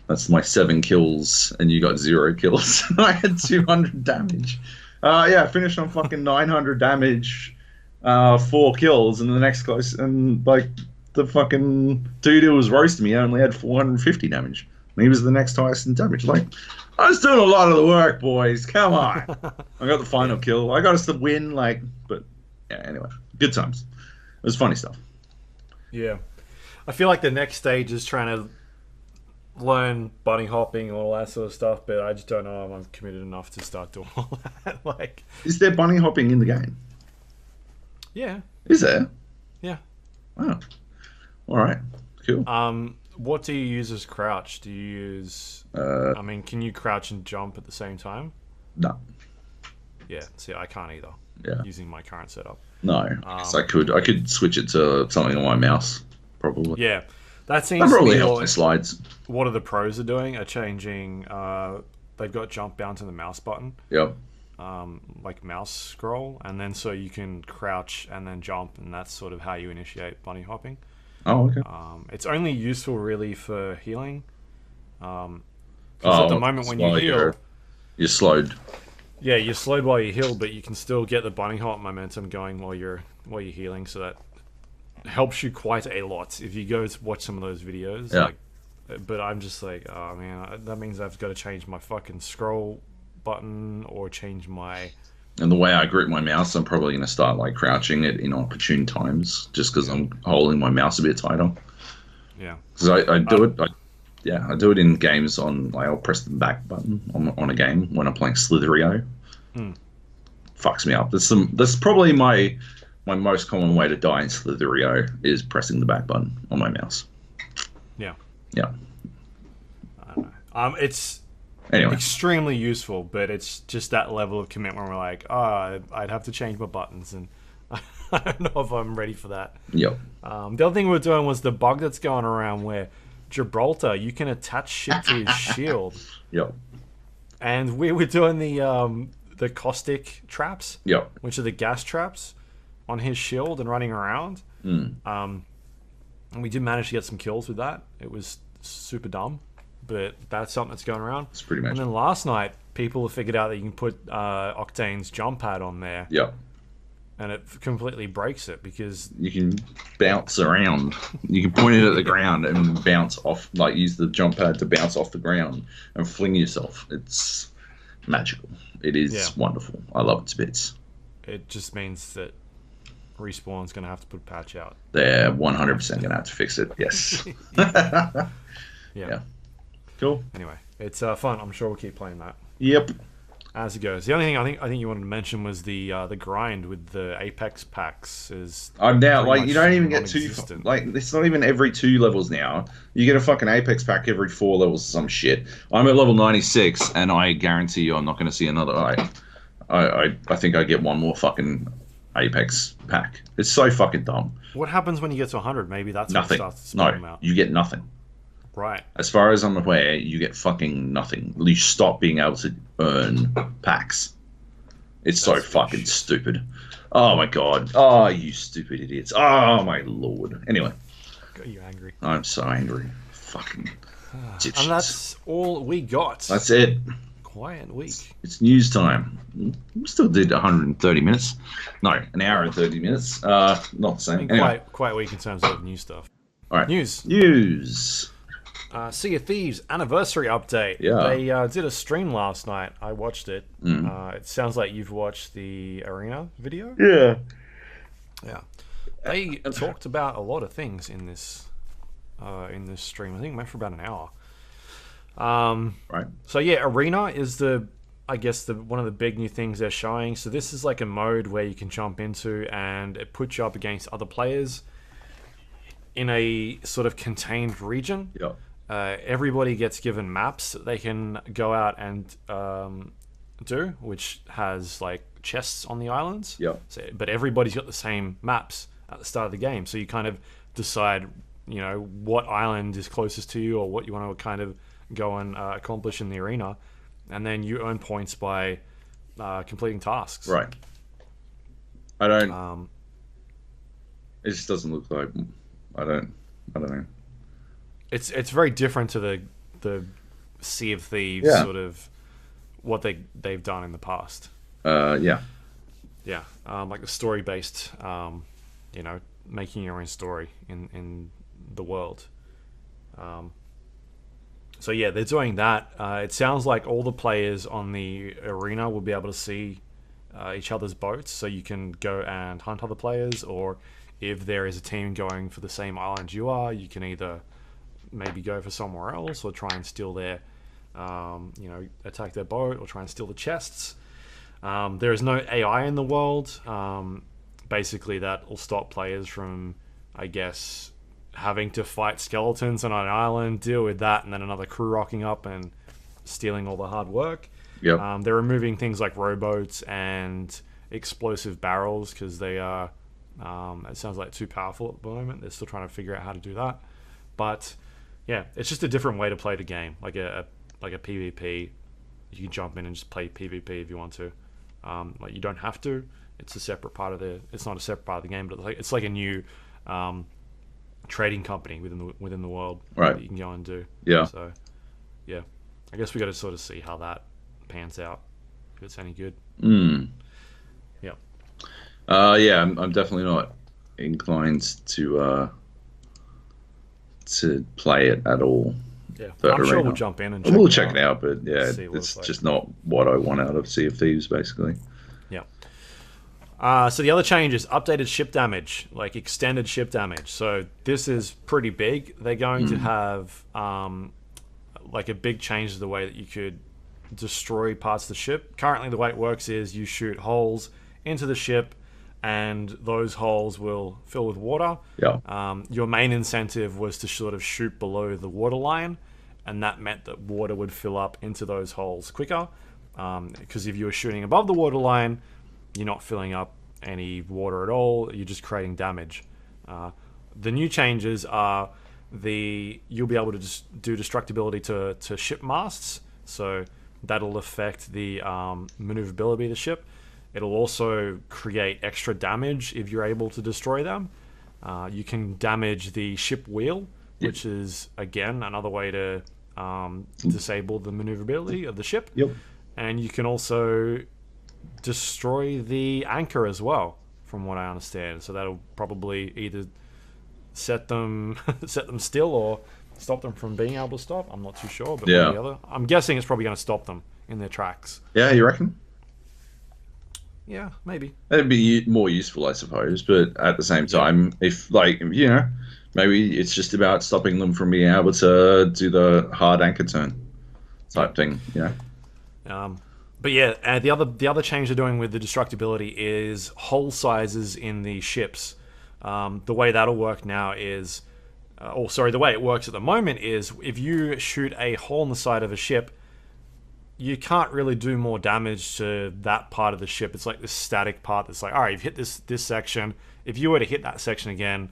That's my 7 kills and you got 0 kills. I had 200 damage. Yeah, I finished on fucking 900 damage, 4 kills, and the next close, and like the fucking dude who was roasting me only had 450 damage. And he was the next highest in damage. Like, I was doing a lot of the work, boys. Come on. I got the final kill. I got us the win, like, but yeah, anyway. Good times. It was funny stuff. Yeah. I feel like the next stage is trying to learn bunny hopping and all that sort of stuff, but I just don't know if I'm committed enough to start doing all that. Like, is there bunny hopping in the game? Yeah. Is there? Yeah. Oh. All right. Cool. What do you use as crouch? Do you use... I mean, can you crouch and jump at the same time? No. Yeah. See, I can't either. Yeah. Using my current setup. No. I could switch it to something on my mouse, probably. Yeah. That seems probably to be help my slides. What are the pros are doing? Are changing... they've got jump down to the mouse button. Yep. Like mouse scroll, and then so you can crouch and then jump, and that's sort of how you initiate bunny hopping. Oh, okay. It's only useful really for healing. Because at the moment when you heal, you're slowed. Yeah, you're slowed while you heal, but you can still get the bunny hop momentum going while you're healing, so that helps you quite a lot if you go to watch some of those videos. Yeah. Like, but I'm just like, oh man, that means I've got to change my fucking scroll button or change my... And the way I grip my mouse, I'm probably going to start like crouching it in opportune times, just because I'm holding my mouse a bit tighter. Yeah. Because I do it. I do it in games on. Like, I'll press the back button on a game when I'm playing Slitherio. Fucks me up. That's probably my most common way to die in Slitherio is pressing the back button on my mouse. Yeah. Yeah. I don't know. It's extremely useful, but it's just that level of commitment where we're like, I'd have to change my buttons, and I don't know if I'm ready for that. Yep. The other thing we were doing was the bug that's going around where Gibraltar, you can attach shit to his shield. Yep. And we were doing the caustic traps. Yep. Which are the gas traps on his shield and running around. And we did manage to get some kills with that. It was super dumb, but that's something that's going around. It's pretty much. And then last night, people have figured out that you can put Octane's jump pad on there. Yep. And it completely breaks it because you can bounce around. You can point it at the ground and bounce off, like use the jump pad to bounce off the ground and fling yourself. It's magical. It is wonderful. I love it to bits. It just means that Respawn's going to have to put a patch out. They're 100% going to have to fix it. Yes. Yeah. Cool. Anyway, it's fun. I'm sure we'll keep playing that. Yep. As it goes. The only thing I think you wanted to mention was the grind with the Apex packs. I'm now like you don't even get like it's not even every 2 levels now. You get a fucking Apex pack every 4 levels or some shit. I'm at level 96 and I guarantee you I'm not going to see another. I think I get one more fucking Apex pack. It's so fucking dumb. What happens when you get to 100? Maybe that's nothing. What starts to spell them out. You get nothing. Right. As far as I'm aware, you get fucking nothing. You stop being able to earn packs. It's so fucking stupid. Oh my god. Oh, you stupid idiots. Oh my lord. Anyway. Got you angry. I'm so angry. Fucking dipshits. And that's all we got. That's it. Quiet week. It's news time. We still did 130 minutes. No, an hour and 30 minutes. Not the same. I mean, anyway. quiet week in terms of new stuff. All right. News. Sea of Thieves anniversary update. Yeah. They did a stream last night. I watched it. It sounds like you've watched the arena video. Yeah. Yeah. They talked about a lot of things in this stream. I think it went for about an hour. Right. So yeah, arena is one of the big new things they're showing. So this is like a mode where you can jump into and it puts you up against other players. in a sort of contained region. Yeah. Everybody gets given maps that they can go out and do, which has like chests on the islands. Yeah. So, but everybody's got the same maps at the start of the game, so you kind of decide, what island is closest to you or what you want to kind of go and accomplish in the arena, and then you earn points by completing tasks. Right. I don't. It just doesn't look like. I don't know. It's very different to the Sea of Thieves sort of what they've done in the past. Yeah. Yeah. Like the story based, making your own story in the world. So yeah, they're doing that. It sounds like all the players on the arena will be able to see each other's boats, so you can go and hunt other players, or if there is a team going for the same island you are, you can either maybe go for somewhere else or try and steal their, attack their boat or try and steal the chests. There is no AI in the world. Basically, that will stop players from, I guess, having to fight skeletons on an island, deal with that, and then another crew rocking up and stealing all the hard work. Yep. They're removing things like rowboats and explosive barrels because they are, it sounds like too powerful at the moment. They're still trying to figure out how to do that. But yeah, it's just a different way to play the game, like a PvP. You can jump in and just play PvP if you want to. Like you don't have to. It's a separate part of the. It's not a separate part of the game, but it's like a new trading company within the world that you can go and do. Yeah. So yeah, I guess we got to sort of see how that pans out, if it's any good. Yeah. Yeah, I'm definitely not inclined to play it at all. Yeah, I'm sure we'll jump in and we'll check it out, but yeah, it's like. Just not what I want out of Sea of Thieves, basically. Yeah. So the other change is updated ship damage, like extended ship damage. So this is pretty big. They're going to have like a big change to the way that you could destroy parts of the ship. Currently, the way it works is you shoot holes into the ship, and those holes will fill with water. Yeah. Your main incentive was to sort of shoot below the water line, and that meant that water would fill up into those holes quicker. Because if you were shooting above the water line, you're not filling up any water at all. You're just creating damage. The new changes are you'll be able to just do destructibility to ship masts. So that'll affect the maneuverability of the ship. It'll also create extra damage if you're able to destroy them. You can damage the ship wheel, which is, again, another way to disable the maneuverability of the ship. Yep. And you can also destroy the anchor as well, from what I understand. So that'll probably either set them still or stop them from being able to stop. I'm not too sure, but one or the other. I'm guessing it's probably going to stop them in their tracks. Yeah, you reckon? Yeah, maybe. That'd be more useful, I suppose. But at the same time, if maybe it's just about stopping them from being able to do the hard anchor turn type thing. But yeah, the other change they're doing with the destructibility is hull sizes in the ships. The way that'll work now is, the way it works at the moment is if you shoot a hole in the side of a ship, you can't really do more damage to that part of the ship. It's like this static part that's like, all right, you've hit this section. If you were to hit that section again,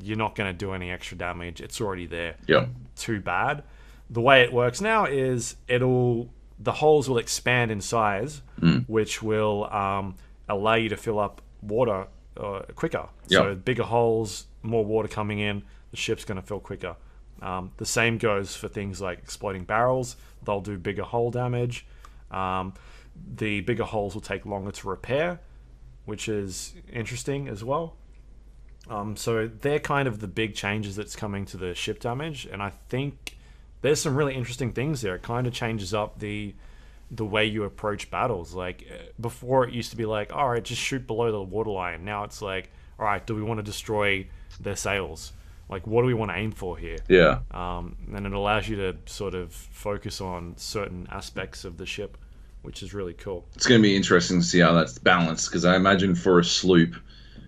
you're not going to do any extra damage. It's already there. Yeah. Too bad. The way it works now is the holes will expand in size, which will allow you to fill up water quicker. Yep. So bigger holes, more water coming in, the ship's going to fill quicker. The same goes for things like exploding barrels. They'll do bigger hull damage. The bigger holes will take longer to repair, which is interesting as well. So they're kind of the big changes that's coming to the ship damage, and I think there's some really interesting things there. It kind of changes up the way you approach battles. Like before, it used to be like, all right, just shoot below the waterline. Now it's like, all right, do we want to destroy their sails? Like, what do we want to aim for here? Yeah. And it allows you to sort of focus on certain aspects of the ship, which is really cool. It's going to be interesting to see how that's balanced, because I imagine for a sloop,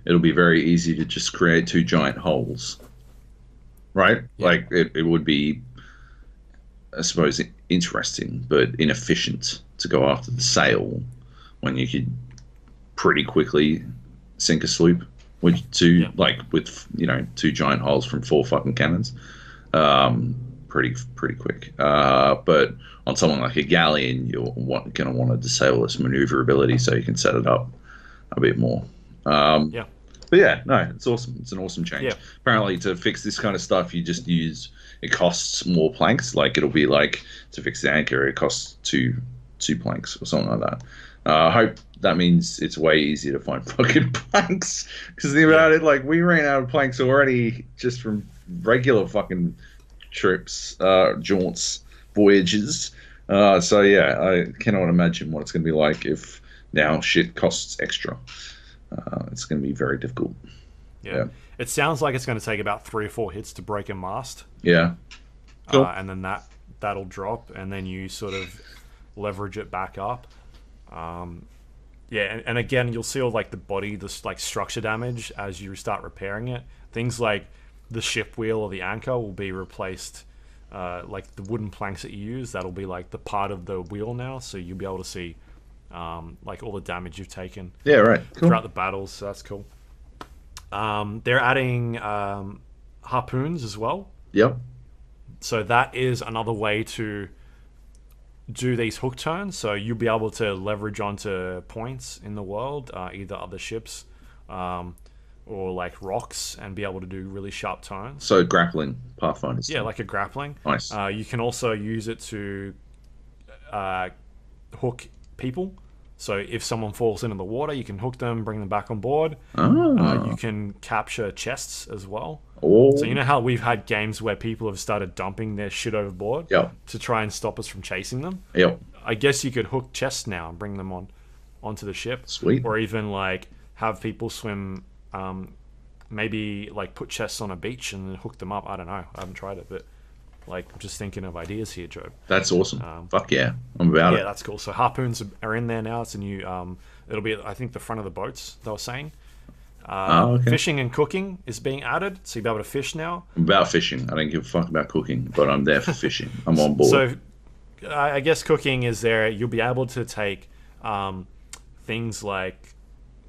it'll be very easy to just create two giant holes. right? Yeah. Like it would be, I suppose, interesting but inefficient to go after the sail when you could pretty quickly sink a sloop with Yeah. two giant holes from 4 fucking cannons. Pretty quick. But on something like a galleon, you're going to want to disable its maneuverability so you can set it up a bit more. Yeah. But yeah, no, it's awesome. It's an awesome Yeah. change. Apparently, to fix this kind of stuff, you just use it costs more planks. Like it'll be like to fix the anchor, it costs two planks or something like that. I hope that means it's way easier to find fucking planks. Because think about it, like we ran out of planks already just from regular fucking trips, jaunts, voyages. So yeah, I cannot imagine what it's going to be like if now shit costs extra. It's going to be very difficult. Yeah. It sounds like it's going to take about 3 or 4 hits to break a mast. Yeah. Cool. And then that'll drop, and then you sort of leverage it back up. Yeah, and again, you'll see all like the body, this like structure damage as you start repairing it. Things like the ship wheel or the anchor will be replaced. Like the wooden planks that you use, that'll be like the part of the wheel now, so you'll be able to see like all the damage you've taken. Yeah, right. Cool. Throughout the battles, so that's cool. They're adding harpoons as well. Yep. So that is another way to do these hook turns. So you'll be able to leverage onto points in the world, either other ships or like rocks, and be able to do really sharp turns. So grappling Pathfinders. Yeah, like a grappling. Nice. You can also use it to hook people. So if someone falls into the water, you can hook them, bring them back on board. You can capture chests as well. Oh. So you know how we've had games where people have started dumping their shit overboard to try and stop us from chasing them? Yep. I guess you could hook chests now and bring them onto the ship. Sweet. Or even like have people swim, maybe like put chests on a beach and then hook them up. I don't know. I haven't tried it, but like I'm just thinking of ideas here, Joab. That's awesome. Fuck yeah, I'm about it. Yeah, that's cool. So harpoons are in there now. It's a new. It'll be, I think, the front of the boats. They were saying. Okay. Fishing and cooking is being added, so you'll be able to fish now. I'm about fishing. I don't give a fuck about cooking, but I'm there for fishing. I'm on board. So, I guess cooking is there. You'll be able to take things like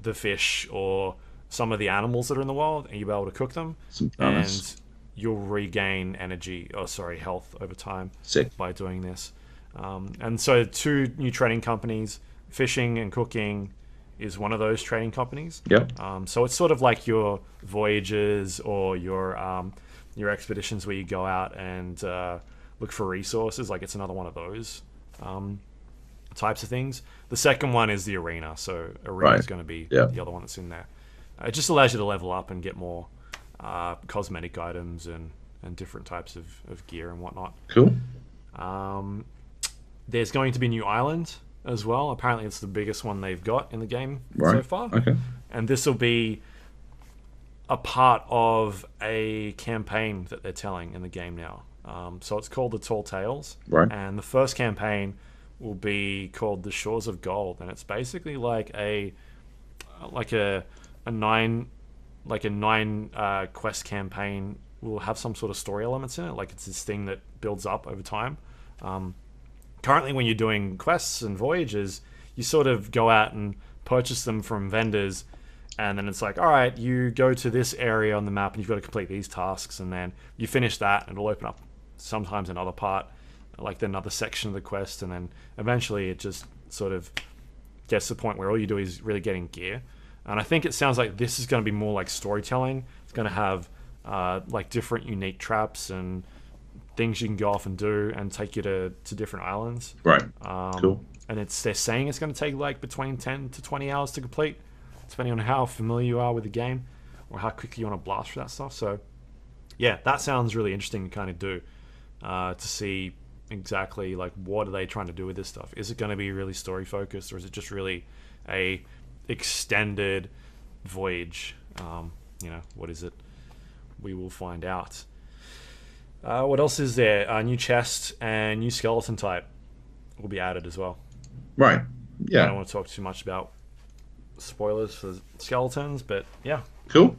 the fish or some of the animals that are in the world, and you'll be able to cook them. And you'll regain health over time. Sick. By doing this. And so 2 new trading companies, fishing and cooking is one of those trading companies. Yep. So it's sort of like your voyages or your expeditions where you go out and look for resources. Like it's another one of those types of things. The second one is the arena. So arena is going to be the other one that's in there. It just allows you to level up and get more cosmetic items and different types of gear and whatnot. Cool. There's going to be a new island as well. Apparently it's the biggest one they've got in the game so far. Okay. And this will be a part of a campaign that they're telling in the game now. So it's called The Tall Tales. Right. And the first campaign will be called The Shores of Gold. And it's basically like a 9 quest campaign. Will have some sort of story elements in it. Like it's this thing that builds up over time. Currently, when you're doing quests and voyages, you sort of go out and purchase them from vendors, and then it's like, all right, you go to this area on the map and you've got to complete these tasks, and then you finish that and it'll open up sometimes another part, like another section of the quest, and then eventually it just sort of gets to the point where all you do is really getting gear. And I think it sounds like this is going to be more like storytelling. It's going to have like different unique traps and things you can go off and do and take you to different islands. Right. Cool. And they're saying it's going to take like between 10 to 20 hours to complete, depending on how familiar you are with the game or how quickly you want to blast through that stuff. So yeah, that sounds really interesting to kind of do, to see exactly like what are they trying to do with this stuff. Is it going to be really story focused, or is it just really a extended voyage? What is it? We will find out. What else is there? A new chest and new skeleton type will be added as well. Right. Yeah. I don't want to talk too much about spoilers for skeletons, but yeah. Cool.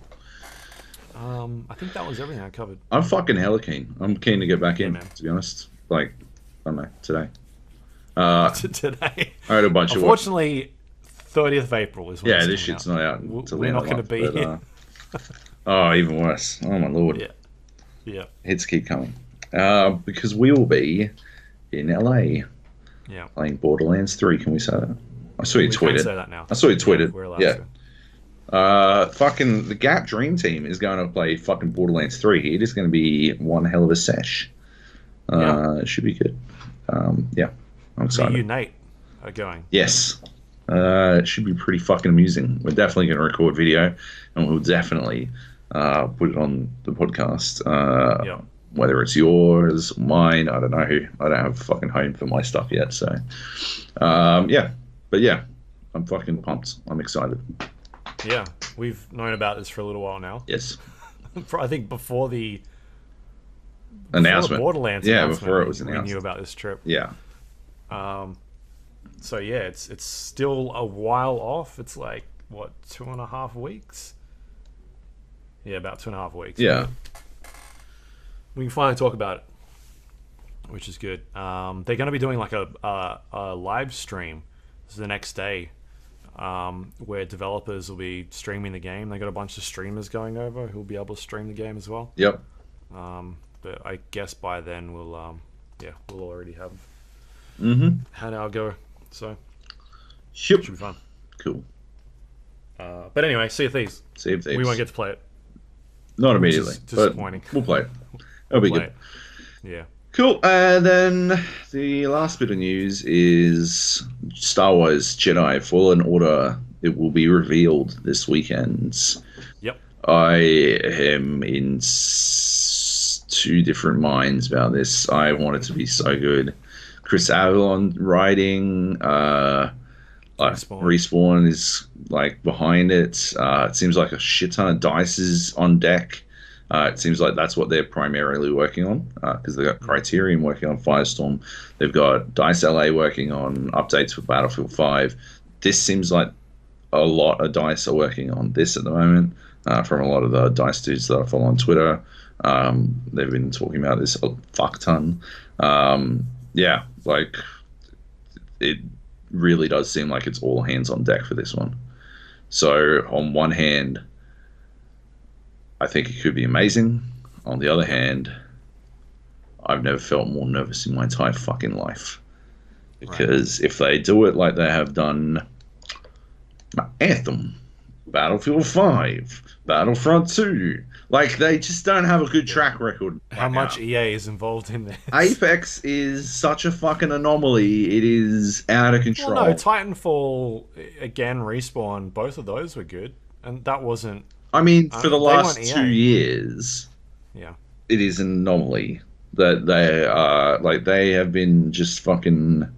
I think that was everything I covered. I'm fucking hella keen. I'm keen to get back in, man. to be honest. Like, I don't know, today. Today. I had a bunch of... Unfortunately, 30th of April is when Yeah, it's this coming shit's out. not out until the We're end not of going the to be month, here. Oh, even worse. Oh, my lord. Yeah. Yeah. Hits keep coming. Because we will be in LA Yeah. playing Borderlands 3. Can we say that? I saw you We tweeted. can say that now. I saw you tweeted. We're allowed Yeah. to. Fucking the Gap Dream Team is going to play fucking Borderlands 3. It is going to be one hell of a sesh. It should be good. Yeah, I'm excited. Me, you, Nate are going. Yes. It should be pretty fucking amusing. We're definitely going to record video, and we'll definitely put it on the podcast. Whether it's yours, mine, I don't know. I don't have a fucking home for my stuff yet, so yeah. But yeah, I'm fucking pumped. I'm excited. Yeah, we've known about this for a little while now. Yes. I think before the announcement. Borderlands announcement, before it was announced. We knew about this trip. Yeah. So yeah, it's still a while off. It's like what, 2.5 weeks? Yeah, about 2.5 weeks. Yeah. We can finally talk about it, which is good. They're going to be doing like a live stream. This is the next day, where developers will be streaming the game. They got a bunch of streamers going over who'll be able to stream the game as well. Yep. But I guess by then we'll already have had our go. So should be fun. Cool. But anyway, Sea of Thieves. Sea of Thieves. We won't get to play it. Not immediately. Disappointing. But we'll play it. It'll be good. Yeah. Cool. And then the last bit of news is Star Wars Jedi Fallen Order. It will be revealed this weekend. Yep. I am in two different minds about this. I want it to be so good. Chris Avellone writing, Respawn is like behind it. It seems like a shit ton of dice is on deck. It seems like that's what they're primarily working on, because they've got Criterion working on Firestorm. They've got Dice LA working on updates for Battlefield 5. This seems like a lot of Dice are working on this at the moment, from a lot of the Dice dudes that I follow on Twitter. They've been talking about this a fuck ton. Yeah, like, it really does seem like it's all hands on deck for this one. So, on one hand, I think it could be amazing. On the other hand, I've never felt more nervous in my entire fucking life. Because if they do it like they have done Anthem, Battlefield 5, Battlefront 2, like, they just don't have a good track record. How much EA is involved in this? Apex is such a fucking anomaly. It is out of control. Well, no, Titanfall, again, Respawn, both of those were good. And that wasn't... I mean, for the last 2 years, yeah, it is an anomaly that they are, like, they have been just fucking,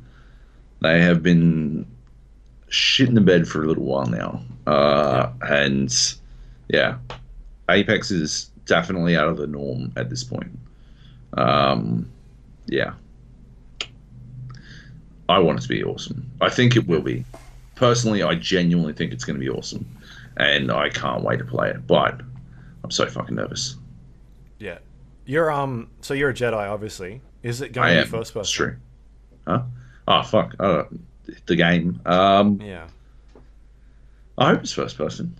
they have been shit in the bed for a little while now. And yeah, Apex is definitely out of the norm at this point. Yeah. I want it to be awesome. I think it will be. Personally, I genuinely think it's going to be awesome. And I can't wait to play it, but I'm so fucking nervous. Yeah. You're so you're a Jedi, obviously. Is it going to be first person? That's true. Huh? Oh fuck. The game. Yeah. I hope it's first person.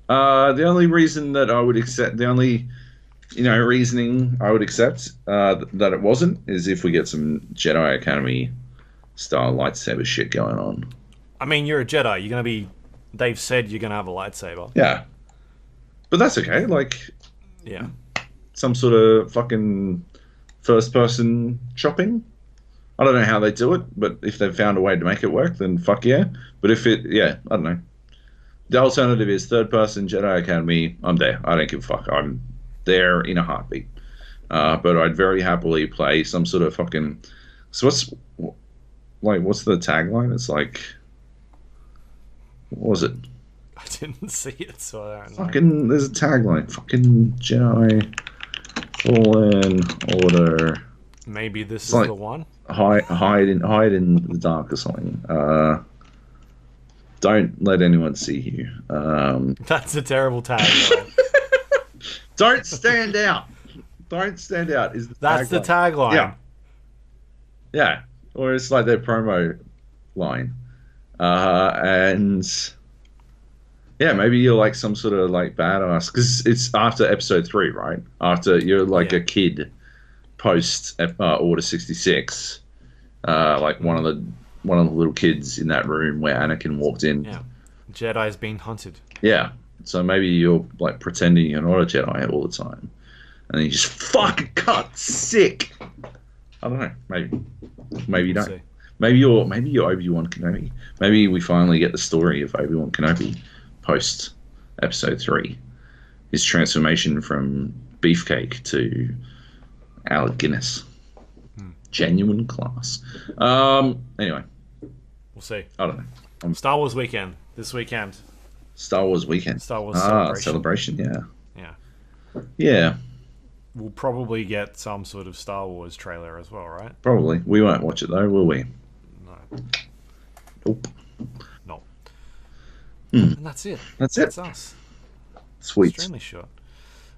The only reason that I would accept, the only reasoning I would accept that it wasn't is if we get some Jedi Academy style lightsaber shit going on. I mean, you're a Jedi. You're gonna be. They've said you're gonna have a lightsaber. Yeah, but that's okay. Like, yeah, some sort of fucking first-person chopping. I don't know how they do it, but if they've found a way to make it work, then fuck yeah. But if it, I don't know. The alternative is third-person Jedi Academy. I'm there. I don't give a fuck. I'm there in a heartbeat. But I'd very happily play some sort of fucking. So what's the tagline? It's like. What was it? I didn't see it, so I don't know. Fucking, there's a tagline. Fucking Jedi Fallen Order. Maybe this is like, the one. Hide in the dark or something. Don't let anyone see you. That's a terrible tagline. Don't stand out. Don't stand out is the That's the tagline. Yeah. Yeah. Or it's like their promo line. And yeah, maybe you're like some sort of like badass because it's after episode 3, right? After you're like a kid post Order 66, like one of the little kids in that room where Anakin walked in. Yeah, Jedi's being hunted. Yeah, so maybe you're like pretending you're not a Jedi all the time, and then you just fucking cut sick. I don't know. Maybe you don't. See. Maybe you're Obi-Wan Kenobi. Maybe we finally get the story of Obi-Wan Kenobi post episode 3. His transformation from beefcake to Alec Guinness. Genuine class. Anyway. We'll see. I don't know. Star Wars weekend. This weekend. Star Wars weekend. Star Wars celebration, yeah. Yeah. Yeah. We'll probably get some sort of Star Wars trailer as well, right? Probably. We won't watch it though, will we? No. Nope. No. And that's it. That's us. Sweet. Extremely short.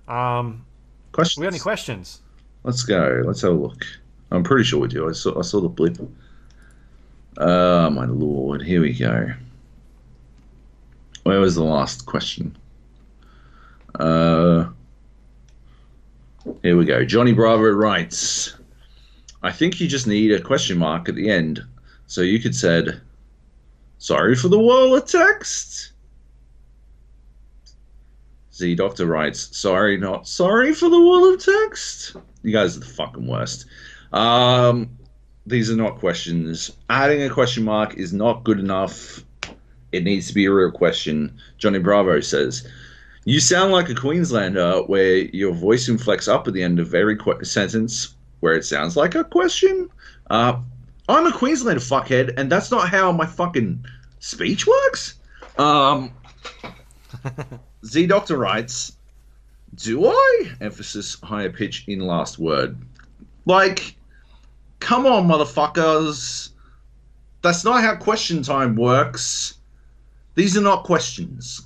Questions? We got any questions? Let's go. Let's have a look. I'm pretty sure we do. I saw the blip. My lord. Here we go. Where was the last question? Here we go. Johnny Bravo writes, I think you just need a question mark at the end. So you could said, sorry for the wall of text. Z Doctor writes, sorry, not sorry for the wall of text. You guys are the fucking worst. These are not questions. Adding a question mark is not good enough. It needs to be a real question. Johnny Bravo says, you sound like a Queenslander where your voice inflects up at the end of every sentence where it sounds like a question. I'm a Queenslander, fuckhead, and that's not how my fucking speech works. Z Doctor writes, do I? Emphasis, higher pitch in last word. Like, come on, motherfuckers. That's not how question time works. These are not questions.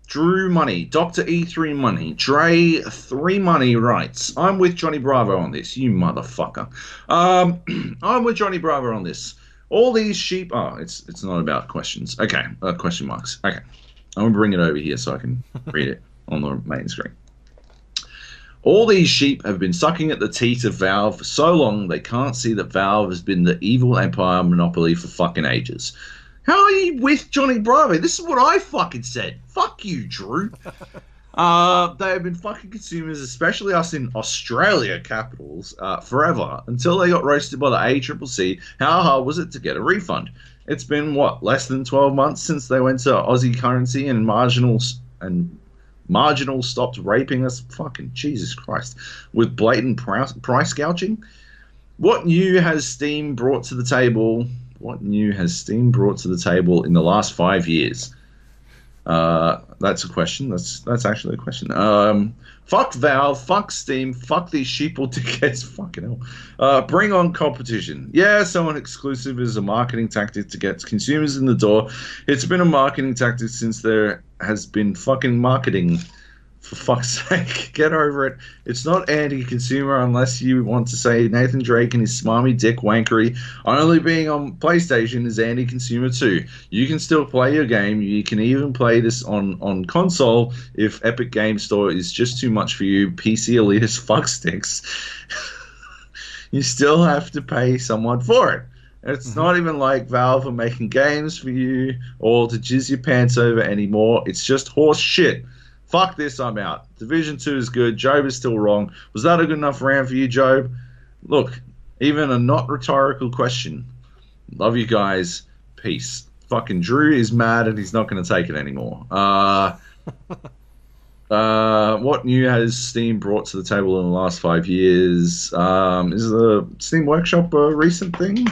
Drew Money, Dr. E3 Money, Dre 3 Money writes, I'm with Johnny Bravo on this, you motherfucker. I'm with Johnny Bravo on this. All these sheep... Oh, it's not about questions. Okay, question marks. Okay. I'm going to bring it over here so I can read it on the main screen. All these sheep have been sucking at the teat of Valve for so long they can't see that Valve has been the evil empire monopoly for fucking ages. How are you with Johnny Bravo? This is what I fucking said. Fuck you, Drew. They have been fucking consumers, especially us in Australia capitals, forever, until they got roasted by the ACCC. How hard was it to get a refund? It's been, what, less than 12 months since they went to Aussie currency and Marginal stopped raping us? Fucking Jesus Christ. With blatant price gouging? What new has Steam brought to the table... What new has Steam brought to the table in the last 5 years? That's a question. That's actually a question. Fuck Valve, fuck Steam, fuck these sheeple dickheads. Fucking hell. Bring on competition. Yeah, someone exclusive is a marketing tactic to get consumers in the door. It's been a marketing tactic since there has been fucking marketing. For fuck's sake, get over it. It's not anti-consumer unless you want to say Nathan Drake and his smarmy dick wankery only being on PlayStation is anti-consumer too. You can still play your game. You can even play this on console if Epic Game Store is just too much for you PC elitist fucksticks. You still have to pay someone for it. It's not even like Valve are making games for you or to jizz your pants over anymore. It's just horse shit. Fuck this, I'm out. Division 2 is good. Joab is still wrong. Was that a good enough round for you, Joab? Look, even a not rhetorical question. Love you guys. Peace. Fucking Drew is mad and he's not going to take it anymore. What new has Steam brought to the table in the last 5 years? Is the Steam Workshop a recent thing?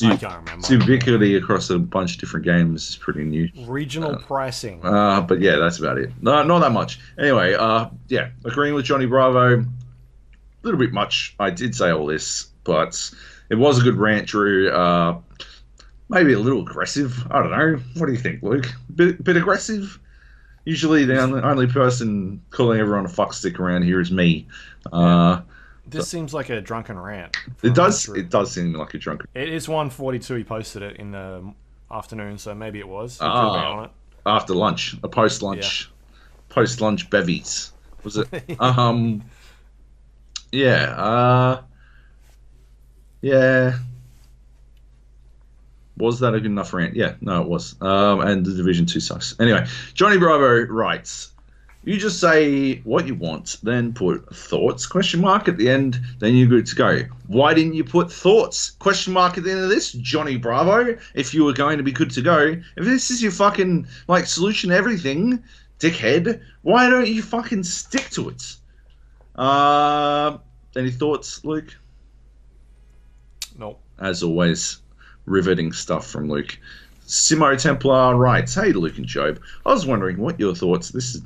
I can't remember. It's ubiquity across a bunch of different games. It's pretty new. Regional pricing. But yeah, that's about it. No, not that much. Anyway, yeah, agreeing with Johnny Bravo. A little bit much. I did say all this, but it was a good rant, Drew. Maybe a little aggressive. I don't know. What do you think, Luke? Bit aggressive? Usually, the only person calling everyone a fuckstick around here is me. Yeah. Uh, This seems like a drunken rant it from does. Drew. It does seem like a drunk. It is 1:42. He posted it in the afternoon, so maybe it was. He could have been Ah, on after lunch, a post it. lunch, bevies. Was it? Yeah. Yeah. Yeah. Was that a good enough rant? Yeah, no, it was. And the Division 2 sucks. Anyway, Johnny Bravo writes, you just say what you want, then put thoughts, question mark at the end, then you're good to go. Why didn't you put thoughts, question mark at the end of this, Johnny Bravo, if you were going to be good to go? If this is your fucking, like, solution to everything, dickhead, why don't you fucking stick to it? Any thoughts, Luke? Nope. As always, riveting stuff from Luke. Simo Templar writes, "Hey Luke and Joab, I was wondering what your thoughts. This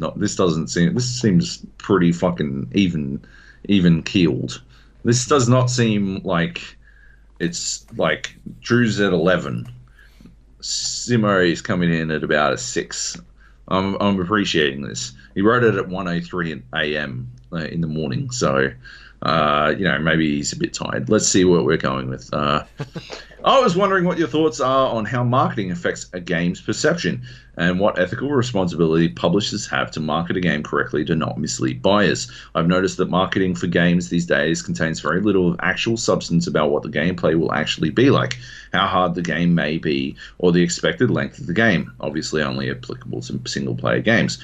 seems pretty fucking even keeled. This does not seem like it's like Drew's at 11. Simo is coming in at about a 6. I'm appreciating this. He wrote it at 1:03 a.m. In the morning, so maybe he's a bit tired. Let's see what we're going with. I was wondering what your thoughts are on how marketing affects a game's perception and what ethical responsibility publishers have to market a game correctly to not mislead buyers. I've noticed that marketing for games these days contains very little of actual substance about what the gameplay will actually be like, how hard the game may be, or the expected length of the game, obviously only applicable to single-player games.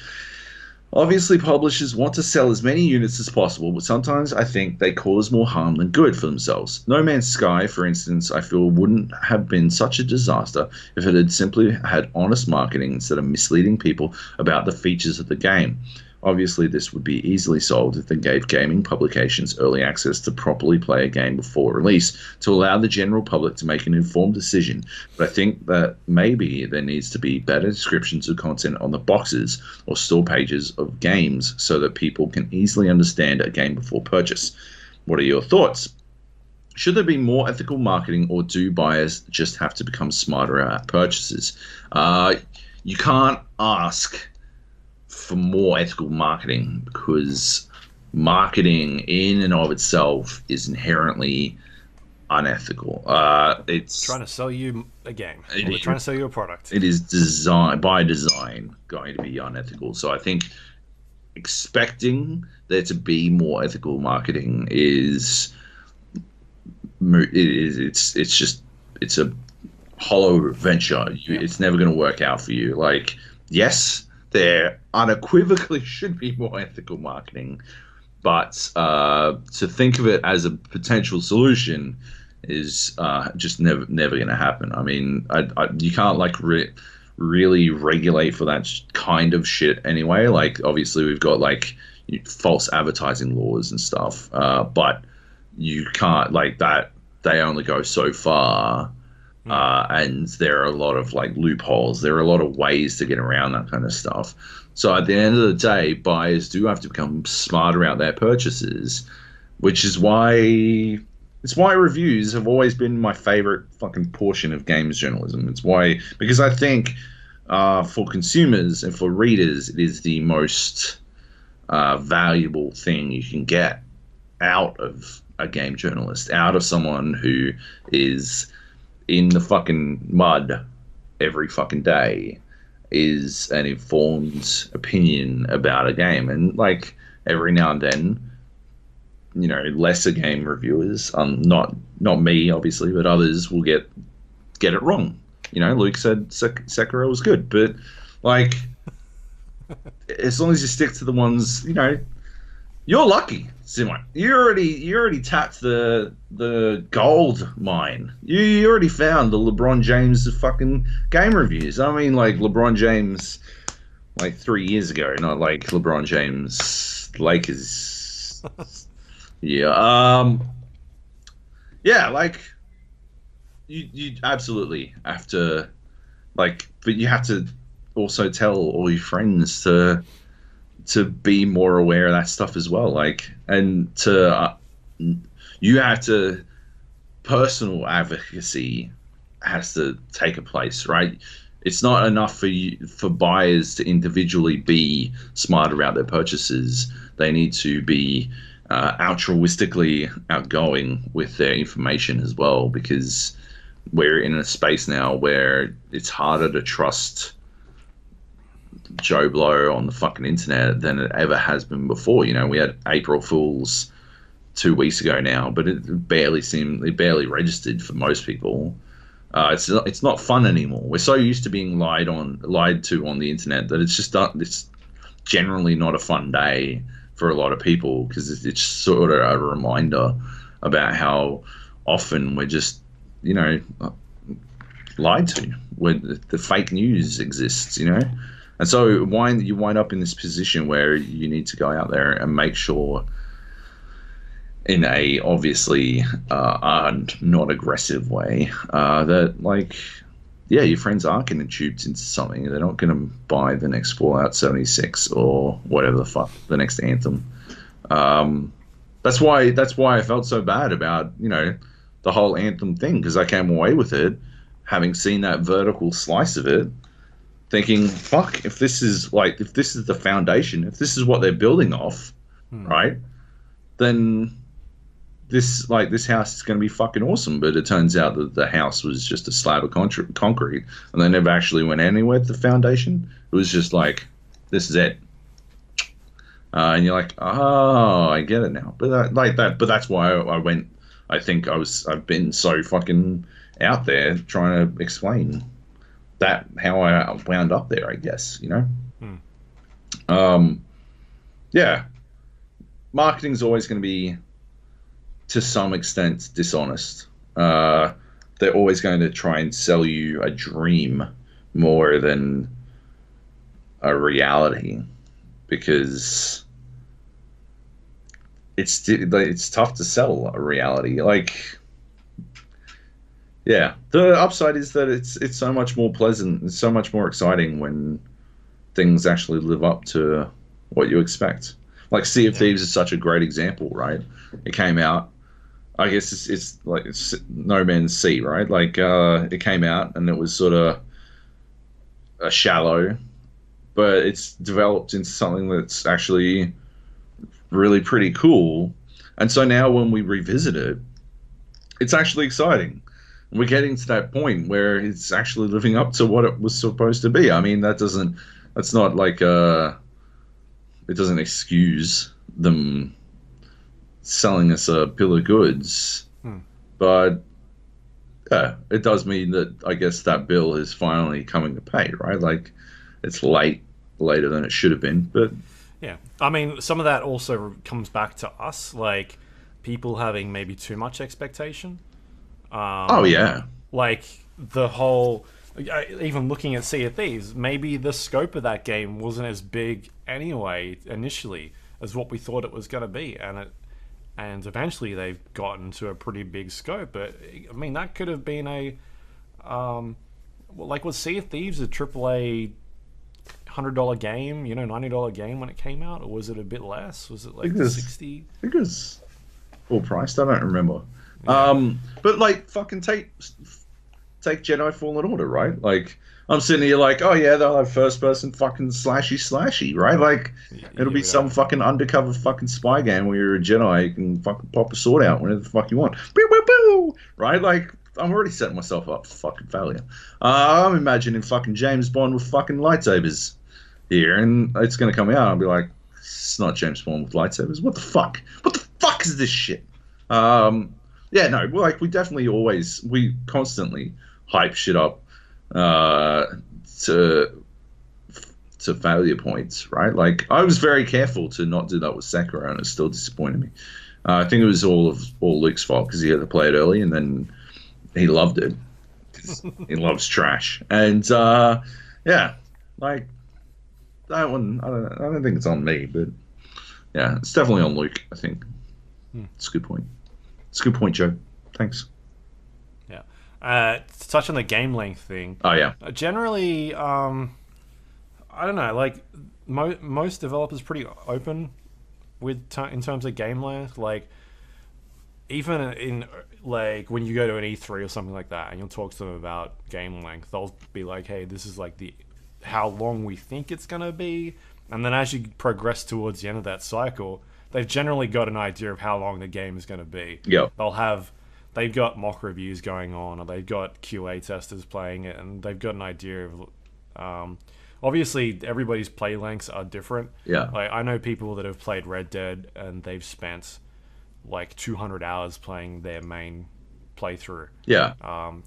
Obviously, publishers want to sell as many units as possible, but sometimes I think they cause more harm than good for themselves. No Man's Sky, for instance, I feel wouldn't have been such a disaster if it had simply had honest marketing instead of misleading people about the features of the game. Obviously, this would be easily solved if they gave gaming publications early access to properly play a game before release to allow the general public to make an informed decision. But I think that maybe there needs to be better descriptions of content on the boxes or store pages of games so that people can easily understand a game before purchase. What are your thoughts? Should there be more ethical marketing, or do buyers just have to become smarter about purchases? You can't ask for more ethical marketing because marketing in and of itself is inherently unethical. It's trying to sell you a game. They're trying to sell you a product. It is by design going to be unethical. So I think expecting there to be more ethical marketing is it's a hollow venture. It's never going to work out for you. Like, yes, there unequivocally should be more ethical marketing, but to think of it as a potential solution is just never going to happen. I mean, you can't like really regulate for that kind of shit anyway. Like, obviously, we've got like false advertising laws and stuff, but you can't like that. They only go so far. And there are a lot of like loopholes. There are a lot of ways to get around that kind of stuff. So at the end of the day, buyers do have to become smarter about their purchases, which is why reviews have always been my favorite fucking portion of games journalism. It's why, because I think for consumers and for readers, it is the most valuable thing you can get out of a game journalist, out of someone who is in the fucking mud every fucking day, is an informed opinion about a game. And like every now and then, lesser game reviewers, not me obviously, but others will get it wrong. Luke said Sekiro was good, but like as long as you stick to the ones, you're lucky, Simon. You already tapped the gold mine. You already found the LeBron James of fucking game reviews. I mean, like LeBron James, like 3 years ago, not like LeBron James Lakers. Yeah. Yeah. Like you absolutely have to, like, but you have to also tell all your friends to be more aware of that stuff as well. Like, and you have to, personal advocacy has to take a place, right? it's not enough for buyers to individually be smarter about their purchases. They need to be altruistically outgoing with their information as well, because we're in a space now where it's harder to trust Joe Blow on the fucking internet than it ever has been before. You know, we had April Fools 2 weeks ago now, but it barely registered for most people. It's not fun anymore. We're so used to being lied to on the internet that it's generally not a fun day for a lot of people, because it's sort of a reminder about how often we're just, you know, lied to, when the fake news exists, you know. And so you wind up in this position where you need to go out there and make sure, in a obviously not aggressive way, that, like, yeah, your friends aren't getting duped into something. They're not going to buy the next Fallout 76 or whatever the fuck, the next Anthem. That's why I felt so bad about, you know, the whole Anthem thing, because I came away with it having seen that vertical slice of it, thinking, fuck, if this is the foundation, if this is what they're building off, right, then this house is going to be fucking awesome. But it turns out that the house was just a slab of concrete, and they never actually went anywhere with the foundation. It was just like, this is it. And you're like, oh, I get it now. But but that's why I went. I think I've been so fucking out there trying to explain that, how I wound up there, I guess, you know. Yeah, marketing's always going to be, to some extent, dishonest. They're always going to try and sell you a dream more than a reality, because it's tough to sell a reality. Like, yeah, the upside is that it's so much more pleasant, it's so much more exciting when things actually live up to what you expect. Like Sea of Thieves is such a great example, right? It came out, I guess it's like No Man's Sea, right? Like, it came out and it was sort of a shallow, but it's developed into something that's actually really pretty cool. And so now when we revisit it, it's actually exciting. We're getting to that point where it's actually living up to what it was supposed to be. I mean, that's not like it doesn't excuse them selling us a bill of goods, but yeah, it does mean that, I guess, that bill is finally coming to pay, right? Like, it's later than it should have been, but yeah, I mean, some of that also comes back to us, like people having maybe too much expectation. Oh yeah, like the whole, even looking at Sea of Thieves, maybe the scope of that game wasn't as big anyway initially as what we thought it was going to be, and eventually they've gotten to a pretty big scope. But I mean, that could have been a like, was Sea of Thieves a AAA $100 game, you know, $90 game when it came out, or was it a bit less? Was it like 60? I think it was full priced. I don't remember. Yeah. But like, fucking take Jedi Fallen Order, right? Like, I'm sitting here like, oh yeah, they'll have first person fucking slashy, right? Like, it'll be some fucking undercover fucking spy game where you're a Jedi, you can fucking pop a sword out whenever the fuck you want. Pew, pew, pew, right? Like, I'm already setting myself up for fucking failure. I'm imagining fucking James Bond with fucking lightsabers here, and it's going to come out and I'll be like, it's not James Bond with lightsabers. What the fuck? What the fuck is this shit? Yeah, no, like, we constantly hype shit up to failure points, right? Like, I was very careful to not do that with Sekiro, and it still disappointed me. I think it was all Luke's fault, because he had to play it early, and then he loved it. He loves trash, and yeah, like, that one, I don't think it's on me, but yeah, it's definitely on Luke, I think. It's a good point. It's a good point, Joe. Thanks. Yeah. To touch on the game length thing. Oh, yeah. Generally, I don't know, like, most developers pretty open in terms of game length. Like, even in like when you go to an E3 or something like that, and you'll talk to them about game length, they'll be like, "Hey, this is like the how long we think it's gonna be," and then as you progress towards the end of that cycle, they've generally got an idea of how long the game is gonna be. Yeah. They've got mock reviews going on, or they've got QA testers playing it, and they've got an idea of. Obviously, everybody's play lengths are different. Yeah. Like I know people that have played Red Dead and they've spent like 200 hours playing their main playthrough. Yeah.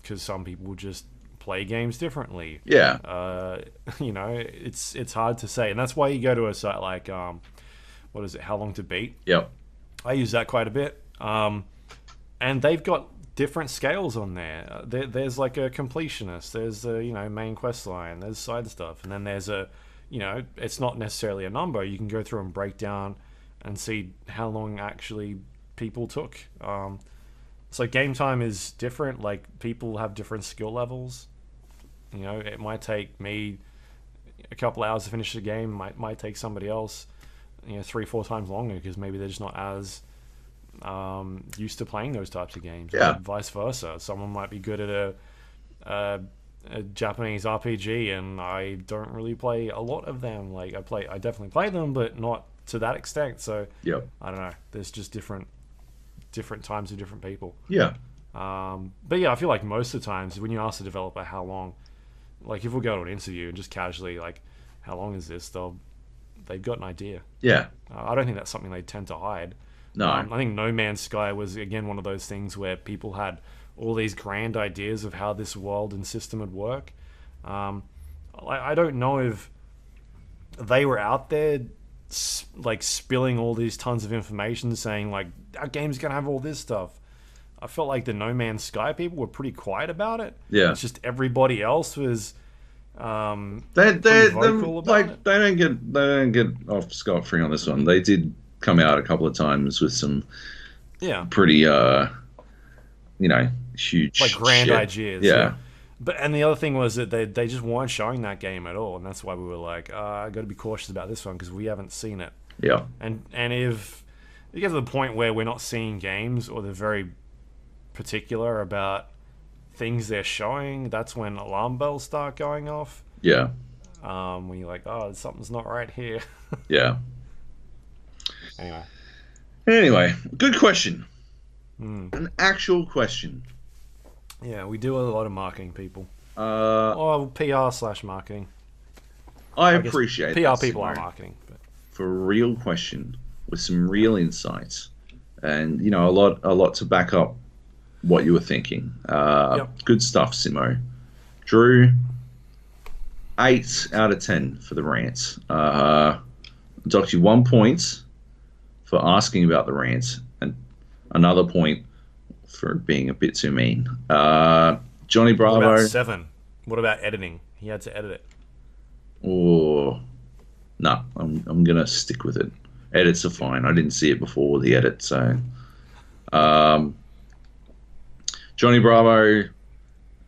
Because some people just play games differently. Yeah. It's hard to say, and that's why you go to a site like what is it? How Long to Beat? Yep. I use that quite a bit. And they've got different scales on there. There's like a completionist. There's a main quest line. There's side stuff, and then there's a it's not necessarily a number. You can go through and break down and see how long actually people took. So game time is different. Like people have different skill levels. It might take me a couple hours to finish the game. Might take somebody else 3-4 times longer because maybe they're just not as used to playing those types of games. Yeah. Or vice versa. Someone might be good at a Japanese RPG, and I don't really play a lot of them. Like I definitely play them, but not to that extent. So Yep. I don't know. There's just different times of different people. Yeah. But yeah, I feel like most of the times when you ask the developer how long, like if we go to an interview and just casually like, how long is this? They've got an idea. Yeah. I don't think that's something they tend to hide. No. I think No Man's Sky was again one of those things where people had all these grand ideas of how this world and system would work. I don't know if they were out there like spilling all these tons of information, saying like our game's gonna have all this stuff. I felt like the No Man's Sky people were pretty quiet about it. Yeah. It's just everybody else was They're vocal about like it. they don't get off scot-free on this one. They did come out a couple of times with some pretty huge like grand shit. ideas. Yeah. But and the other thing was that they just weren't showing that game at all, and that's why we were like, I got to be cautious about this one because we haven't seen it. Yeah. And if you get to the point where we're not seeing games, or they're very particular about things they're showing, that's when alarm bells start going off. Yeah. When you're like, oh, something's not right here. Yeah. Anyway, good question. An actual question. Yeah, we do a lot of marketing, people. PR/marketing. I appreciate PR that, people Simo, are marketing. But. for a real question with some real insights, and a lot to back up what you were thinking. Good stuff, Simo. Drew, 8 out of 10 for the rant. Docked you 1 point for asking about the rant, and another point for being a bit too mean. Johnny Bravo. What about 7? What about editing? He had to edit it. Oh, no, I'm gonna stick with it. Edits are fine. I didn't see it before the edit, so. Johnny Bravo,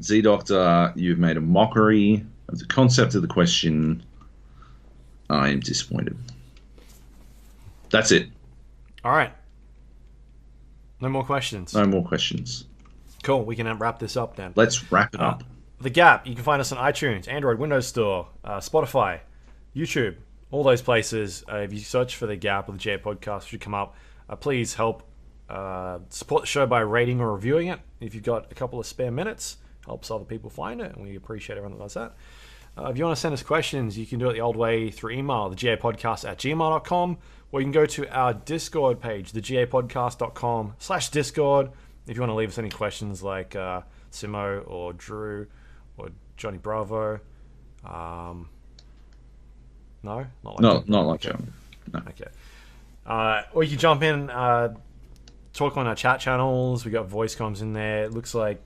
Z Doctor, you've made a mockery of the concept of the question. I am disappointed. That's it. All right. No more questions. No more questions. Cool. We can wrap this up then. Let's wrap it up. The Gap. You can find us on iTunes, Android, Windows Store, Spotify, YouTube, all those places. If you search for The Gap or the GA Podcast, it should come up. Please help support the show by rating or reviewing it. If you've got a couple of spare minutes, helps other people find it, and we appreciate everyone that does that. If you want to send us questions, you can do it the old way through email, thegapodcast@gmail.com, or you can go to our Discord page, thegapodcast.com/Discord. If you want to leave us any questions like Simo or Drew or Johnny Bravo. No? Not like okay. Johnny. No. Okay. Or you can jump in, talk on our chat channels. We got voice comms in there. It looks like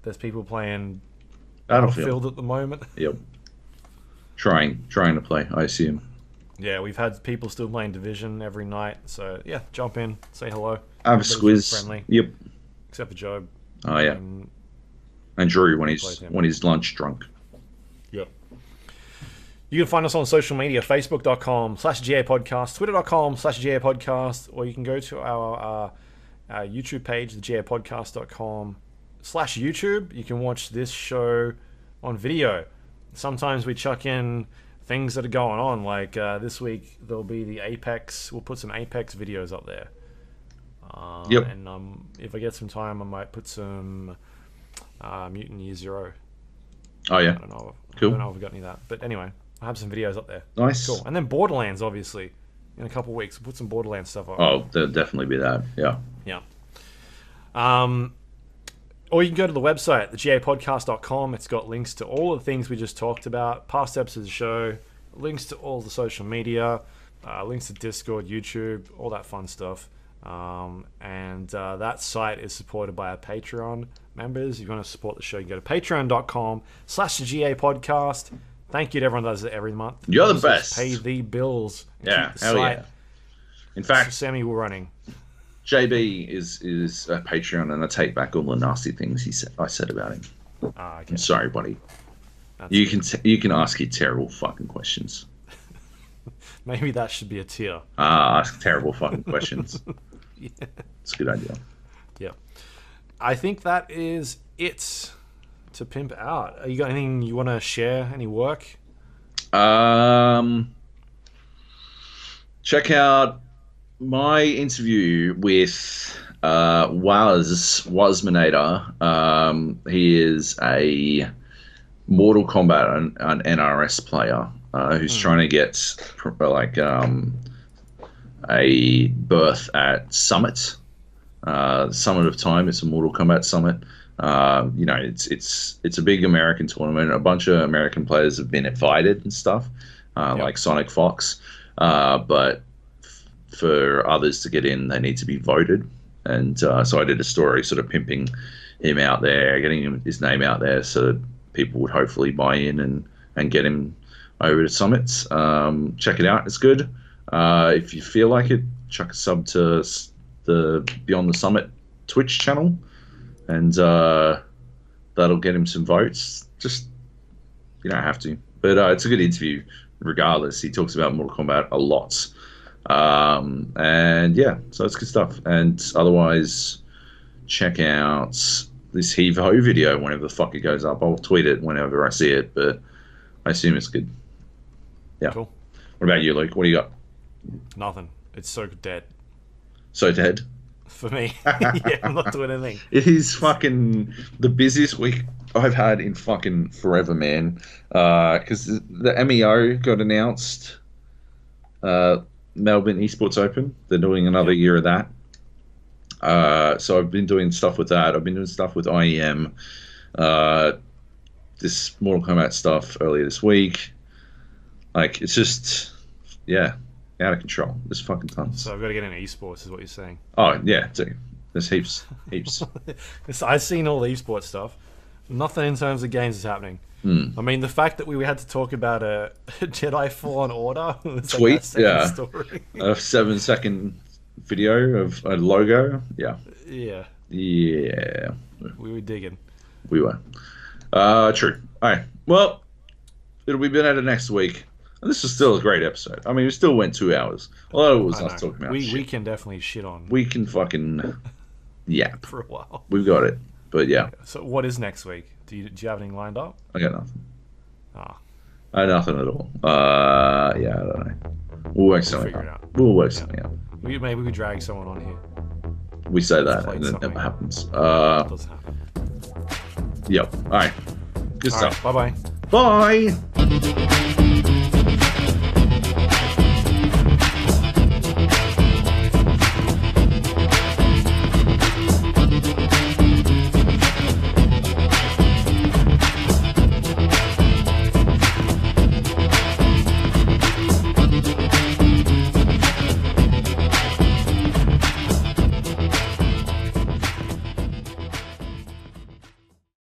there's people playing Battlefield at the moment. Yep. Trying to play, I assume. Yeah, we've had people still playing Division every night. So, yeah, jump in, say hello. Have a squiz. Friendly. Yep. Except for Joab. Oh, yeah. And Drew when he's lunch drunk. Yep. You can find us on social media, facebook.com/GA Podcast, twitter.com/GA Podcast, or you can go to our YouTube page, thegapodcast.com/YouTube. You can watch this show on video. Sometimes we chuck in things that are going on, like this week there'll be the Apex. We'll put some Apex videos up there. Yep. And if I get some time, I might put some Mutant Year Zero. Oh yeah. I don't know. Cool. I don't know if we've got any of that, but anyway, I have some videos up there. Nice. Cool. And then Borderlands, obviously, in a couple of weeks, we'll put some Borderlands stuff up. Oh, there'll definitely be that. Yeah. Yeah. Or you can go to the website, thegapodcast.com. It's got links to all the things we just talked about, past episodes of the show, links to all the social media, links to Discord, YouTube, all that fun stuff. And that site is supported by our Patreon members. If you want to support the show, you can go to patreon.com/thegapodcast. Thank you to everyone that does it every month. You're the best. Pay the bills. Yeah, Keep the hell site yeah. In fact, semi-running. JB is a Patreon, and I take back all the nasty things I said about him. Okay. I'm sorry, buddy. That's You can ask your terrible fucking questions. Maybe that should be a tier. Ask terrible fucking questions. Yeah. It's a good idea. Yeah. I think that is it to pimp out. You got anything you want to share? Any work? Check out my interview with Wasminator. He is a Mortal Kombat an NRS player who's trying to get a berth at Summit. Summit of Time. It's a Mortal Kombat Summit. It's a big American tournament. A bunch of American players have been invited and stuff, like Sonic Fox. But for others to get in, they need to be voted. And so I did a story sort of pimping him out there, getting his name out there so that people would hopefully buy in and get him over to Summits. Check it out. It's good. If you feel like it, chuck a sub to the Beyond the Summit Twitch channel, and that'll get him some votes. Just, you don't have to. But it's a good interview regardless. He talks about Mortal Kombat a lot. And yeah, so it's good stuff. And otherwise, check out this Heave Ho video whenever the fuck it goes up. I'll tweet it whenever I see it, but I assume it's good. Yeah. Cool. What about you, Luke? What do you got? Nothing. It's so dead. So dead? For me. Yeah, I'm not doing anything. It is fucking the busiest week I've had in fucking forever, man. Because the MEO got announced. Melbourne Esports Open. They're doing another year of that. So I've been doing stuff with that. I've been doing stuff with IEM. This Mortal Kombat stuff earlier this week. Like, it's just, yeah, out of control. There's fucking tons. So I've got to get into esports, is what you're saying. Oh, yeah, dude. There's heaps. I've seen all the esports stuff. Nothing in terms of games is happening. I mean, the fact that we had to talk about a Jedi Fallen Order was tweet, story. A 7-second video of a logo. Yeah. Yeah. Yeah. We were digging. We were. True. All right. Well, it'll be better next week. And this is still a great episode. I mean, we still went 2 hours. Although it was us talking about shit. We can definitely shit on. We can fucking yap. For a while. We've got it. But yeah. So what is next week? Do you have anything lined up? I got nothing. Ah. I got nothing at all. Yeah, I don't know. We'll work something out. We'll work something out. Maybe we drag someone on here. We say that and it never happens. It doesn't happen. Yep. All right. Good stuff. Right, bye-bye. Bye.